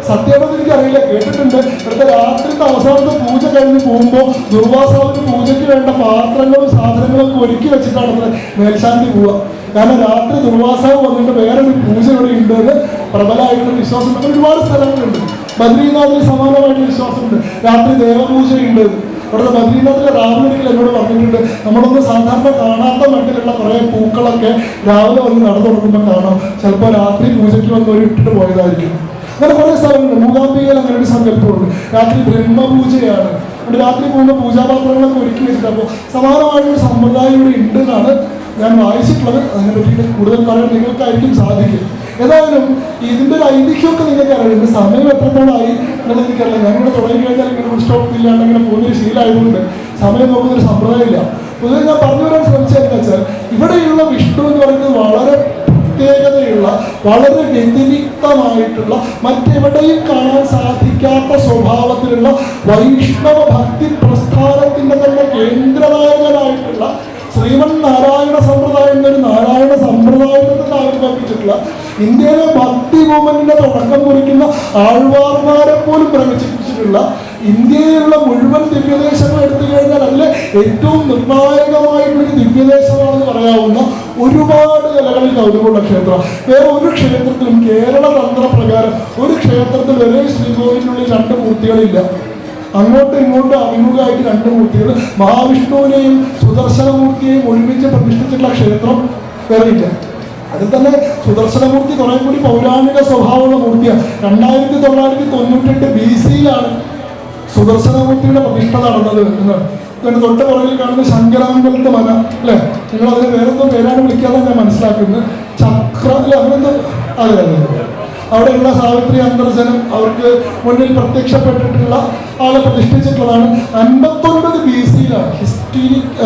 സത്യമെന്ന് എനിക്കറിയില്ല, കേട്ടിട്ടുണ്ട്. ഇവിടുത്തെ രാത്രിത്തെ അവസാനത്തെ പൂജ കഴിഞ്ഞ് പോകുമ്പോൾ ദുർവാസാവിന് പൂജയ്ക്ക് വേണ്ട പാത്രങ്ങളും സാധനങ്ങളൊക്കെ ഒരുക്കി വെച്ചിട്ടാണ് അത്ര മേൽശാന്തി പോവുക. കാരണം രാത്രി ദുർവാസാവ് വന്നിട്ട് വേറൊരു പൂജ ഇവിടെ ഉണ്ട് എന്ന് പ്രബലമായിട്ടുള്ള വിശ്വാസമുണ്ട്. ഒരുപാട് സ്ഥലങ്ങളുണ്ട്. ബദ്രീനാഥിന് സമാനമായിട്ടുള്ള വിശ്വാസമുണ്ട്. രാത്രി ദേവപൂജയുണ്ട്. ഇവിടുത്തെ ബദ്രീനാഥിലെ രാവിലെ എന്നോട് പറഞ്ഞിട്ടുണ്ട്, നമ്മളൊന്ന് സാധാരണ കാണാത്ത മട്ടിലുള്ള കുറേ പൂക്കളൊക്കെ രാവിലെ വന്ന് നടന്നു തുടങ്ങുമ്പോൾ കാണാം. ചിലപ്പോൾ രാത്രി പൂജയ്ക്ക് വന്നവർ ഇട്ടിട്ട് പോയതായിരിക്കും. അങ്ങനെ കുറേ സ്ഥലങ്ങളുണ്ട്. മൂകാംബികയിൽ അങ്ങനെ ഒരു സങ്കല്പമുണ്ട്. രാത്രി ബ്രഹ്മപൂജയാണ്. അവിടെ രാത്രി പോകുമ്പോൾ പൂജാപാത്രങ്ങളൊക്കെ ഒരുക്കി വെച്ചിട്ട്. അപ്പോൾ സമാനമായിട്ടൊരു സമ്പ്രദായം ഇവിടെ ഉണ്ടെന്നാണ് ഞാൻ വായിച്ചിട്ടുള്ളത്. അതിനെ പറ്റിയിട്ട് കൂടുതൽ പറയാൻ നിങ്ങൾക്കായിരിക്കും സാധിക്കും. ഏതായാലും ഇതിൻ്റെ ഒരു ഐതിഹ്യമൊക്കെ നിങ്ങൾക്ക് അറിയാം. സമയം എത്രത്തോളമായി എന്നുള്ളത് എനിക്കറിയില്ല. ഞാനിവിടെ തുടങ്ങി കഴിഞ്ഞാൽ ഇങ്ങനെ സ്റ്റോപ്പ് ഇല്ലാണ്ട് ഇങ്ങനെ പോകുന്നൊരു ശീലമായതുകൊണ്ട് സമയം നോക്കുന്നൊരു സമ്പ്രദായമില്ല. പൊതുവെ ഞാൻ പറഞ്ഞു വരാൻ ശ്രമിച്ചതെന്ന് വെച്ചാൽ ഇവിടെയുള്ള വിഷ്ണു എന്ന് പറയുന്നത് വളരെ പ്രത്യേകതയുള്ള, വളരെ വ്യതിരിക്തമായിട്ടുള്ള, മറ്റെവിടെയും കാണാൻ സാധിക്കാത്ത സ്വഭാവത്തിലുള്ള വൈഷ്ണവ ഭക്തി പ്രസ്ഥാനത്തിന്റെ തന്നെ കേന്ദ്രനായകനായിട്ടുള്ള ശ്രീമൻ നാരായണ സമ്പ്രദായം എന്നൊരു നാരായണ സമ്പ്രദായത്തിൽ തന്നെ ആവിർഭവിച്ചിട്ടുള്ള, ഇന്ത്യയിലെ ഭക്തി മൂവ്മെന്റിന്റെ തുടക്കം കുറിക്കുന്ന ആൾവാർമാരെ പോലും പ്രവചിപ്പിച്ചിട്ടുള്ള, ഇന്ത്യയിലുള്ള മുഴുവൻ ദിവ്യദേശങ്ങൾ എടുത്തു കഴിഞ്ഞാൽ അതിലെ ഏറ്റവും നിർണായകമായിട്ടുള്ളൊരു ദിവ്യദേശമാണെന്ന് പറയാവുന്ന ഒരുപാട് നിലകളിൽ കൗതുകമുള്ള ക്ഷേത്രം. വേറെ ഒരു ക്ഷേത്രത്തിലും കേരള തന്ത്രപ്രകാരം ഒരു ക്ഷേത്രത്തിൽ വരെ ശ്രീകോവിലിനുള്ളിൽ 2 മൂർത്തികളില്ല. അങ്ങോട്ടും ഇങ്ങോട്ടും അഭിമുഖമായിട്ട് 2 മൂർത്തികൾ, മഹാവിഷ്ണുവിനെയും സുദർശനമൂർത്തിയെയും ഒരുമിച്ച് പ്രതിഷ്ഠിച്ചിട്ടുള്ള ക്ഷേത്രം വേറെയില്ല. അതിൽ തന്നെ സുദർശനമൂർത്തി കുറെ കൂടി പൗരാണിക സ്വഭാവമുള്ള മൂർത്തിയാണ്. 2998 BC-യിലാണ് സുദർശനമൂർത്തിയുടെ പ്രതിഷ്ഠ നടന്നത് എന്നാണ്. തൊട്ട് പുറകിൽ കാണുന്ന ശങ്കരാമംഗലത്തെ മന അല്ലെ, നിങ്ങൾ അതിന് വേറെന്തോ പേരാണ് വിളിക്കാതെ ഞാൻ മനസ്സിലാക്കുന്നത്. ചക്ര അല്ലെ, അങ്ങനെന്തോ. അതെ അതെ, അവിടെയുള്ള സാവിത്രി അന്തർജനം അവർക്ക് മുന്നിൽ പ്രത്യക്ഷപ്പെട്ടിട്ടുള്ള ആളെ പ്രതിഷ്ഠിച്ചിട്ടുള്ളതാണ്. 59 BC-യിലാണ്.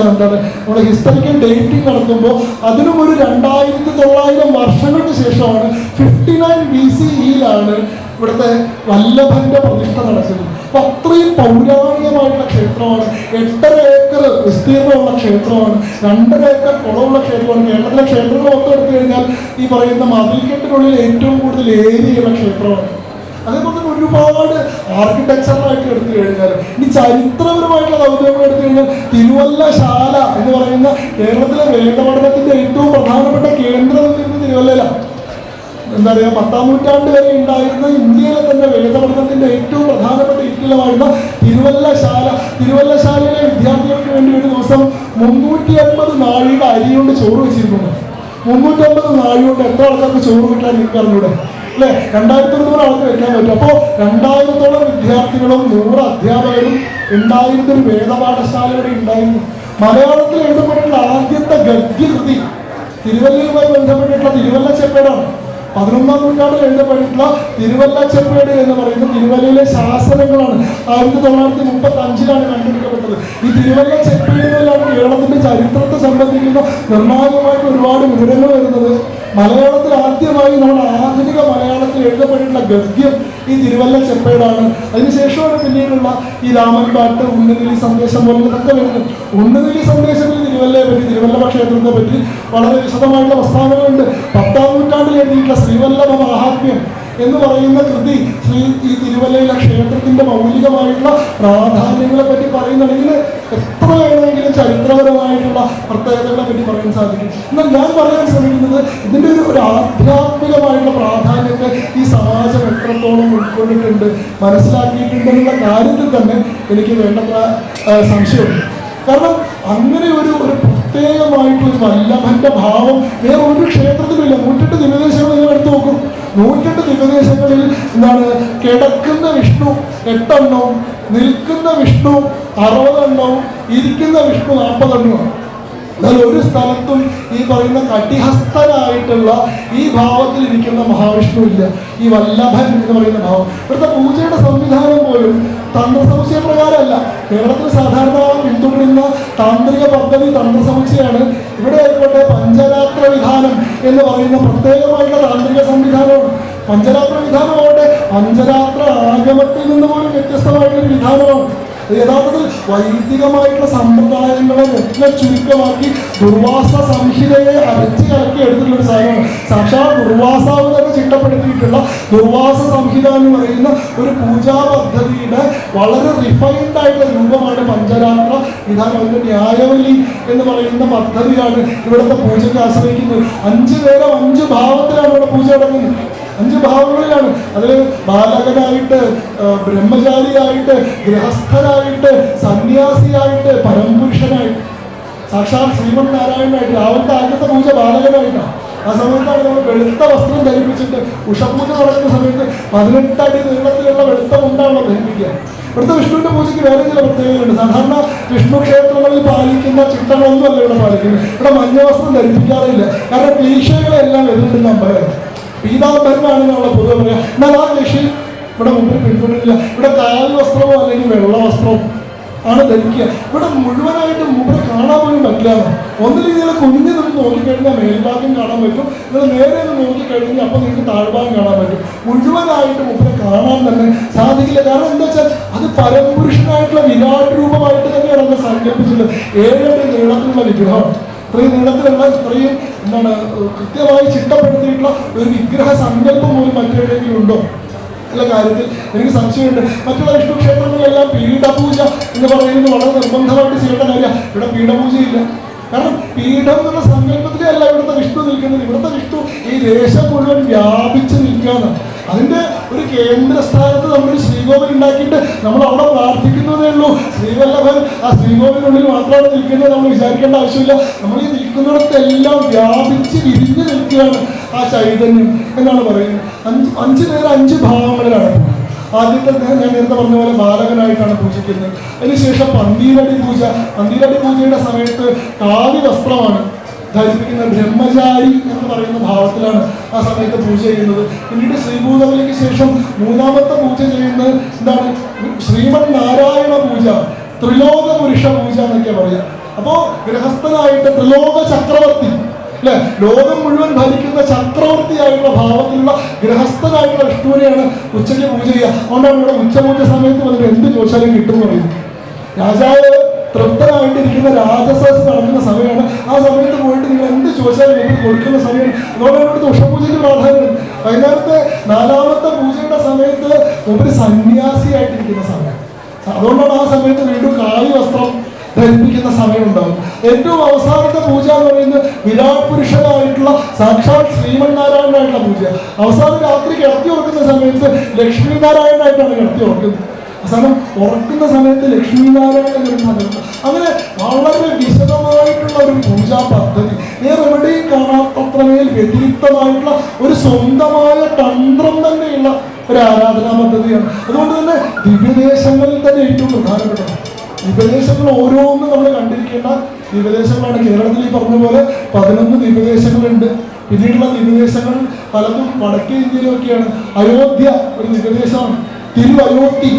എന്താണ് നമ്മുടെ ഹിസ്റ്ററിക്കൽ ഡേറ്റിംഗ് നടത്തുമ്പോൾ അതിനും ഒരു 2900 വർഷങ്ങൾക്ക് ശേഷമാണ് 59 BCE-യിലാണ് ഇവിടുത്തെ വല്ലഭന്റെ പ്രതിഷ്ഠ നടക്കുന്നത്. അപ്പൊ അത്രയും പൗരാണികമായിട്ടുള്ള ക്ഷേത്രമാണ്. 8.5 ഏക്കർ വിസ്തീർണമുള്ള ക്ഷേത്രമാണ്. 2.5 ഏക്കർ കുളമുള്ള ക്ഷേത്രമാണ്. കേരളത്തിലെ ക്ഷേത്രങ്ങൾ മൊത്തം എടുത്തു കഴിഞ്ഞാൽ ഈ പറയുന്ന മതിൽക്കെട്ടിനുള്ളിൽ ഏറ്റവും കൂടുതൽ ഏരിയയുള്ള ക്ഷേത്രമാണ്. അതേപോലെ തന്നെ ഒരുപാട് ആർക്കിടെക്ചറായിട്ട് എടുത്തു കഴിഞ്ഞാൽ, ഇനി ചരിത്രപരമായിട്ടുള്ള കൗതുകങ്ങൾ എടുത്തു കഴിഞ്ഞാൽ തിരുവല്ലശാല എന്ന് പറയുന്ന കേരളത്തിലെ വേദപഠനത്തിന്റെ ഏറ്റവും പ്രധാനപ്പെട്ട കേന്ദ്രം തിരുവല്ലയിലാണ്. എന്താ പറയുക, 10-ാം നൂറ്റാണ്ട് വരെ ഉണ്ടായിരുന്ന ഇന്ത്യയിലെ തന്നെ വേദപഠനത്തിന്റെ ഏറ്റവും പ്രധാനപ്പെട്ട ഇരിക്കലമായിരുന്ന തിരുവല്ലശാലയിലെ വിദ്യാർത്ഥികൾക്ക് വേണ്ടി ഒരു ദിവസം 350 നാഴിയുടെ അരി കൊണ്ട് ചോറ് വെച്ചിരിക്കുന്നു. 350 നാഴി കൊണ്ട് എത്ര ആൾക്കാർക്ക് ചോറ് കിട്ടാൻ നിങ്ങൾക്ക് അറിഞ്ഞൂടെ അല്ലെ? 2200 ആൾക്ക് വെക്കാൻ പറ്റും. അപ്പോൾ 2000-ഓളം വിദ്യാർത്ഥികളും 100 അധ്യാപകരും ഉണ്ടായിരുന്ന ഒരു വേദപാഠശാല ഇവിടെ ഉണ്ടായിരുന്നു. മലയാളത്തിൽ എഴുതപ്പെട്ടിട്ടുള്ള ആദ്യത്തെ ഗദ്യകൃതി തിരുവല്ലയുമായി ബന്ധപ്പെട്ടിട്ടുള്ള തിരുവല്ല ചെപ്പേടാണ്. 11-ാം നൂറ്റാണ്ടിൽ എഴുതപ്പെട്ടിട്ടുള്ള തിരുവല്ല ചെപ്പേട് എന്ന് പറയുന്ന തിരുവല്ലയിലെ ശാസനങ്ങളാണ്. 1935-ലാണ് കണ്ടുപിടിക്കപ്പെട്ടത്. ഈ തിരുവല്ല ചെപ്പേടുകളിലാണ് കേരളത്തിന്റെ ചരിത്രത്തെ സംബന്ധിക്കുന്ന നിർണായകമായിട്ട് ഒരുപാട് വിവരങ്ങൾ വരുന്നത്. മലയാളത്തിൽ ആദ്യമായി നമ്മുടെ ആധുനിക മലയാളത്തിൽ എഴുതപ്പെട്ടിട്ടുള്ള ഗദ്യം ഈ തിരുവല്ല ചെപ്പേടാണ്. അതിനുശേഷമാണ് പിന്നീടുള്ള ഈ രാമൻ പാട്ട്, ഉണ്ണുനിലി സന്ദേശം പോലുള്ളതൊക്കെ വരുന്നത്. ഉണ്ണുനിലി സന്ദേശത്തിൽ തിരുവല്ലയെ പറ്റി, തിരുവല്ലഭ ക്ഷേത്രത്തെ പറ്റി വളരെ വിശദമായിട്ടുള്ള പ്രസ്താവനകളുണ്ട്. 10-ാം നൂറ്റാണ്ടിൽ എഴുതിയിട്ടുള്ള ശ്രീവല്ലഭ മഹാത്മ്യം എന്ന് പറയുന്ന കൃതി ഈ തിരുവല്ലയിലെ ക്ഷേത്രത്തിന്റെ മൗലികമായിട്ടുള്ള പ്രാധാന്യങ്ങളെ പറ്റി പറയുന്നുണ്ടെങ്കിൽ എത്ര വേണമെങ്കിലും ചരിത്രപരമായിട്ടുള്ള പ്രത്യേകതകളെ പറ്റി പറയാൻ സാധിക്കും. എന്നാൽ ഞാൻ പറയാൻ ശ്രമിക്കുന്നത് ഇതിൻ്റെ ഒരു ആധ്യാത്മികമായിട്ടുള്ള പ്രാധാന്യത്തെ ഈ സമാജം എത്രത്തോളം ഉൾക്കൊണ്ടിട്ടുണ്ട്, മനസ്സിലാക്കിയിട്ടുണ്ടെന്നുള്ള കാര്യത്തിൽ തന്നെ എനിക്ക് വേണ്ടത്ര സംശയമുണ്ട്. കാരണം അങ്ങനെ ഒരു പ്രത്യേകമായിട്ടൊരു വല്ലഭന്റെ ഭാവം വേറെ ഒരു ക്ഷേത്രത്തിലുമില്ല. 108 ദിവ്യദേശങ്ങൾ നിങ്ങൾ എടുത്തു നോക്കും. 108 ദിവ്യദേശങ്ങളിൽ എന്താണ്, കിടക്കുന്ന വിഷ്ണു 8 എണ്ണവും, നിൽക്കുന്ന വിഷ്ണു 60 എണ്ണവും, ഇരിക്കുന്ന വിഷ്ണു 40 എണ്ണവും. എന്നാൽ ഒരു സ്ഥലത്തും ഈ പറയുന്ന കടിഹസ്തനായിട്ടുള്ള ഈ ഭാവത്തിൽ ഇരിക്കുന്ന മഹാവിഷ്ണു ഇല്ല. ഈ വല്ലഭൻ എന്ന് പറയുന്ന ഭാവം. ഇവിടുത്തെ പൂജയുടെ സംവിധാനം പോലും തന്ത്രസമുച്ചയപ്രകാരമല്ല. കേരളത്തിൽ സാധാരണ പിന്തുടരുന്ന താന്ത്രിക പദ്ധതി തന്ത്രസമുച്ചയാണ്. ഇവിടെ ആയിക്കോട്ടെ പഞ്ചരാത്ര വിധാനം എന്ന് പറയുന്ന പ്രത്യേകമായിട്ടുള്ള താന്ത്രിക സംവിധാനമാണ്. പഞ്ചരാത്ര വിധാനമാവട്ടെ പഞ്ചരാത്ര ആഗമത്തിൽ നിന്ന് പോലും വ്യത്യസ്തമായിട്ടൊരു വിധാനമാണ്. യഥാർത്ഥത്തിൽ വൈദികമായിട്ടുള്ള സമ്പ്രദായങ്ങളെ എല്ലാം ചുരുക്കമാക്കി ദുർവാസ സംഹിതയെ അരച്ച് കലക്കി എടുത്തിട്ടുള്ള ഒരു സാധനമാണ്. സാക്ഷാൽ ദുർവാസാവ് തന്നെ ചിട്ടപ്പെടുത്തിയിട്ടുള്ള ദുർവാസ സംഹിത എന്ന് പറയുന്ന ഒരു പൂജാ പദ്ധതിയുടെ വളരെ റിഫൈൻഡ് ആയിട്ടുള്ള രൂപമാണ് പഞ്ചരാത്ര വിധാനം. അതിൻ്റെ ന്യായവലി എന്ന് പറയുന്ന പദ്ധതിയാണ് ഇവിടുത്തെ പൂജയ്ക്ക് ആശ്രയിക്കുന്നത്. 5 പേരെ 5 ഭാവത്തിലാണ് ഇവിടെ പൂജ നടക്കുന്നത്. 5 ഭാവങ്ങളിലാണ്. അതിൽ ബാലകനായിട്ട്, ബ്രഹ്മചാരിയായിട്ട്, ഗൃഹസ്ഥനായിട്ട്, സന്യാസിയായിട്ട്, പരംപുരുഷനായിട്ട്, സാക്ഷാൽ ശ്രീമൻ നാരായണനായിട്ട്. രാവിലത്തെ ആദ്യത്തെ പൂജ ബാലകനായിട്ടാണ്. ആ സമയത്താണ് നമ്മൾ വെളുത്ത വസ്ത്രം ധരിപ്പിച്ചിട്ട് ഉഷപൂജ നടക്കുന്ന സമയത്ത് 18 അടി നീളത്തിലുള്ള വെളുത്ത മുണ്ടാണല്ലോ ധരിപ്പിക്കുക. ഇവിടുത്തെ വിഷ്ണുവിന്റെ പൂജയ്ക്ക് വേറെ ചില പ്രത്യേകതയുണ്ട്. സാധാരണ വിഷ്ണു ക്ഷേത്രങ്ങളിൽ പാലിക്കുന്ന ചിട്ടകളൊന്നുമല്ല ഇവിടെ പാലിക്കുന്നത്. ഇവിടെ മഞ്ഞ വസ്ത്രം ധരിപ്പിക്കാറില്ല. കാരണം ക്ലീശകളെല്ലാം എതിർക്കുന്ന അമ്പലം പീതാംബരനാണ് നമ്മളെ പൊതുവെ പറയാം. എന്നാൽ ആ ലക്ഷ്യം ഇവിടെ മുമ്പിൽ പിന്തുടരില്ല. ഇവിടെ കാൽ വസ്ത്രമോ അല്ലെങ്കിൽ വെള്ള വസ്ത്രമോ ആണ് ധരിക്കുക. ഇവിടെ മുഴുവനായിട്ട് മൂപ്പരെ കാണാൻ പോലും പറ്റില്ല. ഒന്നിൽ നിങ്ങൾ കുഞ്ഞ് നിന്ന് നോക്കിക്കഴിഞ്ഞാൽ മേൽഭാഗം കാണാൻ പറ്റും, നിങ്ങൾ നേരെ നിന്ന് നോക്കിക്കഴിഞ്ഞാൽ അപ്പോൾ നിങ്ങൾക്ക് താഴ്ഭാഗം കാണാൻ പറ്റും. മുഴുവനായിട്ട് മൂപ്പരെ കാണാൻ തന്നെ സാധിക്കില്ല. കാരണം എന്താ വെച്ചാൽ അത് പരമപുരുഷനായിട്ടുള്ള വിരാട് രൂപമായിട്ട് തന്നെയാണ് നമ്മൾ സങ്കല്പിച്ചത്. 7 അടി നീളത്തിലുള്ള വിഗ്രഹമാണ്. ഇത്രയും നീളത്തിലുള്ള ഇത്രയും കൃത്യമായി ചിട്ടപ്പെടുത്തിയിട്ടുള്ള ഒരു വിഗ്രഹ സങ്കല്പം പോലും മറ്റെവിടെയെങ്കിലും ഉണ്ടോ ഉള്ള കാര്യത്തിൽ എനിക്ക് സംശയമുണ്ട്. മറ്റുള്ള വിഷ്ണു ക്ഷേത്രങ്ങളിലെല്ലാം പീഠപൂജ എന്ന് പറയുന്നത് വളരെ നിർബന്ധമായിട്ട് ചെയ്യേണ്ട കാര്യമാണ്. ഇവിടെ പീഠപൂജയില്ല. കാരണം പീഠം എന്നുള്ള സങ്കല്പത്തിലല്ല ഇവിടുത്തെ വിഷ്ണു നിൽക്കുന്നത്. ഇവിടുത്തെ വിഷ്ണു ഈ ദേശം മുഴുവൻ വ്യാപിച്ച് നിൽക്കുകയാണ്. അതിൻ്റെ ഒരു കേന്ദ്ര സ്ഥാനത്ത് നമ്മൾ ശ്രീകോവിൽ ഉണ്ടാക്കിയിട്ട് നമ്മൾ അവിടെ പ്രാർത്ഥിക്കുന്നതേ ഉള്ളൂ. ശ്രീവല്ലഭൻ ആ ശ്രീകോവിലിനുള്ളിൽ മാത്രമാണ് നിൽക്കുന്നത് നമ്മൾ വിചാരിക്കേണ്ട ആവശ്യമില്ല. നമ്മൾ ഈ നിൽക്കുന്നിടത്തെല്ലാം വ്യാപിച്ച് വിരിഞ്ഞ് നിൽക്കുകയാണ് ആ ചൈതന്യം എന്നാണ് പറയുന്നത്. 5 പേര് 5 ഭാവങ്ങളിലാണ്. ആദ്യത്തെ ഞാൻ നേരത്തെ പറഞ്ഞ പോലെ ബാലകനായിട്ടാണ് പൂജിക്കുന്നത്. അതിനുശേഷം പന്തീരടി പൂജ. പന്തീരടി പൂജയുടെ സമയത്ത് കാവി വസ്ത്രമാണ് ധരിപ്പിക്കുന്ന. ബ്രഹ്മചാരി എന്ന് പറയുന്ന ഭാവത്തിലാണ് ആ സമയത്ത് പൂജ ചെയ്യുന്നത്. പിന്നീട് ശ്രീഭൂതബലിക്ക് ശേഷം 3ാമത്തെ പൂജ ചെയ്യുന്നത് എന്താണ്? ശ്രീമൻ നാരായണ പൂജ, ത്രിലോക പുരുഷ പൂജ എന്നൊക്കെ പറയാം. അപ്പോൾ ഗൃഹസ്ഥനായിട്ട് ത്രിലോക ചക്രവർത്തി അല്ലെ, ലോകം മുഴുവൻ ഭരിക്കുന്ന ചക്രവർത്തിയായിട്ടുള്ള ഭാവത്തിലുള്ള ഗൃഹസ്ഥനായിട്ടുള്ള വിഷ്ണുവിനെയാണ് ഉച്ചയ്ക്ക് പൂജ ചെയ്യുക. അതുകൊണ്ടാണ് ഇവിടെ ഉച്ചപൂജ സമയത്ത് വന്നിട്ട് എന്ത് ചോദിച്ചാലും കിട്ടും പറയുന്നു. രാജാവ് തൃപ്തനായിട്ടിരിക്കുന്ന രാജസദസ് നടക്കുന്ന സമയമാണ്. ആ സമയത്ത് പോയിട്ട് നിങ്ങൾ എന്ത് ചോദിച്ചാലും നിങ്ങൾക്ക് കൊടുക്കുന്ന സമയമാണ്. അതുകൊണ്ടാണ് ഇവിടുത്തെ ഉഷപൂജയ്ക്ക് പ്രാധാന്യം. വൈകുന്നേരത്തെ 4ാമത്തെ പൂജയുടെ സമയത്ത് ഒരു സന്യാസിയായിട്ടിരിക്കുന്ന സമയം. അതുകൊണ്ടാണ് ആ സമയത്ത് വീണ്ടും കാവി വസ്ത്രം ധരിപ്പിക്കുന്ന സമയം ഉണ്ടാകും. ഏറ്റവും അവസാനത്തെ പൂജ എന്ന് പറയുന്നത് വിരാട് പുരുഷനായിട്ടുള്ള സാക്ഷാത് ശ്രീമന്നാരായണനായിട്ടുള്ള പൂജ. അവസാനം രാത്രി കിടത്തി ഉറക്കുന്ന സമയത്ത് ലക്ഷ്മി നാരായണനായിട്ടാണ് കിടത്തി ഉറക്കുന്നത്. അവസാനം ഉറക്കുന്ന സമയത്ത് ലക്ഷ്മി നാരായണൻ വരുന്നത്. അങ്ങനെ വളരെ വിശദമായിട്ടുള്ള ഒരു പൂജാ പദ്ധതി വേറെ എവിടെയും കാണാത്തത്രമേൽ വ്യതിരിക്തമായിട്ടുള്ള ഒരു സ്വന്തമായ തന്ത്രം തന്നെയുള്ള ഒരു ആരാധനാ പദ്ധതിയാണ്. അതുകൊണ്ട് തന്നെ ദിവ്യദേശങ്ങളിൽ തന്നെ ഏറ്റവും പ്രധാനപ്പെട്ടത് ദിവ്യദേശങ്ങൾ ഓരോന്നും നമ്മൾ കണ്ടിരിക്കേണ്ട ദിവ്യദേശങ്ങളാണ്. കേരളത്തിൽ ഈ പറഞ്ഞ പോലെ 11 ദിവ്യദേശങ്ങളുണ്ട്. പിന്നീടുള്ള ദിവ്യദേശങ്ങൾ പലതും വടക്കേ ഇന്ത്യയിലൊക്കെയാണ്. അയോധ്യ ഒരു ദിവ്യദേശമാണ്. തിരുവയോധ്യ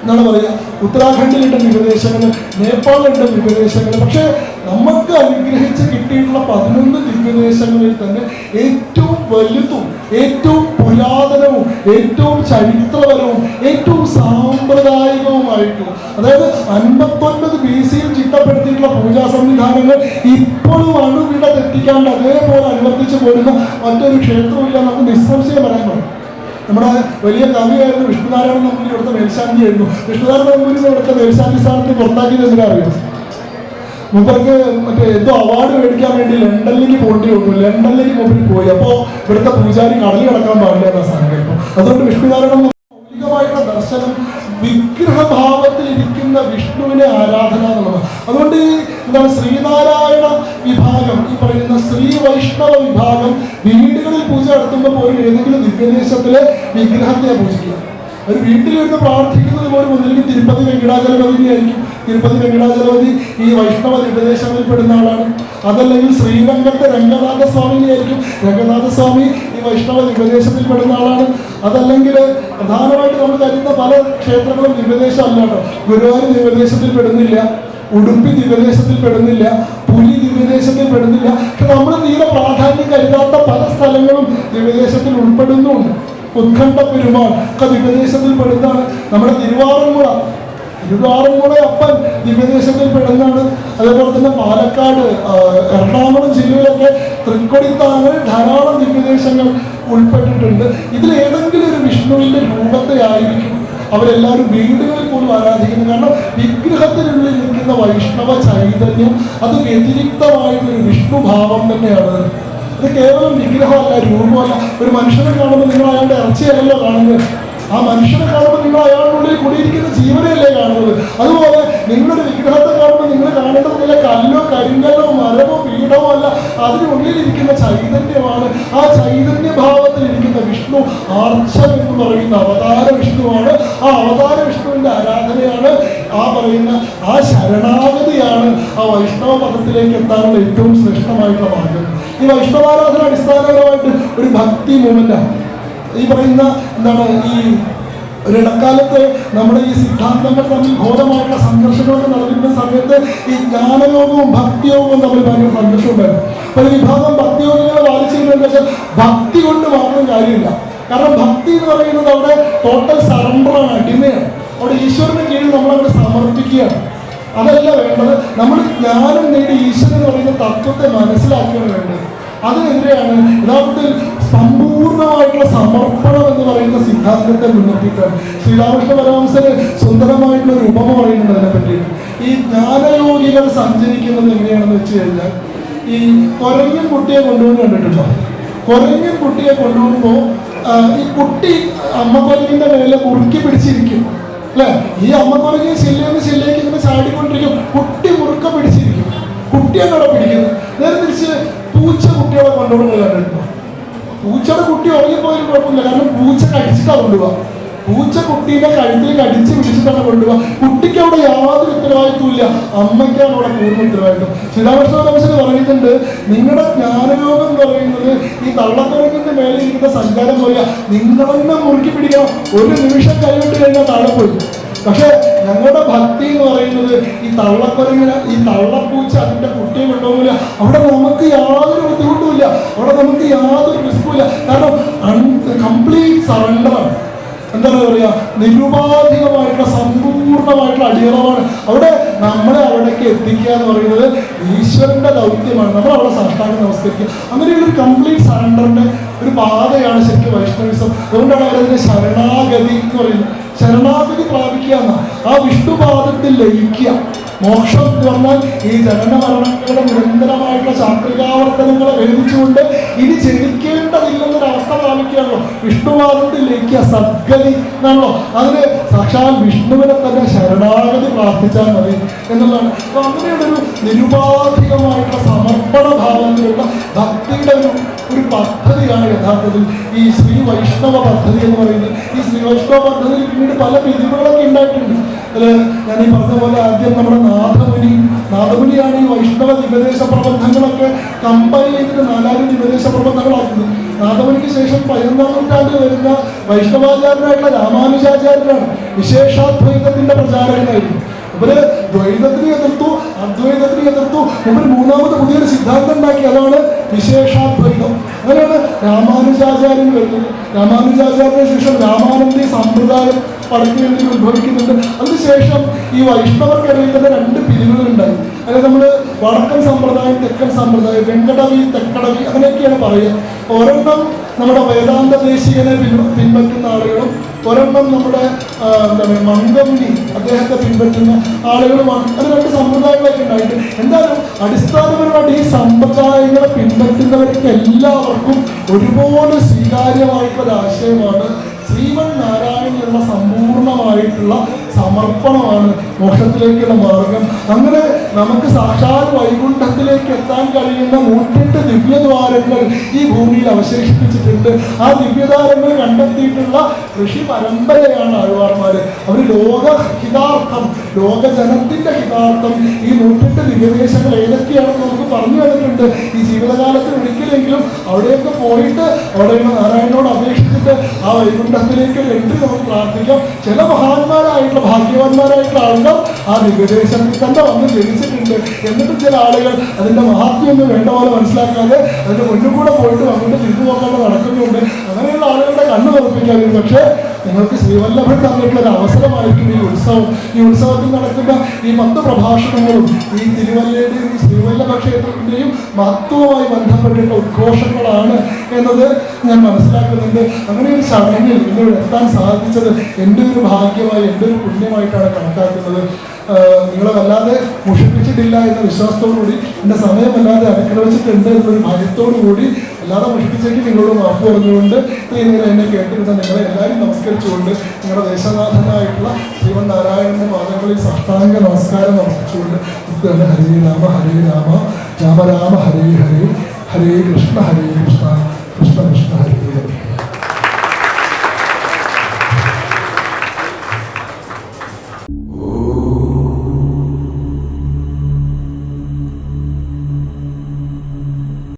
എന്നാണ് പറയുക. ഉത്തരാഖണ്ഡിലുണ്ട് ദിവ്യദേശങ്ങൾ, നേപ്പാളിലുണ്ട് ദിവ്യദേശങ്ങൾ. പക്ഷേ നമുക്ക് അനുഗ്രഹിച്ച് കിട്ടിയിട്ടുള്ള 11 ദിവ്യദേശങ്ങളിൽ തന്നെ ഏറ്റവും വലുതും ഏറ്റവും പുരാതനവും ഏറ്റവും ചരിത്രപരവും ഏറ്റവും സാമ്പ്രദായികവുമായിട്ടും, അതായത് 59 BC ചിട്ടപ്പെടുത്തിയിട്ടുള്ള പൂജാ സംവിധാനങ്ങൾ ഇപ്പോഴും അണുവിട തെറ്റിക്കാണ്ട് അതേപോലെ അനുവർത്തിച്ചു പോരുന്ന മറ്റൊരു ക്ഷേത്രമില്ല നമുക്ക് നിസ്സംശയം പറയാൻ പറ്റും. നമ്മുടെ വലിയ കവിയായിരുന്നു വിഷ്ണുനാരായണൻ നമ്പൂരി ഇവിടുത്തെ മേൽശാന്തിയായിരുന്നു. വിഷ്ണുനാരായണൻ നമ്പൂരി ഇവിടുത്തെ മേൽശാന്തി സ്ഥാനത്ത് പുറത്താക്കിയത് എന്തിനാ അറിയാം? മുമ്പർക്ക് മറ്റേ എന്തോ അവാർഡ് മേടിക്കാൻ വേണ്ടി ലണ്ടനിലേക്ക് പോകേണ്ടി വന്നു. ലണ്ടനിലേക്ക് മുമ്പിൽ പോയി. അപ്പോൾ ഇവിടുത്തെ പൂജാരി കടലിൽ കിടക്കാൻ പാടില്ല എന്ന സങ്കല്പം. അതുകൊണ്ട് വിഷ്ണുനാരായണൻ മൗലികമായിട്ടുള്ള ദർശനം വിഗ്രഹഭാവത്തിൽ ഇരിക്കുന്ന വിഷ്ണുവിനെ ആരാധന എന്നുള്ളത്. അതുകൊണ്ട് ഈ ശ്രീനാരായണ വിഭാഗം, ഈ പറയുന്ന ശ്രീ വൈഷ്ണവ വിഭാഗം വീടുകളിൽ പൂജ നടത്തുമ്പോൾ പോലും ഏതെങ്കിലും ദിവ്യദേശത്തിലെ വിഗ്രഹത്തെ പൂജിക്കുക. ഒരു വീട്ടിലിരുന്ന് പ്രാർത്ഥിക്കുന്നത് പോലും ഒന്നില്ലെങ്കിൽ തിരുപ്പതി വെങ്കടാചലപതി ആയിരിക്കും. തിരുപ്പതി വെങ്കടാചലപതി ഈ വൈഷ്ണവ ദിവ്യദേശങ്ങളിൽ പെടുന്ന ആളാണ്. അതല്ലെങ്കിൽ ശ്രീരംഗത്തെ രംഗനാഥസ്വാമിനെ ആയിരിക്കും. രംഗനാഥസ്വാമി ഈ വൈഷ്ണവ ദിവ്യദേശത്തിൽ പെടുന്ന ആളാണ്. അതല്ലെങ്കിൽ പ്രധാനമായിട്ട് നമ്മൾ കരുതുന്ന പല ക്ഷേത്രങ്ങളും ദിവ്യദേശം അല്ല കേട്ടോ. ഗുരുവായൂർ ദിവ്യദേശത്തിൽ പെടുന്നില്ല, ഉടുപ്പി ദിവ്യദേശത്തിൽ പെടുന്നില്ല, പുലി ദിവ്യദേശത്തിൽ പെടുന്നില്ല. പക്ഷെ നമ്മൾ തീരെ പ്രാധാന്യം കരുതാത്ത പല സ്ഥലങ്ങളും ദിവ്യദേശത്തിൽ ഉൾപ്പെടുന്നുണ്ട്. ഉത്കണ്ഠ പെരുമാൾ ഒക്കെ ദിവ്യദേശത്തിൽ പെടുന്നതാണ്. നമ്മുടെ തിരുവാറന്മുള അപ്പൻ ദിവ്യദേശത്തിൽ പെടുന്നതാണ്. അതേപോലെ തന്നെ പാലക്കാട്, എറണാകുളം ജില്ലയിലൊക്കെ തൃക്കൊടിത്താങ്ങൾ ധാരാളം ദിവ്യദേശങ്ങൾ ഉൾപ്പെട്ടിട്ടുണ്ട്. ഇതിൽ ഏതെങ്കിലും ഒരു വിഷ്ണുവിന്റെ രൂപത്തെ ആയിരിക്കും അവരെല്ലാവരും വീടുകളിൽ പോലും ആരാധിക്കുന്നത്. കാരണം വിഗ്രഹത്തിനുള്ളിൽ ഇരിക്കുന്ന വൈഷ്ണവ ചൈതന്യം അത് വ്യതിരിക്തമായിട്ടൊരു വിഷ്ണുഭാവം തന്നെയാണ്. അത് കേവലം വിഗ്രഹമല്ല, രൂപമല്ല. ഒരു മനുഷ്യനെ കാണുമ്പോൾ നിങ്ങൾ അയാളുടെ ഇറച്ചിയല്ലല്ലോ കാണുന്നത്. ആ മനുഷ്യനെ കാണുമ്പോൾ നിങ്ങൾ അയാളുടെ ഉള്ളിൽ കൂടിയിരിക്കുന്ന ജീവനെയല്ലേ കാണുന്നത്. അതുപോലെ നിങ്ങളൊരു വിഗ്രഹത്തെ കാണുമ്പോൾ നിങ്ങൾ കാണേണ്ടതില്ല കല്ലോ കരിങ്കല്ലോ മരമോ പീഠമോ അല്ല, അതിനുള്ളിലിരിക്കുന്ന ചൈതന്യമാണ്. ആ ചൈതന്യ ഭാവത്തിലിരിക്കുന്ന വിഷ്ണു ആർച്ചൻ എന്ന് പറയുന്ന അവതാര വിഷ്ണുവാണ്. ആ അവതാര വിഷ്ണുവിന്റെ ആരാധനയാണ്, ആ പറയുന്ന ആ ശരണാഗതിയാണ് ആ വൈഷ്ണവ പദത്തിലേക്ക് എത്താനുള്ള ഏറ്റവും ശ്രേഷ്ഠമായിട്ടുള്ള മാർഗം. ഈ വൈഷ്ണവാരാധന അടിസ്ഥാനപരമായിട്ട് ഒരു ഭക്തി മൂവ്മെന്റാണ്. ഈ പറയുന്ന എന്താണ് ഈ ഒരിടക്കാലത്ത് നമ്മുടെ ഈ സിദ്ധാന്തങ്ങൾ തമ്മിൽ ഘോരമായിട്ടുള്ള സംഘർഷങ്ങളൊക്കെ നടന്നിരുന്ന സമയത്ത് ഈ ജ്ഞാനയോഗവും ഭക്തിയോഗവും തമ്മിൽ ഭയങ്കര സംഘർഷം ഉണ്ടായിരുന്നു. അപ്പൊ ഈ വിഭാഗം ഭക്തിയോഗങ്ങളെ ബാധിച്ചിരുന്നതെന്ന് വെച്ചാൽ ഭക്തി കൊണ്ട് മാത്രം കാര്യമില്ല. കാരണം ഭക്തി എന്ന് പറയുന്നത് അവിടെ ടോട്ടൽ സറണ്ടറാണ്, അടിമയാണ്. അവിടെ ഈശ്വരന് കീഴിൽ നമ്മളവിടെ സമർപ്പിക്കുകയാണ്. അതല്ല വേണ്ടത്. നമ്മൾ ജ്ഞാനം നേടി ഈശ്വരൻ എന്ന് പറയുന്ന തത്വത്തെ മനസ്സിലാക്കുകയാണ് വേണ്ടത്. അതിനെതിരെയാണ് യഥാർത്ഥത്തിൽ സമ്പൂർണമായിട്ടുള്ള സമർപ്പണം എന്ന് പറയുന്ന സിദ്ധാന്തത്തെ മുൻനിർത്തിയിട്ടാണ് ശ്രീരാമകൃഷ്ണ പരമഹംസന് സുന്ദരമായിട്ടുള്ള ഒരു ഉപമ പറയുന്നത് അതിനെ പറ്റിയിട്ട്. ഈ ജ്ഞാനയോഗികൾ സഞ്ചരിക്കുന്നത് എങ്ങനെയാണെന്ന് വെച്ച് കഴിഞ്ഞാൽ, ഈ കുരങ്ങൻ കുട്ടിയെ കൊണ്ടുപോകുന്ന കണ്ടിട്ടുണ്ടോ? കുരങ്ങൻ കുട്ടിയെ കൊണ്ടുപോകുമ്പോൾ ഈ കുട്ടി അമ്മക്കുരങ്ങിന്റെ മേലെ മുറുക്കി പിടിച്ചിരിക്കും അല്ലെ? ഈ അമ്മക്കുരങ്ങി ശില്ലേക്ക് ഇങ്ങനെ ചാടിക്കൊണ്ടിരിക്കും, കുട്ടി മുറുക്ക പിടിച്ചിരിക്കും, കുട്ടിയെ കൂടെ പിടിക്കുന്നു. നേരെ തിരിച്ച് പൂച്ച കുട്ടികളെ കൊണ്ടുപോകുന്നത് കണ്ടിട്ടുണ്ടോ? പൂച്ചയുടെ കുട്ടി ഉറങ്ങിപ്പോയാലും കുഴപ്പമില്ല, കാരണം പൂച്ച കടിച്ചിട്ടാണ് കൊണ്ടുപോകുക. പൂച്ച കുട്ടീനെ കഴുത്തിൽ കടിച്ച് പിടിച്ചിട്ടാണ് കൊണ്ടുപോകുക. കുട്ടിക്ക് അവിടെ യാതൊരു ഉത്തരവാദിത്വം ഇല്ല, അമ്മയ്ക്കാണ് അവിടെ പൂർണ്ണ ഉത്തരവാദിത്വം. ശ്രീരാമകൃഷ്ണ പരമഹംസൻ പറയുന്നുണ്ട്, നിങ്ങളുടെ ജ്ഞാനയോഗം എന്ന് പറയുന്നത് ഈ തള്ളക്കുരങ്ങിന്റെ മേലെ ഇരിക്കുന്ന സഞ്ചാരം പോലെ നിങ്ങളെന്നെ മുറുക്കി പിടിക്കണം. ഒരു നിമിഷം കൈവിട്ട് കഴിഞ്ഞാൽ താഴെ പോയി. പക്ഷെ ഞങ്ങളുടെ ഭക്തി എന്ന് പറയുന്നത് ഈ തള്ളക്കുരങ്ങിന്, ഈ തള്ളപ്പൂച്ച അതിന്റെ കുട്ടിയെ കൊണ്ടുപോകില്ല. അവിടെ നമുക്ക് യാതൊരു ബുദ്ധിമുട്ടുമില്ല, അവിടെ നമുക്ക് യാതൊരു റിസ്കുമില്ല. കാരണം കംപ്ലീറ്റ് സറണ്ടറാണ്. എന്താണ് പറയുക, നിരുപാധികമായിട്ടുള്ള സമ്പൂർണമായിട്ടുള്ള അടിയറവാണ്. അവിടെ നമ്മളെ അവിടേക്ക് എത്തിക്കുക എന്ന് പറയുന്നത് ഈശ്വരന്റെ ദൗത്യമാണ്. നമ്മൾ അവിടെ സാഷ്ടാംഗം നമസ്കരിക്കുക. അങ്ങനെയുള്ള ഒരു കംപ്ലീറ്റ് സറണ്ടറിന്റെ ഒരു പാതയാണ് ശരിക്കും വൈഷ്ണവിസം. അതുകൊണ്ടാണ് അവരതിനെ ശരണാഗതി എന്ന് പറയുന്നത്. ശരണാഗതി പ്രാപിക്കുക എന്ന ആ വിഷ്ണുപാദത്തിൽ ലയിക്കുക. മോക്ഷം എന്ന് പറഞ്ഞാൽ ഈ ജനന മരണങ്ങളുടെ നിരന്തരമായിട്ടുള്ള ചാക്രികാവർത്തനങ്ങളെ ഭേദിച്ചുകൊണ്ട് ഇനി ജനിക്കേണ്ടതില്ലെന്നൊരവസ്ഥ പ്രാപിക്കുകയാണല്ലോ. വിഷ്ണുപാദത്തിൽ ലയിക്കുക, സദ്ഗതി എന്നാണല്ലോ. അതിന് സാക്ഷാൽ വിഷ്ണുവിനെ തന്നെ ശരണാഗതി പ്രാർത്ഥിച്ചാൽ മതി എന്നുള്ളതാണ്. അപ്പൊ അങ്ങനെയുള്ളൊരു നിരുപാധികമായിട്ടുള്ള സമർപ്പണ ഭാവത്തിലുള്ള ഭക്തിയുടെ ഒരു പദ്ധതിയാണ് യഥാർത്ഥത്തിൽ ഈ ശ്രീ വൈഷ്ണവ പദ്ധതി എന്ന് പറയുന്നത്. ഈ ശ്രീ വൈഷ്ണവ പദ്ധതിയിൽ പിന്നീട് പല പിരിവുകളൊക്കെ ഉണ്ടായിട്ടുണ്ട്. അതിൽ ഞാൻ ഈ പറഞ്ഞ പോലെ ആദ്യം നമ്മുടെ നാദമുനിയാണ് ഈ വൈഷ്ണവ ദിവദേശ പ്രബന്ധങ്ങളൊക്കെ കമ്പൈൻ ചെയ്തിട്ട് 4 ദിവദേശ പ്രബന്ധങ്ങളാക്കുന്നത്. നാദമുനിക്ക് ശേഷം 11ാം നൂറ്റാണ്ടിൽ വരുന്ന വൈഷ്ണവാചാര്യനായിട്ടുള്ള രാമാനുജാചാര്യനാണ് വിശേഷാദ്വൈതത്തിന്റെ പ്രചാരകനായിരുന്നു. ഇവര് ദ്വൈതത്തിനെ എതിർത്തു, അദ്വൈതത്തിനെ എതിർത്തു. ഇവർ 3ാമത് പുതിയൊരു സിദ്ധാന്തം ഉണ്ടാക്കി, അതാണ് വിശേഷാദ്വൈതം. അങ്ങനെയാണ് രാമാനുജാചാര്യൻ വരുന്നത്. രാമാനുജാചാര്യന് ശേഷം രാമാനന്ദി സമ്പ്രദായം പടക്കേണ്ടി ഉത്ഭവിക്കുന്നുണ്ട്. അതിനുശേഷം ഈ വൈഷ്ണവർക്കിടയിൽ തന്നെ 2 പിരിവുകളുണ്ടായി. അതായത് നമ്മൾ വടക്കൻ സമ്പ്രദായം, തെക്കൻ സമ്പ്രദായം, വെങ്കടവി, തെക്കടവി അങ്ങനെയൊക്കെയാണ് പറയുക. ഒരെണ്ണം നമ്മുടെ വേദാന്ത ദേശീയനെ പിൻപറ്റുന്ന ആളുകളും ഒരെണ്ണം നമ്മുടെ എന്താണ് മംഗമുനി അദ്ദേഹത്തെ പിൻപറ്റുന്ന ആളുകളുമാണ്. അത് 2 സമ്പ്രദായങ്ങളൊക്കെ ഉണ്ടായിട്ട് എന്തായാലും അടിസ്ഥാനപരമായിട്ട് ഈ സമ്പ്രദായങ്ങളെ പിൻപറ്റുന്നവർക്ക് എല്ലാവർക്കും ഒരുപോലെ സ്വീകാര്യമായിട്ടുള്ള ആശയമാണ് ശ്രീമൻ നാരായണനുള്ള സമ്പൂർണമായിട്ടുള്ള സമർപ്പണമാണ് മോക്ഷത്തിലേക്കുള്ള മാർഗം. അങ്ങനെ നമുക്ക് സാക്ഷാൽ വൈകുണ്ഠത്തിലേക്ക് എത്താൻ കഴിയുന്ന 108 ദിവ്യദ്വാരങ്ങൾ ഈ ഭൂമിയിൽ അവശേഷിപ്പിച്ചിട്ടുണ്ട്. ആ ദിവ്യദ്വാരങ്ങൾ കണ്ടെത്തിയിട്ടുള്ള ഋഷി പരമ്പരയാണ് ആഴ്വാർമാര്. അവർ ലോകഹിതാർത്ഥം, ലോകജനത്തിന്റെ ഹിതാർത്ഥം ഈ 108 ദിവ്യദേശങ്ങൾ ഏതൊക്കെയാണെന്ന് നമുക്ക് പറഞ്ഞു തന്നിട്ടുണ്ട്. ഈ ജീവിതകാലത്തിൽ ഒരിക്കലെങ്കിലും അവിടെയൊക്കെ പോയിട്ട് അവിടെയുള്ള നാരായണനോട് അപേക്ഷിച്ചിട്ട് ആ വൈകുണ്ഠത്തിലേക്ക് എൻട്രി നമുക്ക് പ്രാർത്ഥിക്കാം. ചില മഹാന്മാരായിട്ടുള്ള ഭാഗ്യവാന്മാരായിട്ടുള്ള ആളുകൾ ആ ദിവ്യദേശത്തിൽ തന്നെ വന്ന് ജനിച്ചിട്ടുണ്ട്. എന്നിട്ടും ചില ആളുകൾ അതിന്റെ മഹാത്മ്യൊന്നും വേണ്ട പോലെ മനസ്സിലാക്കാതെ അതിന്റെ മുന്നിൽ പോയിട്ട് അങ്ങോട്ട് തിരിഞ്ഞു നോക്കാണ്ട് നടക്കുന്നുണ്ട്. അങ്ങനെയുള്ള ആളുകളുടെ കണ്ണു തുറപ്പിക്കാതിരുന്നു. പക്ഷേ നിങ്ങൾക്ക് ശ്രീവല്ലഭൻ തന്നിട്ടുള്ള ഒരു അവസരമായിരിക്കും ഈ ഉത്സവം. ഈ ഉത്സവത്തിൽ നടക്കുന്ന ഈ 10 പ്രഭാഷണങ്ങളും ഈ തിരുവല്ലയുടെയും ശ്രീവല്ലഭ ക്ഷേത്രത്തിന്റെയും മഹത്വവുമായി ബന്ധപ്പെട്ടിട്ട ഉദ്ഘോഷങ്ങളാണ് എന്നത് ഞാൻ മനസ്സിലാക്കുന്നുണ്ട്. അങ്ങനെ ഒരു ചടങ്ങിൽ ഇവിടെ എത്താൻ സാധിച്ചത് എൻ്റെ ഒരു ഭാഗ്യമായി, എൻ്റെ ഒരു പുണ്യമായിട്ടാണ് കണക്കാക്കുന്നത്. നിങ്ങളെ വല്ലാതെ മുഷിപ്പിച്ചിട്ടില്ല എന്ന വിശ്വാസത്തോടുകൂടി, എൻ്റെ സമയം വല്ലാതെ അതിക്രമിച്ചിട്ടുണ്ട് എന്നൊരു ഭയത്തോടു കൂടി, അല്ലാതെ മുഷിപ്പിച്ചെങ്കിൽ നിങ്ങളോട് മാപ്പ് പറഞ്ഞുകൊണ്ട് നിങ്ങൾ എന്നെ കേട്ടിരുന്ന നിങ്ങളെ എല്ലാവരും നമസ്കരിച്ചുകൊണ്ട് നിങ്ങളുടെ ദേശനാഥനായിട്ടുള്ള ശ്രീമൻ നാരായണന്റെ പാദങ്ങളിൽ സാഷ്ടാംഗ നമസ്കാരം അർപ്പിച്ചുകൊണ്ട് ഹരേ രാമ ഹരേ രാമ രാമ രാമ ഹരേ ഹരേ ഹരേ കൃഷ്ണ കൃഷ്ണ കൃഷ്ണ ഹരേ